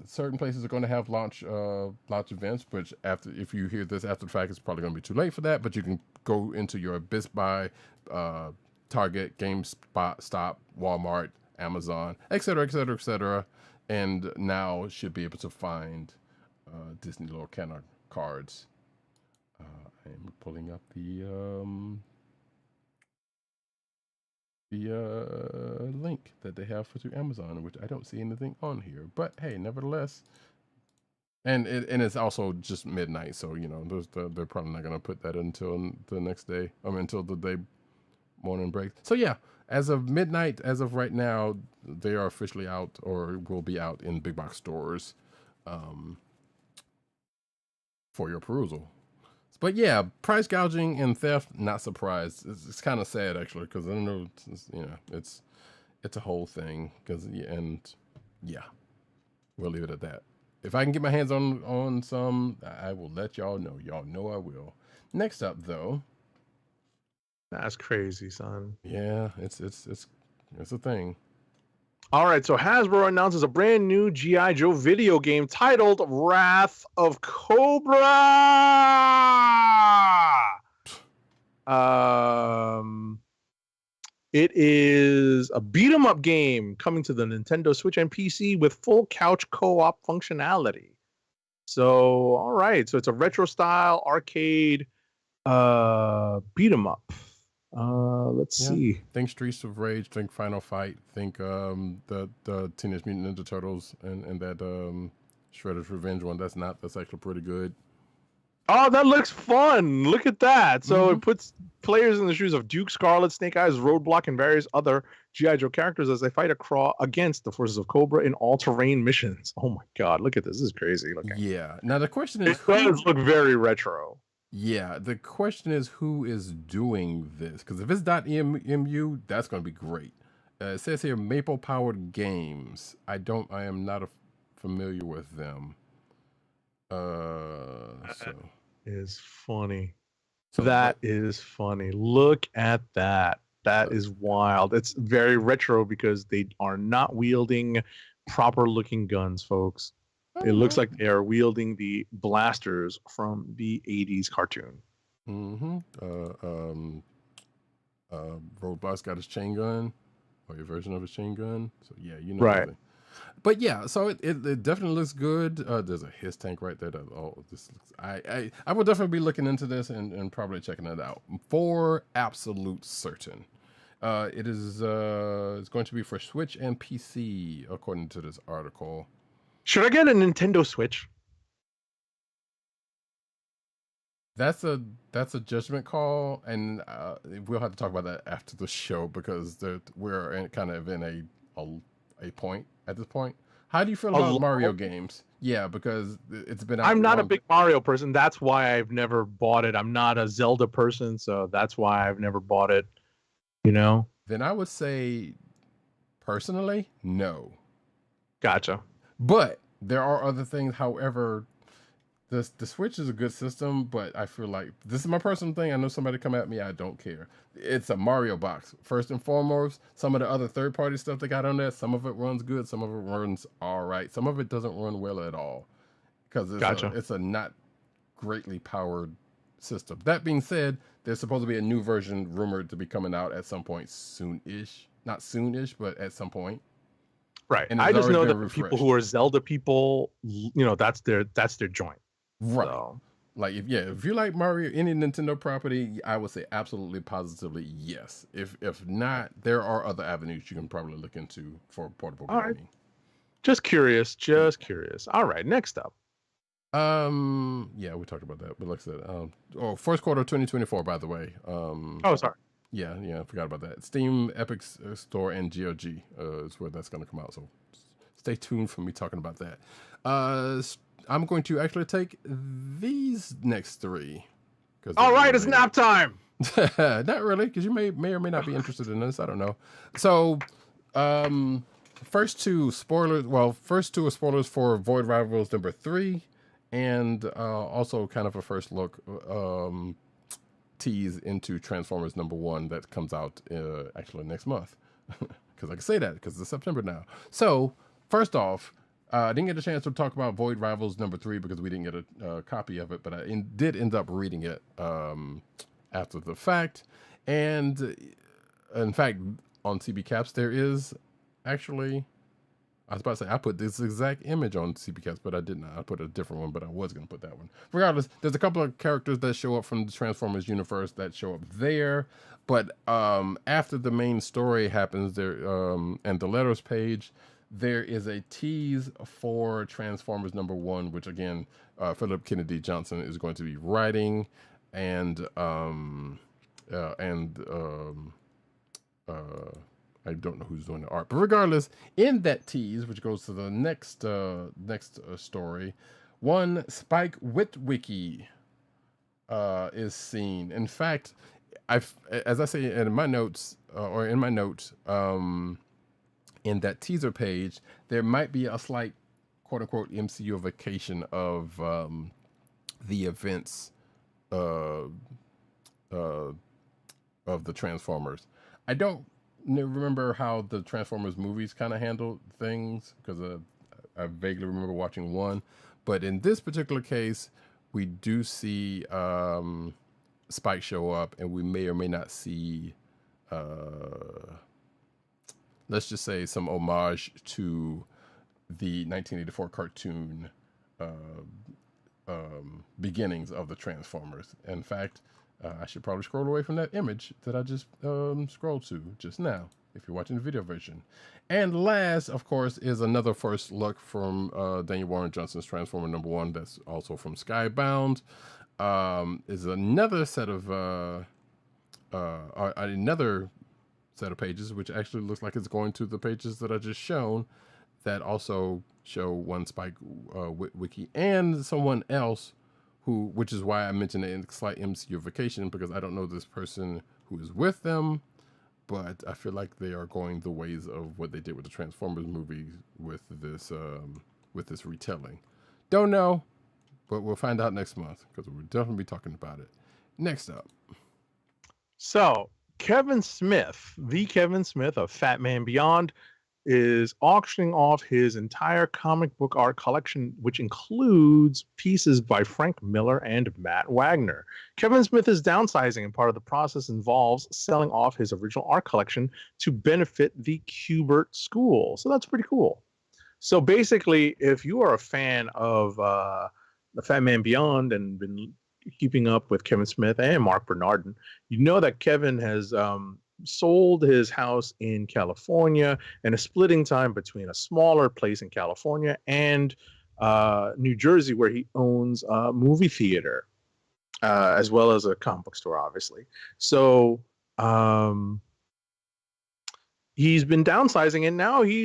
Certain places are going to have launch events, which if you hear this after the fact, it's probably going to be too late for that, but you can go into your Best Buy, Target, GameSpot, Stop, Walmart, Amazon, etc., and now should be able to find Disney Lorcana cards. I'm pulling up the link that they have through Amazon, which I don't see anything on here, but hey, nevertheless, and it's also just midnight, so they're probably not going to put that until the next day. Until the day morning break. So yeah, as of midnight, as of right now, they are officially out or will be out in big box stores for your perusal. But yeah, price gouging and theft, not surprised. It's kind of sad actually, because I don't know, it's a whole thing. Yeah, we'll leave it at that. If I can get my hands on some, I will let y'all know. Y'all know I will. Next up, though. That's crazy, son. Yeah, it's a thing. All right, so Hasbro announces a brand new G.I. Joe video game titled Wrath of Cobra. It is a beat 'em up game coming to the Nintendo Switch and PC with full couch co-op functionality. So, all right, so it's a retro style arcade beat 'em up. Let's see. Think Streets of Rage, think Final Fight, think the Teenage Mutant Ninja Turtles and that Shredder's Revenge one. That's actually pretty good. Oh, that looks fun. Look at that. So it puts players in the shoes of Duke, Scarlet, Snake Eyes, Roadblock, and various other G.I. Joe characters as they fight against the forces of Cobra in all-terrain missions. Oh my God, look at this. This is crazy looking. Yeah. Now the question is, it does look very retro. Yeah, the question is who is doing this? Because if it's .emu, that's going to be great. It says here Maple Powered Games. I am not familiar with them. Is funny. That is funny. Look at that. That is wild. It's very retro because they are not wielding proper looking guns, folks. It looks like they are wielding the blasters from the 80s cartoon. Roadblock's got his chain gun, or your version of his chain gun. So yeah, Right. Everything. But yeah, so it definitely looks good. There's a his tank right there. I will definitely be looking into this and probably checking it out for absolute certain. It is it's going to be for Switch and PC according to this article. Should I get a Nintendo Switch? That's a judgment call, and we'll have to talk about that after the show because we're kind of in a point at this point. How do you feel about Mario games? Yeah, because it's been out. I'm not a big Mario person. That's why I've never bought it. I'm not a Zelda person, so that's why I've never bought it. Then I would say, personally, no. Gotcha. But there are other things. However, the Switch is a good system, but I feel like this is my personal thing. I know somebody come at me. I don't care. It's a Mario box. First and foremost, some of the other third-party stuff they got on there, some of it runs good. Some of it runs all right. Some of it doesn't run well at all because it's a not greatly powered system. That being said, there's supposed to be a new version rumored to be coming out at some point soon-ish. Not soon-ish, but at some point. Right. And I just know that people who are Zelda people, that's their joint. Right. So. Like if you like Mario, any Nintendo property, I would say absolutely positively yes. If not, there are other avenues you can probably look into for portable gaming. Right. Just curious. All right, next up. Yeah, we talked about that, but like I said, first quarter of 2024, by the way. Sorry. Yeah, I forgot about that. Steam, Epic Store, and GOG is where that's going to come out. So stay tuned for me talking about that. I'm going to actually take these next three. All right, it's nap time. Not really, because you may or may not be interested in this. I don't know. So, first two are spoilers for Void Rivals number 3, and also kind of a first look tease into Transformers number 1 that comes out actually next month. Because I can say that because it's September now. So, first off, I didn't get a chance to talk about Void Rivals number 3 because we didn't get a copy of it, but I did end up reading it after the fact. And in fact, on CB Caps, there is actually, I was about to say, I put this exact image on CB Caps, but I did not. I put a different one, but I was going to put that one. Regardless, there's a couple of characters that show up from the Transformers universe that show up there. But after the main story happens there, and the letters page, there is a tease for Transformers number 1, which again, Philip Kennedy Johnson is going to be writing and I don't know who's doing the art, but regardless, in that tease, which goes to the next story, one Spike Witwicky is seen. In fact, as I say in my notes, in that teaser page, there might be a slight quote unquote MCU-ification of the events of the Transformers. I don't remember how the Transformers movies kind of handled things, because I vaguely remember watching one, but in this particular case, we do see Spike show up, and we may or may not see, let's just say, some homage to the 1984 cartoon beginnings of the Transformers. In fact, I should probably scroll away from that image that I just scrolled to just now, if you're watching the video version. And last, of course, is another first look from Daniel Warren Johnson's Transformer #1. That's also from Skybound. Is another set of pages, which actually looks like it's going to the pages that I just shown, that also show one Spike Wiki and someone else which is why I mentioned a slight MCU-ification, because I don't know this person who is with them, but I feel like they are going the ways of what they did with the Transformers movie with this retelling. Don't know, but we'll find out next month, because we'll definitely be talking about it. Next up. So, Kevin Smith, the Kevin Smith of Fat Man Beyond, is auctioning off his entire comic book art collection, which includes pieces by Frank Miller and Matt Wagner. Kevin Smith is downsizing, and part of the process involves selling off his original art collection to benefit the Kubert School. So that's pretty cool. So basically, if you are a fan of the Fat Man Beyond and been keeping up with Kevin Smith and Mark Bernardin, you know that Kevin has sold his house in California and is splitting time between a smaller place in California and New Jersey, where he owns a movie theater, as well as a comic book store, obviously. So he's been downsizing, and now he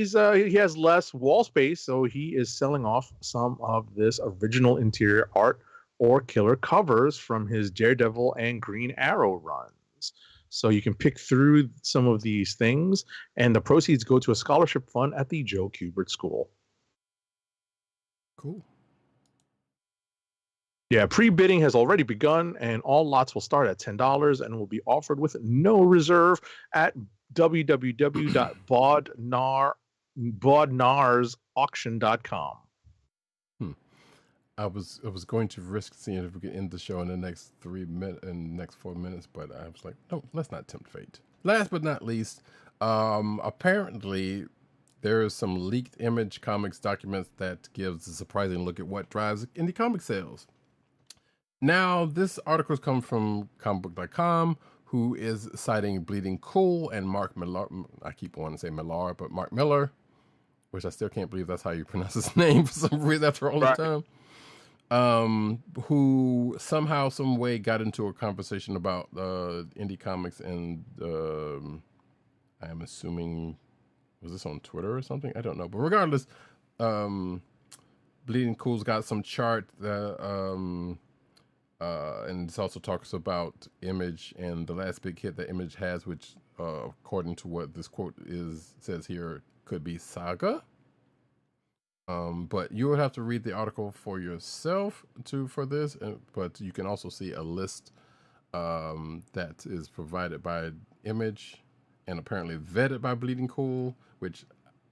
has less wall space, so he is selling off some of this original interior art or killer covers from his Daredevil and Green Arrow runs. So you can pick through some of these things, and the proceeds go to a scholarship fund at the Joe Kubert School. Cool. Yeah, pre-bidding has already begun, and all lots will start at $10 and will be offered with no reserve at www.bodnarsauction.com. I was going to risk seeing if we could end the show in the next 4 minutes, but I was like, no, let's not tempt fate. Last but not least, apparently there is some leaked Image Comics documents that gives a surprising look at what drives indie comic sales. Now, this article comes from comicbook.com, who is citing Bleeding Cool and Mark Millar. I keep wanting to say Millar, but Mark Miller, which I still can't believe that's how you pronounce his name for some reason after all the time. Who somehow, some way got into a conversation about indie comics, and I'm assuming, was this on Twitter or something? I don't know. But regardless, Bleeding Cool's got some chart that, and this also talks about Image and the last big hit that Image has, which, according to what this quote says here, could be Saga. But you would have to read the article for yourself for this, but you can also see a list that is provided by Image and apparently vetted by Bleeding Cool, which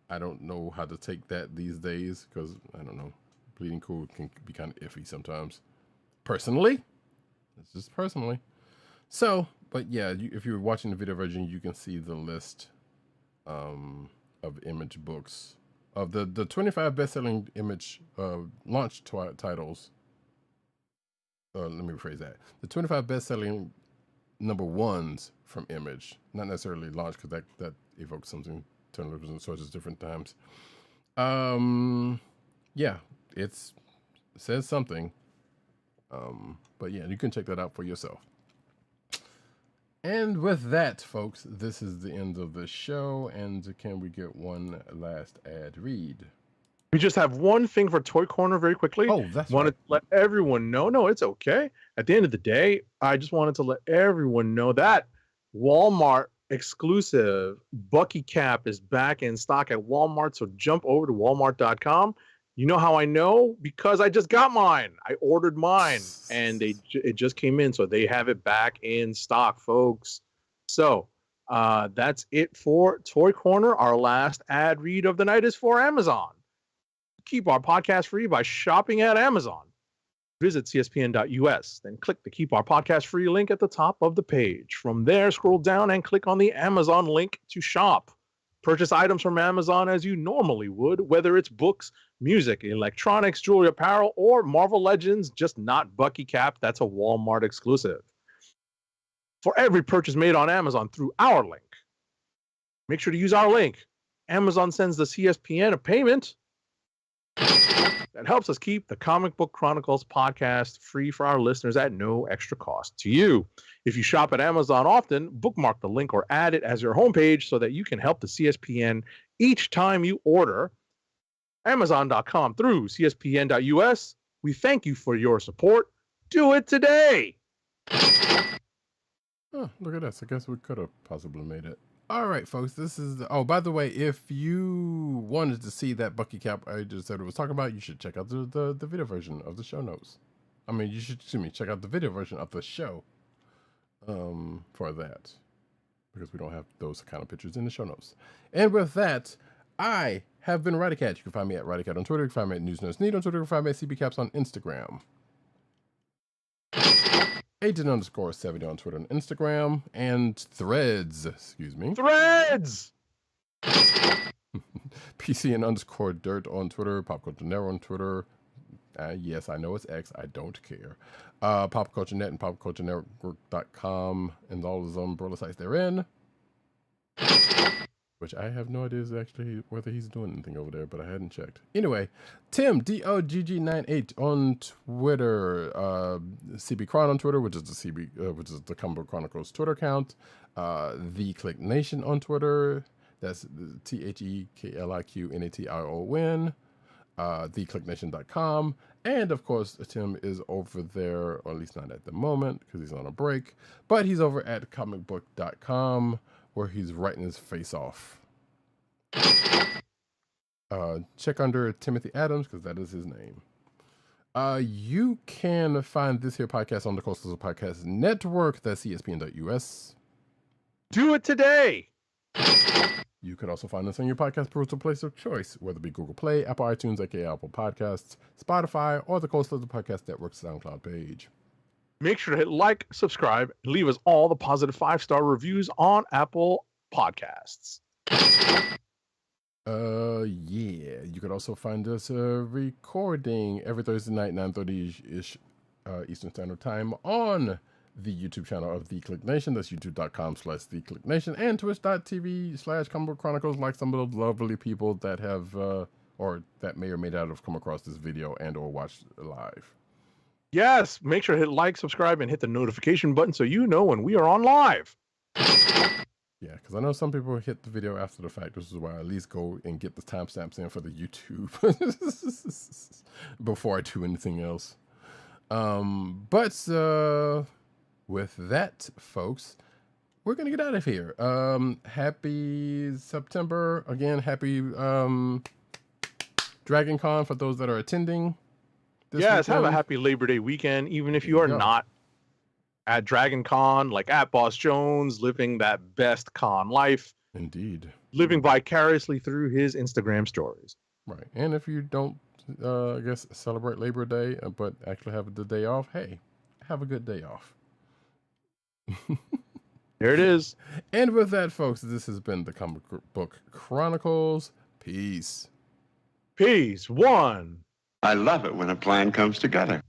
I don't know how to take that these days, because I don't know, Bleeding Cool can be kind of iffy sometimes. Personally, it's just personally. So, but yeah, if you're watching the video version, you can see the list of Image books. Of the 25 best-selling Image launch titles, let me rephrase that. The 25 best-selling #1s from Image, not necessarily launch, because that evokes something totally sources different times. Yeah, it says something. But yeah, you can check that out for yourself. And with that, folks, this is the end of the show. And can we get one last ad read? We just have one thing for Toy Corner very quickly. Oh, that's wanted right. to let everyone know. No, it's okay. At the end of the day, I just wanted to let everyone know that Walmart exclusive Bucky cap is back in stock at Walmart. So jump over to walmart.com. You know how I know? Because I just got mine. I ordered mine and it just came in. So they have it back in stock, folks. So that's it for Toy Corner. Our last ad read of the night is for Amazon. Keep our podcast free by shopping at Amazon. Visit cspn.us, then click the Keep Our Podcast Free link at the top of the page. From there, scroll down and click on the Amazon link to shop. Purchase items from Amazon as you normally would, whether it's books, music, electronics, jewelry, apparel, or Marvel Legends, just not Bucky Cap. That's a Walmart exclusive. For every purchase made on Amazon through our link, make sure to use our link. Amazon sends the CSPN a payment that helps us keep the Comic Book Chronicles podcast free for our listeners at no extra cost to you. If you shop at Amazon often, bookmark the link or add it as your homepage so that you can help the CSPN each time you order. Amazon.com through CSPN.us. We thank you for your support. Do it today. Oh, look at us. I guess we could have possibly made it. All right, folks. This is oh, by the way, if you wanted to see that Bucky cap I just said I was talking about, you should check out the video version of the show notes. I mean, you should check out the video version of the show for that, because we don't have those kind of pictures in the show notes. And with that, I have been Roddykat. You can find me at Roddykat on Twitter. You can find me at NewsNerdsNeed on Twitter. You can find me at CBCaps on Instagram. Agent_70 on Twitter and Instagram, and Threads, excuse me. Threads! PCN_dirt on Twitter, Pop Culture Network on Twitter. Yes, I know it's X. I don't care. Pop Culture Net and popculturenetwork.com and all those umbrella sites they're in. Which I have no idea is actually whether he's doing anything over there, but I hadn't checked. Anyway, Tim, DOGG98 on Twitter. CB Chron on Twitter, which is the Comic Book Chronicles Twitter account. The Kliq Nation on Twitter. That's TheKliqNation. TheKliqNation.com. And of course, Tim is over there, or at least not at the moment, because he's on a break. But he's over at comicbook.com, where he's writing his face off. Check under Timothy Adams, because that is his name. You can find this here podcast on the Coastal Podcast Network. That's ESPN.us. Do it today. You can also find us on your podcast perusal place of choice, whether it be Google Play, Apple iTunes, aka Apple Podcasts, Spotify, or the Coastal Podcast Network SoundCloud page. Make sure to hit like, subscribe, and leave us all the positive 5-star reviews on Apple Podcasts. Yeah. You can also find us recording every Thursday night, 9:30-ish Eastern Standard Time on the YouTube channel of The Kliq Nation. That's youtube.com/The Kliq Nation and twitch.tv/Comic Book Chronicles, like some of those lovely people that have, or that may or may not have come across this video and or watched live. Yes, make sure to hit like, subscribe, and hit the notification button so you know when we are on live. Yeah, because I know some people hit the video after the fact, which is why I at least go and get the timestamps in for the YouTube before I do anything else. But with that, folks, we're going to get out of here. Happy September. Again, happy Dragoncon for those that are attending. Yes, have a happy Labor Day weekend, even if you are not at Dragoncon, like at Boss Jones, living that best con life. Indeed. Living vicariously through his Instagram stories. Right. And if you don't, I guess, celebrate Labor Day, but actually have the day off, hey, have a good day off. There it is. And with that, folks, this has been the Comic Book Chronicles. Peace. Peace. One. I love it when a plan comes together.